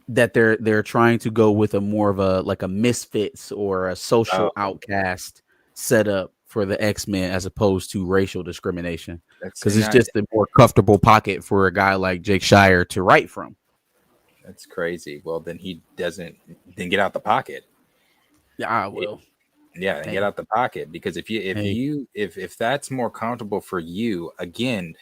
That they're trying to go with a more of a like a misfits or a social outcast setup for the X-Men as opposed to racial discrimination, because it's just a more comfortable pocket for a guy like Jake Shire to write from. That's crazy. Well, then he doesn't. Then get out the pocket. Yeah, I will. Yeah, and get out the pocket, because if that's more comfortable for you, again,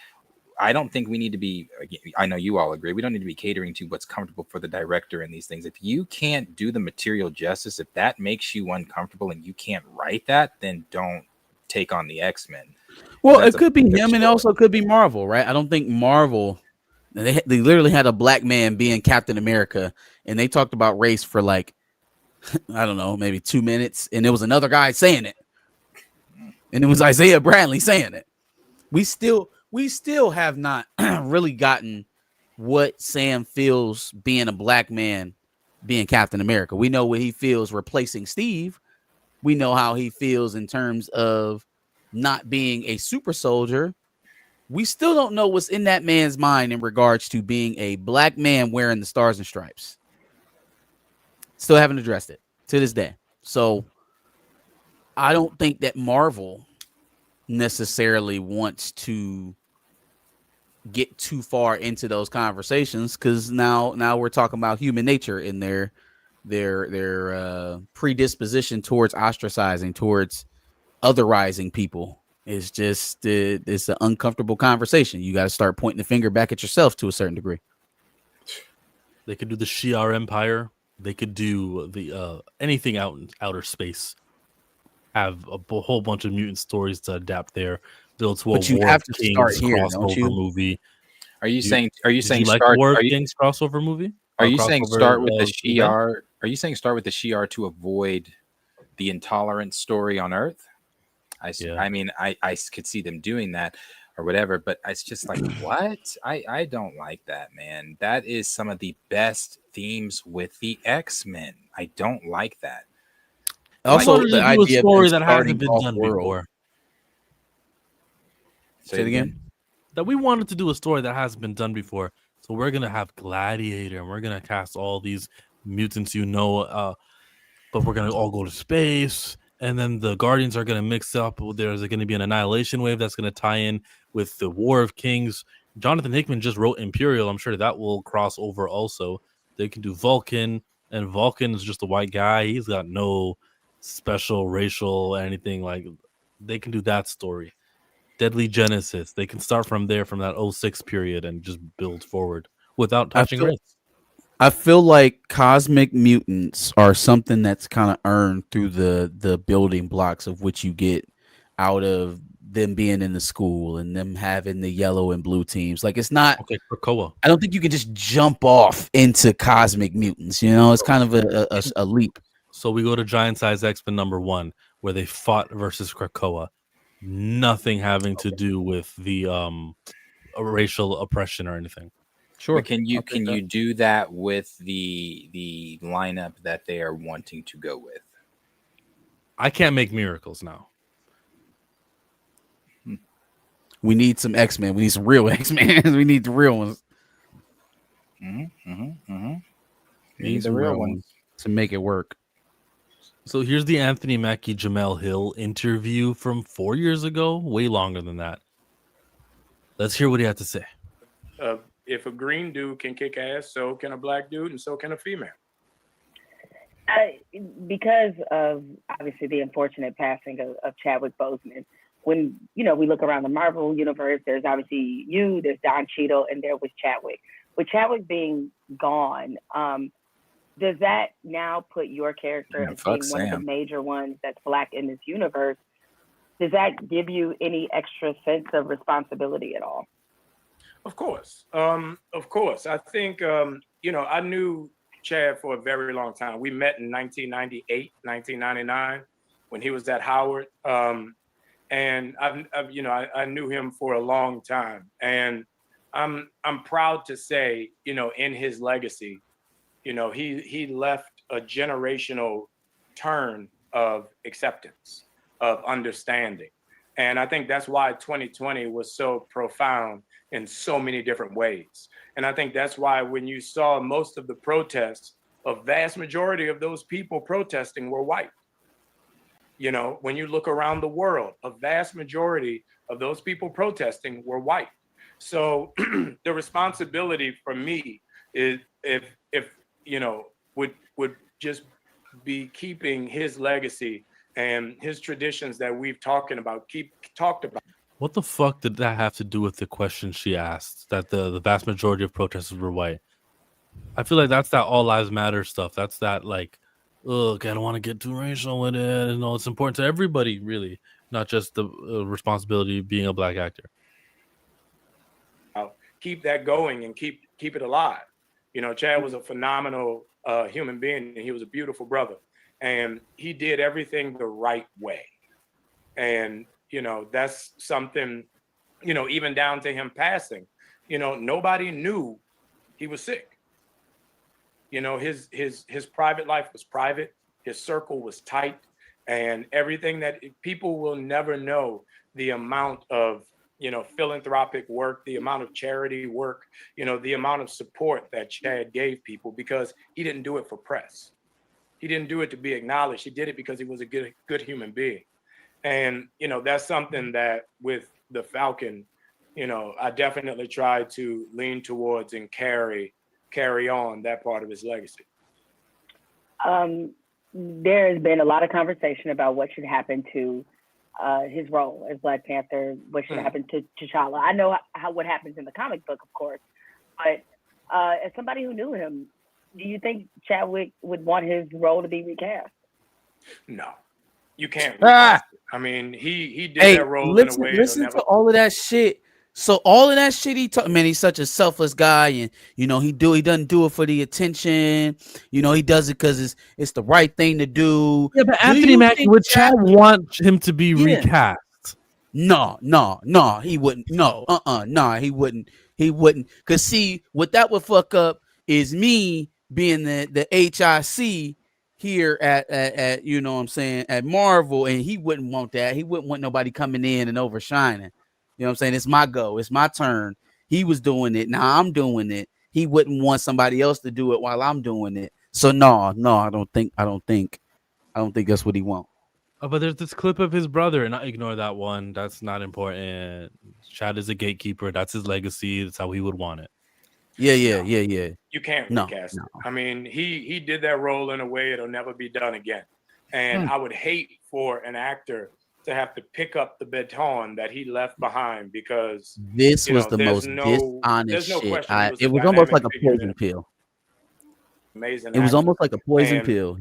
I don't think we need to be. I know you all agree. We don't need to be catering to what's comfortable for the director and these things. If you can't do the material justice, if that makes you uncomfortable and you can't write that, then don't take on the X-Men. Well, it could be him, and it also could be Marvel, right? I don't think Marvel. They literally had a black man being Captain America, and they talked about race for like, I don't know, maybe 2 minutes, and there was another guy saying it, and it was Isaiah Bradley saying it. We still have not really gotten what Sam feels being a black man, being Captain America. We know what he feels replacing Steve. We know how he feels in terms of not being a super soldier. We still don't know what's in that man's mind in regards to being a black man wearing the stars and stripes. Still haven't addressed it to this day. So I don't think that Marvel necessarily wants to get too far into those conversations, because now we're talking about human nature in their predisposition towards ostracizing, towards otherizing people. It's just it's an uncomfortable conversation. You got to start pointing the finger back at yourself to a certain degree. They could do the Shi'ar Empire. They could do the anything out in outer space. Have a whole bunch of mutant stories to adapt there. Build to a War of Kings crossover movie. Are you saying like War of Kings crossover movie? Are you saying start with the Shi'ar? Are you saying start with the Shi'ar to avoid the intolerance story on Earth? I mean, I could see them doing that or whatever, but it's just like, what? I don't like that, man. That is some of the best themes with the X-Men. I don't like that. Also, the idea of a story that hasn't been done before. Say it again. That we wanted to do a story that hasn't been done before. So we're gonna have Gladiator, and we're gonna cast all these mutants, but we're gonna all go to space. And then the Guardians are going to mix up. There's going to be an annihilation wave that's going to tie in with the War of Kings. Jonathan Hickman just wrote Imperial. I'm sure that will cross over also. They can do Vulcan, and Vulcan is just a white guy. He's got no special racial anything. Like, they can do that story. Deadly Genesis. They can start from there, from that 06 period, and just build forward without touching race. I feel like cosmic mutants are something that's kind of earned through the building blocks of which you get out of them being in the school and them having the yellow and blue teams. Like, it's not okay. Krakoa. I don't think you can just jump off into cosmic mutants. You know, it's kind of a leap. So we go to Giant Size X-Men #1, where they fought versus Krakoa. Nothing having to do with the racial oppression or anything. Sure. But can you do that with the lineup that they are wanting to go with? I can't make miracles now. We need some X-Men. We need some real X-Men. We need the real ones. We need the real ones to make it work. So here's the Anthony Mackie Jamel Hill interview from 4 years ago, way longer than that. Let's hear what he had to say. If a green dude can kick ass, so can a black dude, and so can a female. Because of obviously the unfortunate passing of Chadwick Boseman, when we look around the Marvel universe, there's obviously there's Don Cheadle, and there was Chadwick. With Chadwick being gone, does that now put your character as being one of the major ones that's black in this universe? Does that give you any extra sense of responsibility at all? Of course. I think, I knew Chad for a very long time. We met in 1998, 1999, when he was at Howard. And I knew him for a long time. And I'm proud to say, in his legacy, he left a generational turn of acceptance, of understanding. And I think that's why 2020 was so profound in so many different ways. And I think that's why when you saw most of the protests, a vast majority of those people protesting were white. When you look around the world, a vast majority of those people protesting were white. So the responsibility for me is would just be keeping his legacy and his traditions that we've talked about. What the fuck did that have to do with the question she asked? That the vast majority of protesters were white. I feel like that's that all lives matter stuff. That's that like, look, I don't want to get too racial with it. It's important to everybody, really, not just the responsibility of being a black actor. I'll keep that going and keep it alive. Chad was a phenomenal human being, and he was a beautiful brother, and he did everything the right way. And that's something, even down to him passing, nobody knew he was sick. His private life was private, his circle was tight, and everything that people will never know the amount of philanthropic work, the amount of charity work, the amount of support that Chad gave people, because he didn't do it for press. He didn't do it to be acknowledged. He did it because he was a good human being. And, that's something that with the Falcon, I definitely try to lean towards and carry on that part of his legacy. There has been a lot of conversation about what should happen to his role as Black Panther, what should happen to T'Challa. I know what happens in the comic book, of course, but as somebody who knew him, do you think Chadwick would want his role to be recast? No, you can't recast it. I mean, he did that role in a way. Listen to all of that shit. So all of that shit he talk, man, he's such a selfless guy, and he doesn't do it for the attention. He does it because it's the right thing to do. Yeah, but Anthony Mackie, would Chad want him to be recast? No, he wouldn't. He wouldn't. Cause see, what that would fuck up is me being the HIC here at at Marvel, and he wouldn't want that. He wouldn't want nobody coming in and overshining. It's my go. It's my turn. He was doing it. Now I'm doing it. He wouldn't want somebody else to do it while I'm doing it. So no, I don't think that's what he wants. Oh, but there's this clip of his brother, and I ignore that one. That's not important. Chad is a gatekeeper. That's his legacy. That's how he would want it. Yeah. You can't recast it. I mean, he did that role in a way it'll never be done again. And I would hate for an actor to have to pick up the baton that he left behind, because this was the most dishonest shit. It was almost like a poison pill. Amazing. It was almost like a poison pill.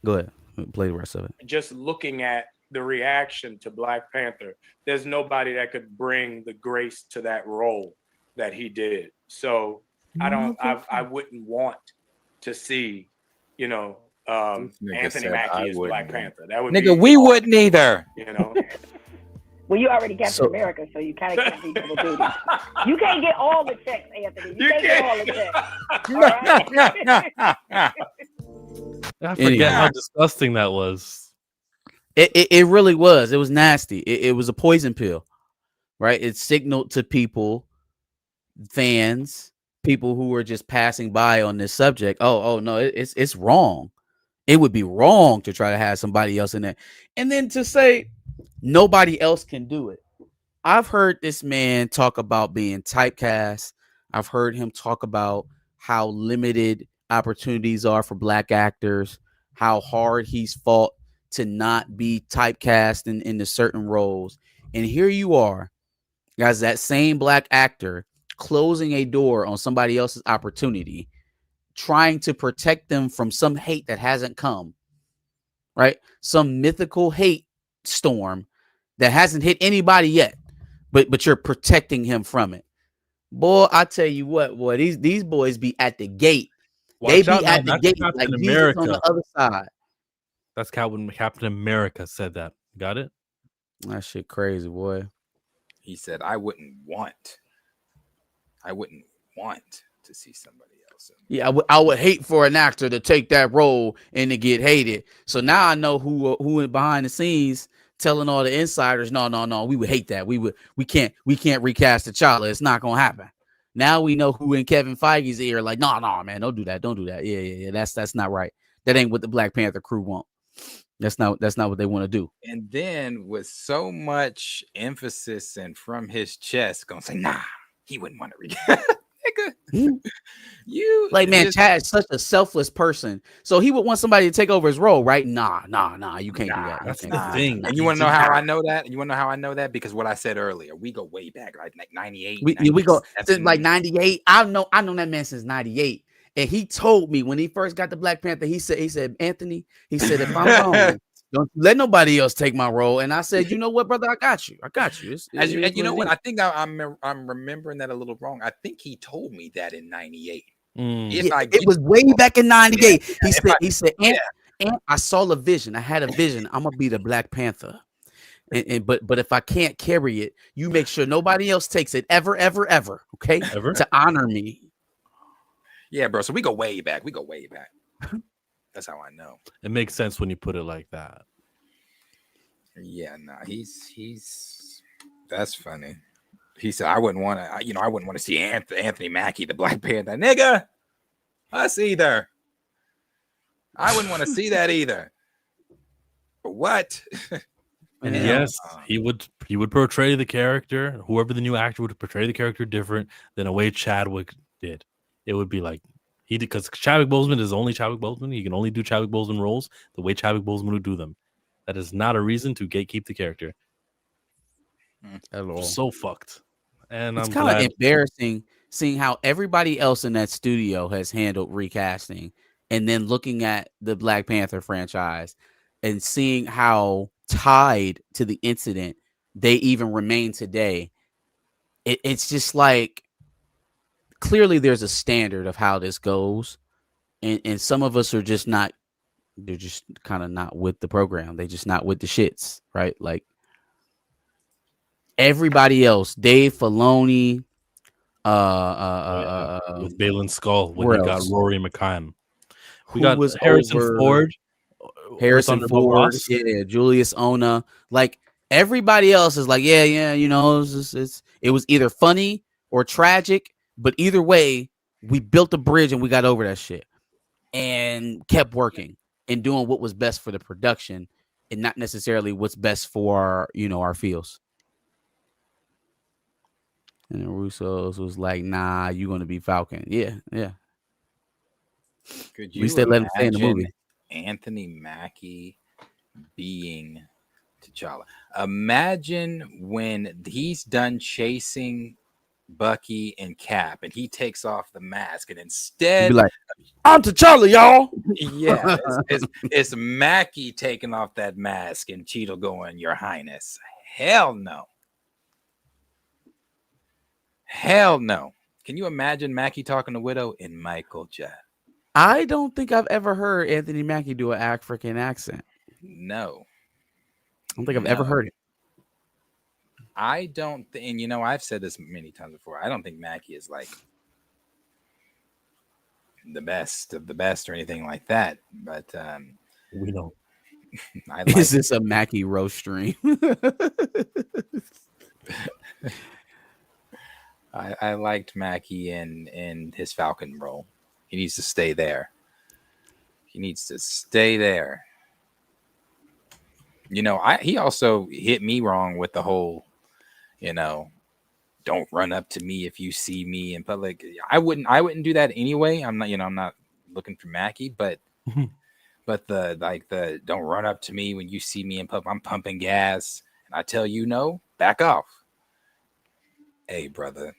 Go ahead, play the rest of it. Just looking at the reaction to Black Panther, there's nobody that could bring the grace to that role that he did. So I wouldn't want to see, Anthony Mackie as Black Panther. That would we wouldn't either. Well, you already Captain America, so you kind of can't be double duty. You can't get all the checks, Anthony. You can't get all the checks. I forget how disgusting that was. It really was. It was nasty. It was a poison pill, right? It signaled to people, fans, people who were just passing by on this subject. Oh no, it's wrong. It would be wrong to try to have somebody else in there, and then to say nobody else can do it. I've heard this man talk about being typecast. I've heard him talk about how limited opportunities are for Black actors, how hard he's fought to not be typecast into certain roles. And here you are, guys, that same Black actor closing a door on somebody else's opportunity, trying to protect them from some hate that hasn't come, right? Some mythical hate storm that hasn't hit anybody yet, but you're protecting him from it. Boy, I tell you what, boy, these boys be at the gate They Watch out be now. at the That's gate Captain like Jesus America. on the other side. That's when Captain America said that. Got it? That shit crazy, boy. He said, I wouldn't want to see somebody else. Yeah, I would hate for an actor to take that role and to get hated. So now I know who behind the scenes telling all the insiders, no, we would hate that. We can't recast T'Challa. It's not gonna happen. Now we know who in Kevin Feige's ear, like, no, man, don't do that. Yeah. That's not right. That ain't what the Black Panther crew want. That's not what they want to do. And then with so much emphasis and from his chest, gonna say, nah, he wouldn't want to recast. Nigga, you like, man, Chad's such a selfless person, so he would want somebody to take over his role, right? Nah, you can't do that. That's the thing. And you want to know how I know that? You want to know how I know that? Because what I said earlier, we go way back, like 98. We go since like 98. I know that man since 98, and he told me when he first got the Black Panther, he said, Anthony, he said, if I'm wrong, don't let nobody else take my role. And I said, you know what, brother, I got you. You know what? I think I'm remembering that a little wrong. I think he told me that in 98. It was way back in 98. He said, I saw a vision. I had a vision. I'm gonna be the Black Panther. But if I can't carry it, you make sure nobody else takes it ever, okay? Ever? To honor me. Yeah, bro. So we go way back. That's how I know. It makes sense when you put it like that. Yeah, nah, he's that's funny. He said, I wouldn't want to see Anthony Mackie, the Black Panther. Nigga, us either. I wouldn't want to see that either. But what? And yes, he would portray the character. Whoever the new actor would portray the character different than the way Chadwick did. It would be like he did, because Chadwick Boseman is only Chadwick Boseman. He can only do Chadwick Boseman roles the way Chadwick Boseman would do them. That is not a reason to gatekeep the character. So fucked. And it's I'm kind of glad. embarrassing seeing how everybody else in that studio has handled recasting, and then looking at the Black Panther franchise and seeing how tied to the incident they even remain today. It's just like, clearly there's a standard of how this goes, and some of us are just not. They're just kind of not with the program. They just not with the shits, right? Like everybody else, Dave Filoni, with Balin Skull when where he got else? Rory McKine. We Who got was Harrison over- Ford. Harrison Thunderbolt Ford, Ross. yeah, Julius Ona, like everybody else is like, yeah, you know, it was either funny or tragic, but either way, we built a bridge and we got over that shit and kept working and doing what was best for the production and not necessarily what's best for, our fields. And the Russos was like, nah, you're gonna be Falcon. Yeah. Could At you least they let him stay in the movie. Anthony Mackie being T'Challa? Imagine when he's done chasing Bucky and Cap and he takes off the mask and instead Be like, I'm T'Challa, y'all. Yeah, it's Mackie taking off that mask and Cheeto going, Your Highness. Hell no. Can you imagine Mackie talking to Widow in Michael J? I don't think I've ever heard Anthony Mackie do an African accent. No. I don't think I've ever heard it. I don't think, and I've said this many times before. I don't think Mackie is like the best of the best or anything like that. But we don't. Is this a Mackie roast stream? I liked Mackie in his Falcon role. He needs to stay there. He also hit me wrong with the whole, don't run up to me if you see me in public. I wouldn't do that anyway. I'm not looking for Mackie, but the don't run up to me when you see me in public. I'm pumping gas and I tell you no, back off. Hey, brother.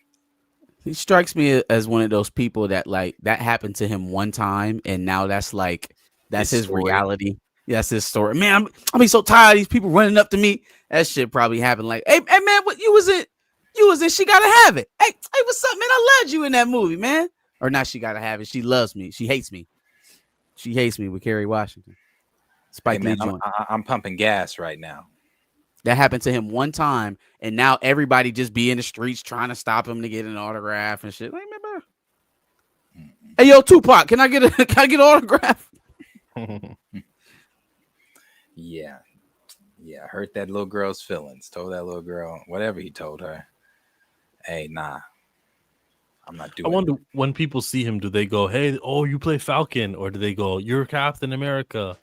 He strikes me as one of those people that that happened to him one time, and now that's his story. reality. Yeah, that's his story. Man, I'm so tired of these people running up to me. That shit probably happened. Like, hey man, what you was in? She gotta have it. Hey, what's up, man? I loved you in that movie, man. Or not, she gotta have it. She loves me. She hates me. She hates me with Kerry Washington. Spike Lee joint. I'm pumping gas right now. That happened to him one time, and now everybody just be in the streets trying to stop him to get an autograph and shit. Like, remember? Hey, yo, Tupac, can I get an autograph? Yeah. Hurt that little girl's feelings. Told that little girl whatever he told her. Hey, nah. I'm not doing I wonder when people see him, do they go, "Hey, oh, you play Falcon," or do they go, "You're Captain America"?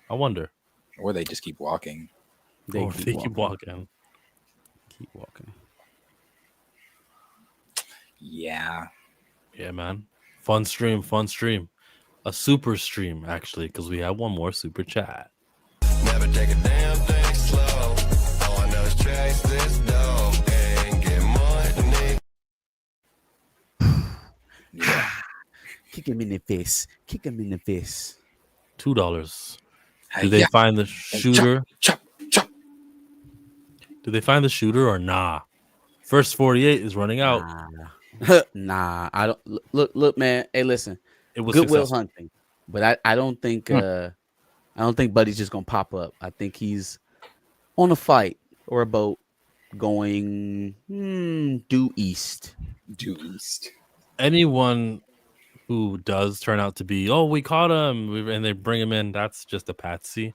I wonder. Or they just keep walking. They keep walking. Keep walking. Yeah. Yeah, man. Fun stream. A super stream, actually, because we have one more super chat. Never take a damn thing slow. All I know is chase this dough and get money. Yeah. Kick him in the face. $2. Do they find the shooter? Chop. Do they find the shooter or nah? First 48 is running out. Nah, I don't look, man. Hey, listen, it was Goodwill successful. Hunting, but I don't think Buddy's just gonna pop up. I think he's on a fight or a boat going due east. Anyone who does turn out to be, oh, we caught him, and they bring him in, that's just a patsy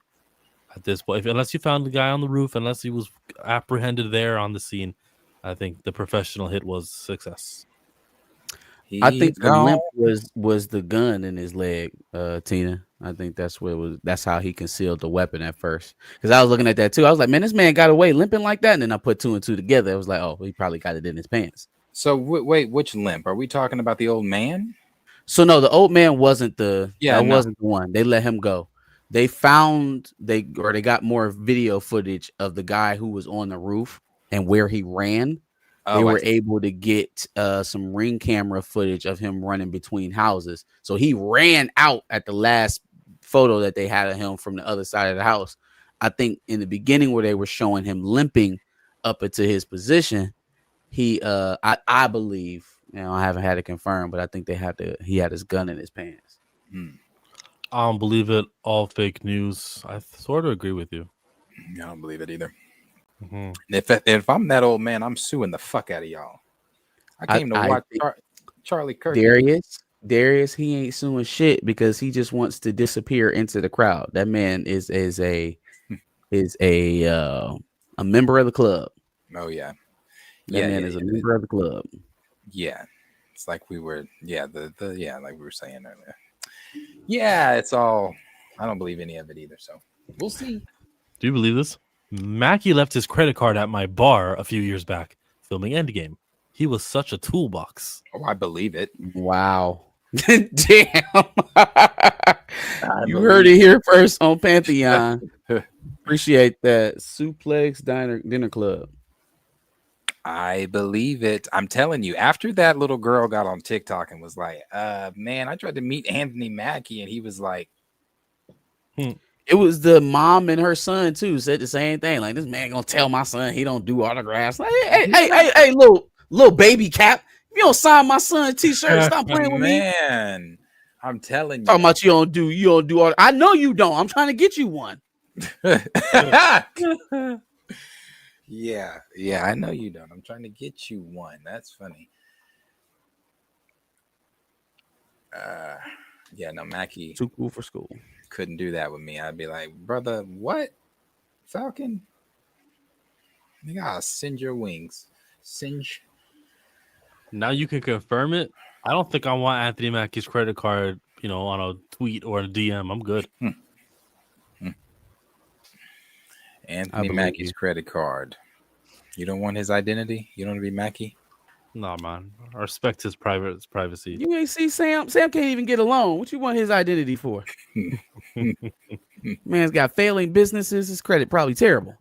at this point. Unless you found the guy on the roof, unless he was apprehended there on the scene, I think the professional hit was success. I think the limp was the gun in his leg, Tina. I think that's what it was. That's how he concealed the weapon at first. Because I was looking at that too. I was like, man, this man got away limping like that. And then I put 2 and 2 together. I was like, oh, he probably got it in his pants. So wait, which limp? Are we talking about the old man? So no, the old man wasn't wasn't the one. They let him go. They got more video footage of the guy who was on the roof and where he ran. They were able to get some ring camera footage of him running between houses. So he ran out at the last photo that they had of him from the other side of the house. I think in the beginning where they were showing him limping up into his position, I believe, I haven't had it confirmed, but I think he had his gun in his pants. I don't believe it. All fake news. I sort of agree with you. I don't believe it either. Mm-hmm. If I'm that old man, I'm suing the fuck out of y'all. I came to watch Charlie Kirk. Darius, he ain't suing shit because he just wants to disappear into the crowd. That man is a member of the club. Oh yeah, that man is a member of the club. Yeah, it's like we were. Yeah, like we were saying earlier. Yeah, it's all. I don't believe any of it either. So we'll see. Do you believe this? Mackie left his credit card at my bar a few years back, filming Endgame. He was such a toolbox. Oh, I believe it. Wow. Damn. You heard it here first on Pantheon. Appreciate that. Suplex Dinner Club. I believe it. I'm telling you, after that little girl got on TikTok and was like, man, I tried to meet Anthony Mackie, and he was like, It was the mom and her son too said the same thing. Like, this man gonna tell my son he don't do autographs. Like, hey, little baby Cap, if you don't sign my son's t-shirt, stop playing with me. Man, I'm telling you. Talking about you don't do. I know you don't. I'm trying to get you one. Yeah, I know you don't. I'm trying to get you one. That's funny. Yeah, no, Mackie. Too cool for school. Couldn't do that with me. I'd be like, brother, what? Falcon? Nigga, I'll singe your wings. Singe. Now you can confirm it. I don't think I want Anthony Mackie's credit card, on a tweet or a DM. I'm good. Anthony Mackie's credit card. You don't want his identity? You don't want to be Mackie? Nah, man. I respect his privacy. You ain't see Sam. Sam can't even get a loan. What you want his identity for? Man's got failing businesses. His credit probably terrible.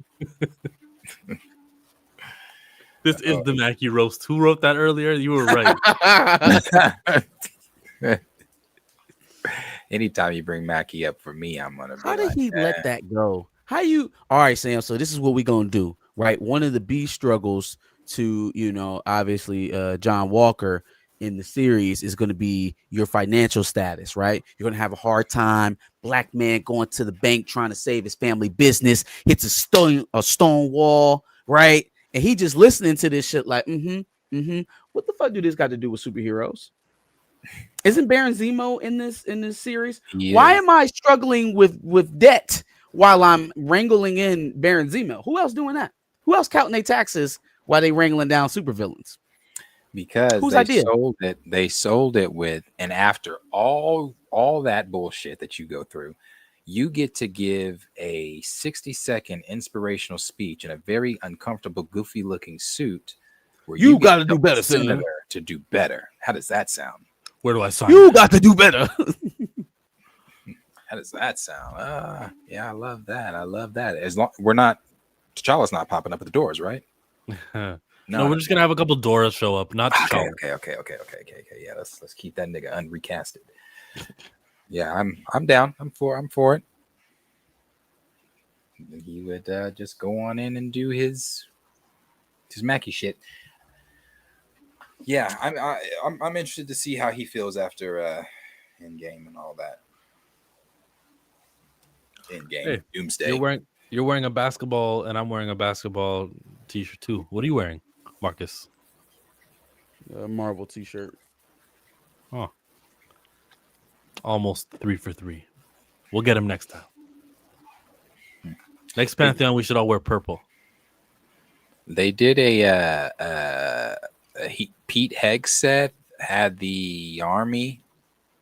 This is the Mackie roast. Who wrote that earlier? You were right. Anytime you bring Mackie up for me, I'm gonna be How did he let that go? All right, Sam. So this is what we're gonna do, right? One of the B struggles to, obviously John Walker in the series is going to be your financial status, right? You're going to have a hard time. Black man going to the bank trying to save his family business, hits a stone wall, right? And he just listening to this shit like, what the fuck do this got to do with superheroes? Isn't Baron Zemo in this series? Why am I struggling with debt while I'm wrangling in Baron Zemo? Who else doing that? Who else counting their taxes while they wrangling down supervillains? Because Whose they idea? sold it with, and after all that bullshit that you go through, you get to give a 60-second inspirational speech in a very uncomfortable, goofy looking suit where You got to get do the better, Senator. to do better. How does that sound? Where do I sign? You got to do better. How does that sound? Yeah, I love that. I love that. As long T'Challa's not popping up at the doors, right? No, we're just gonna have a couple Doras show up, not T'Challa. Okay. Yeah, let's keep that nigga unrecasted. Yeah, I'm down. I'm for it. He would just go on in and do his Mackie shit. Yeah, I'm interested to see how he feels after Endgame and all that. Endgame, Hey, Doomsday. You're wearing a basketball, and I'm wearing a basketball t-shirt too. What are you wearing, Marcus? A Marvel t-shirt. Oh, almost 3 for 3. We'll get him next time. Next Pantheon, we should all wear purple. They did Pete Hegseth had the army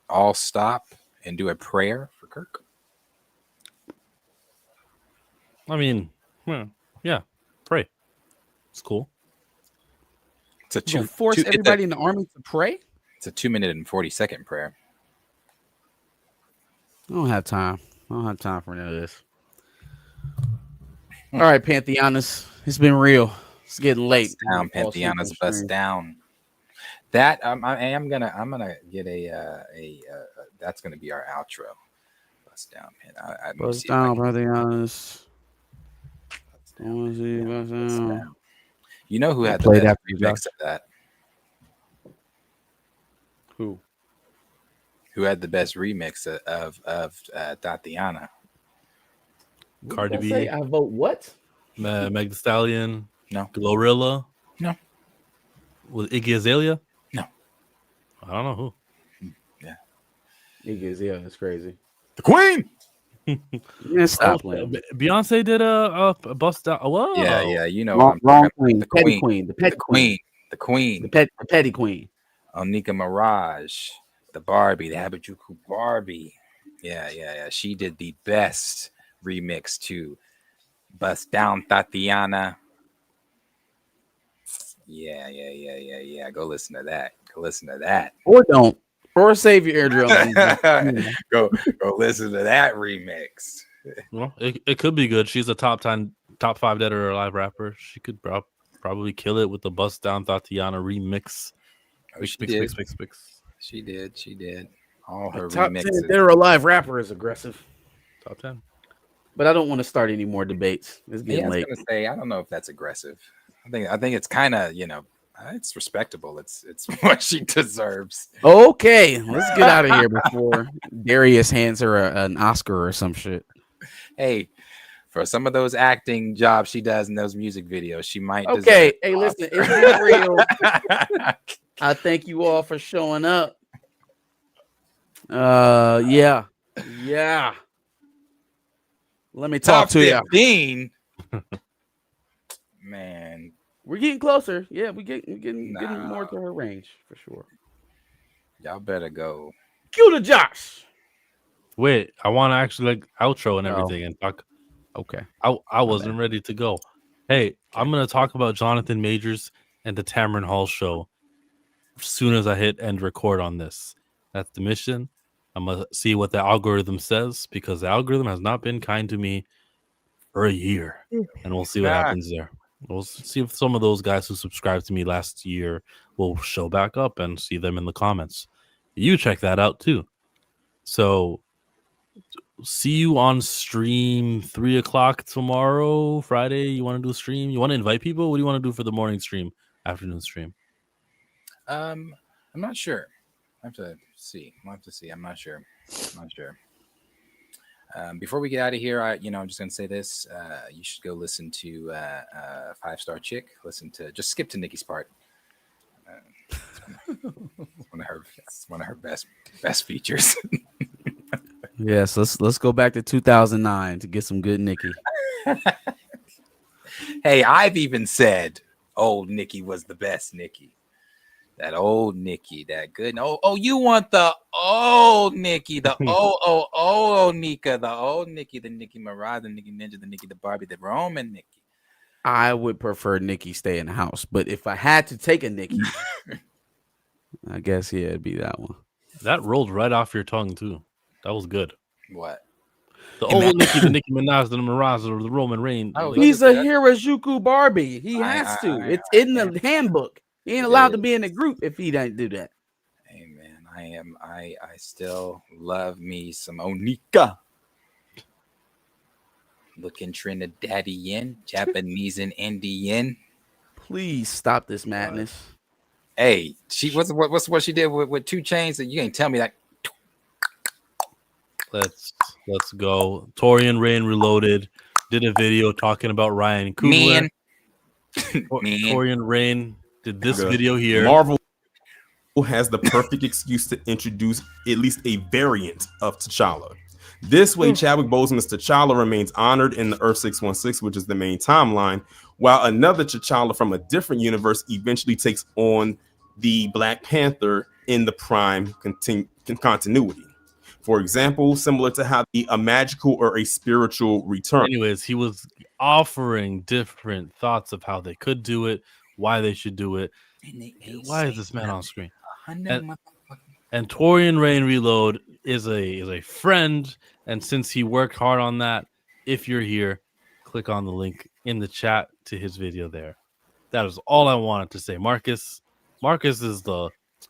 all stop and do a prayer for Kirk. I mean, yeah, pray. It's cool. It's a force everybody in the army to pray. It's a 2-minute and 40-second prayer. I don't have time. I don't have time for any of this. All right, Pantheonis. It's been real. It's getting late. Bust down, Pantheonis, bust down. That I am gonna get a that's gonna be our outro. Bust down, Bust down, Pantheonis. You know who had the best remix of that? Who had the best remix of Tatiana? Cardi B. I vote what? Meg Thee Stallion. No. Glorilla. No. Was Iggy Azalea? No. I don't know who. Yeah. Iggy Azalea. That's crazy. The Queen. Yeah, stop playing. Beyonce did a bust out. Whoa. Yeah. You know, wrong queen. The Petty Queen. queen. The petty queen. The Queen. The petty queen. Onika Mirage. The Barbie. The Harajuku Barbie. Yeah. She did the best remix to Bust Down Tatiana. Yeah. Go listen to that. Or don't. Or save your eardrums. Go listen to that remix. Well, it could be good. She's a top 5 dead or alive rapper. She could probably kill it with the Bust Down Tatiana remix. She did. All her top remixes. 10 dead or alive rapper is aggressive. Top 10. But I don't want to start any more debates. It's getting late. I was gonna say, I don't know if that's aggressive. I think it's kind of, it's respectable. It's what she deserves. Okay, let's get out of here before Darius hands her an Oscar or some shit. Hey, for some of those acting jobs she does in those music videos, she might. Okay, hey, listen, it's been real. I thank you all for showing up. Yeah. Let me talk to you. 15. Man, we're getting closer. Yeah, we're getting more to her range for sure. Y'all better go. Cue the Josh. Wait, I want to actually outro and everything and talk. Okay. I wasn't ready to go. Hey, I'm gonna talk about Jonathan Majors and the Tamron Hall show as soon as I hit end record on this. That's the mission. I'm gonna see what the algorithm says because the algorithm has not been kind to me for a year, and we'll see what happens there. We'll see if some of those guys who subscribed to me last year will show back up and see them in the comments. You check that out too. So see you on stream 3:00 tomorrow, Friday. You want to do a stream? You want to invite people? What do you want to do for the morning stream, afternoon stream? I'm not sure. I have to see. I'll have to see. I'm not sure. Before we get out of here, I'm just gonna say this. You should go listen to 5-Star Chick. Just skip to Nikki's part. It's one of her best features. Yes, let's go back to 2009 to get some good Nikki. Hey, I've even said old Nikki was the best Nikki. That old Nikki, that good. Oh, you want the old Nikki, the old Nika, the old Nikki, the Nicki Minaj, the Nicki Ninja, the Nicki the Barbie, the Roman Nikki. I would prefer Nikki stay in the house, but if I had to take a Nikki, I guess it'd be that one. That rolled right off your tongue too. That was good. What? The old Nikki, the Nicki Minaj, the Mirage, or the Roman Reigns. He's a Harajuku Barbie. He has to. It's in the handbook. He ain't allowed to be in the group if he doesn't do that. Hey man, I still love me some Onika. Looking Trinidadian, Japanese and Indian. Please stop this madness. Hey, what's what she did with 2 Chainz, and you ain't tell me that. Let's go. Torian Rain Reloaded did a video talking about Ryan Coogler. Torian Rain did this video here. Marvel has the perfect excuse to introduce at least a variant of T'Challa. This way, Chadwick Boseman's T'Challa remains honored in the Earth 616, which is the main timeline, while another T'Challa from a different universe eventually takes on the Black Panther in the Prime continuity. For example, similar to how a magical or a spiritual return. Anyways, he was offering different thoughts of how they could do it, why they should do it. Why is this man on screen? And Torian Rain Reload is a friend, and since he worked hard on that, if you're here, click on the link in the chat to his video there. That is all I wanted to say. Marcus is the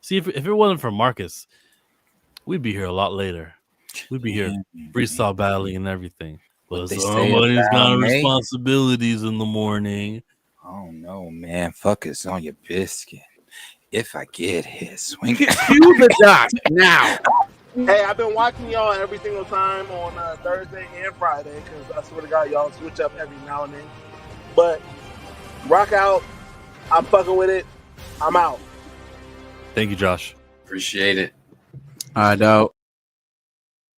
if it wasn't for Marcus, we'd be here a lot later. We'd be here freestyle battling and everything. But somebody's got responsibilities in the morning. Oh no, man! Focus on your biscuit. If I get hit, swing to the dot now. Hey, I've been watching y'all every single time on Thursday and Friday because I swear to God, y'all switch up every now and then. But rock out. I'm fucking with it. I'm out. Thank you, Josh. Appreciate it. I know.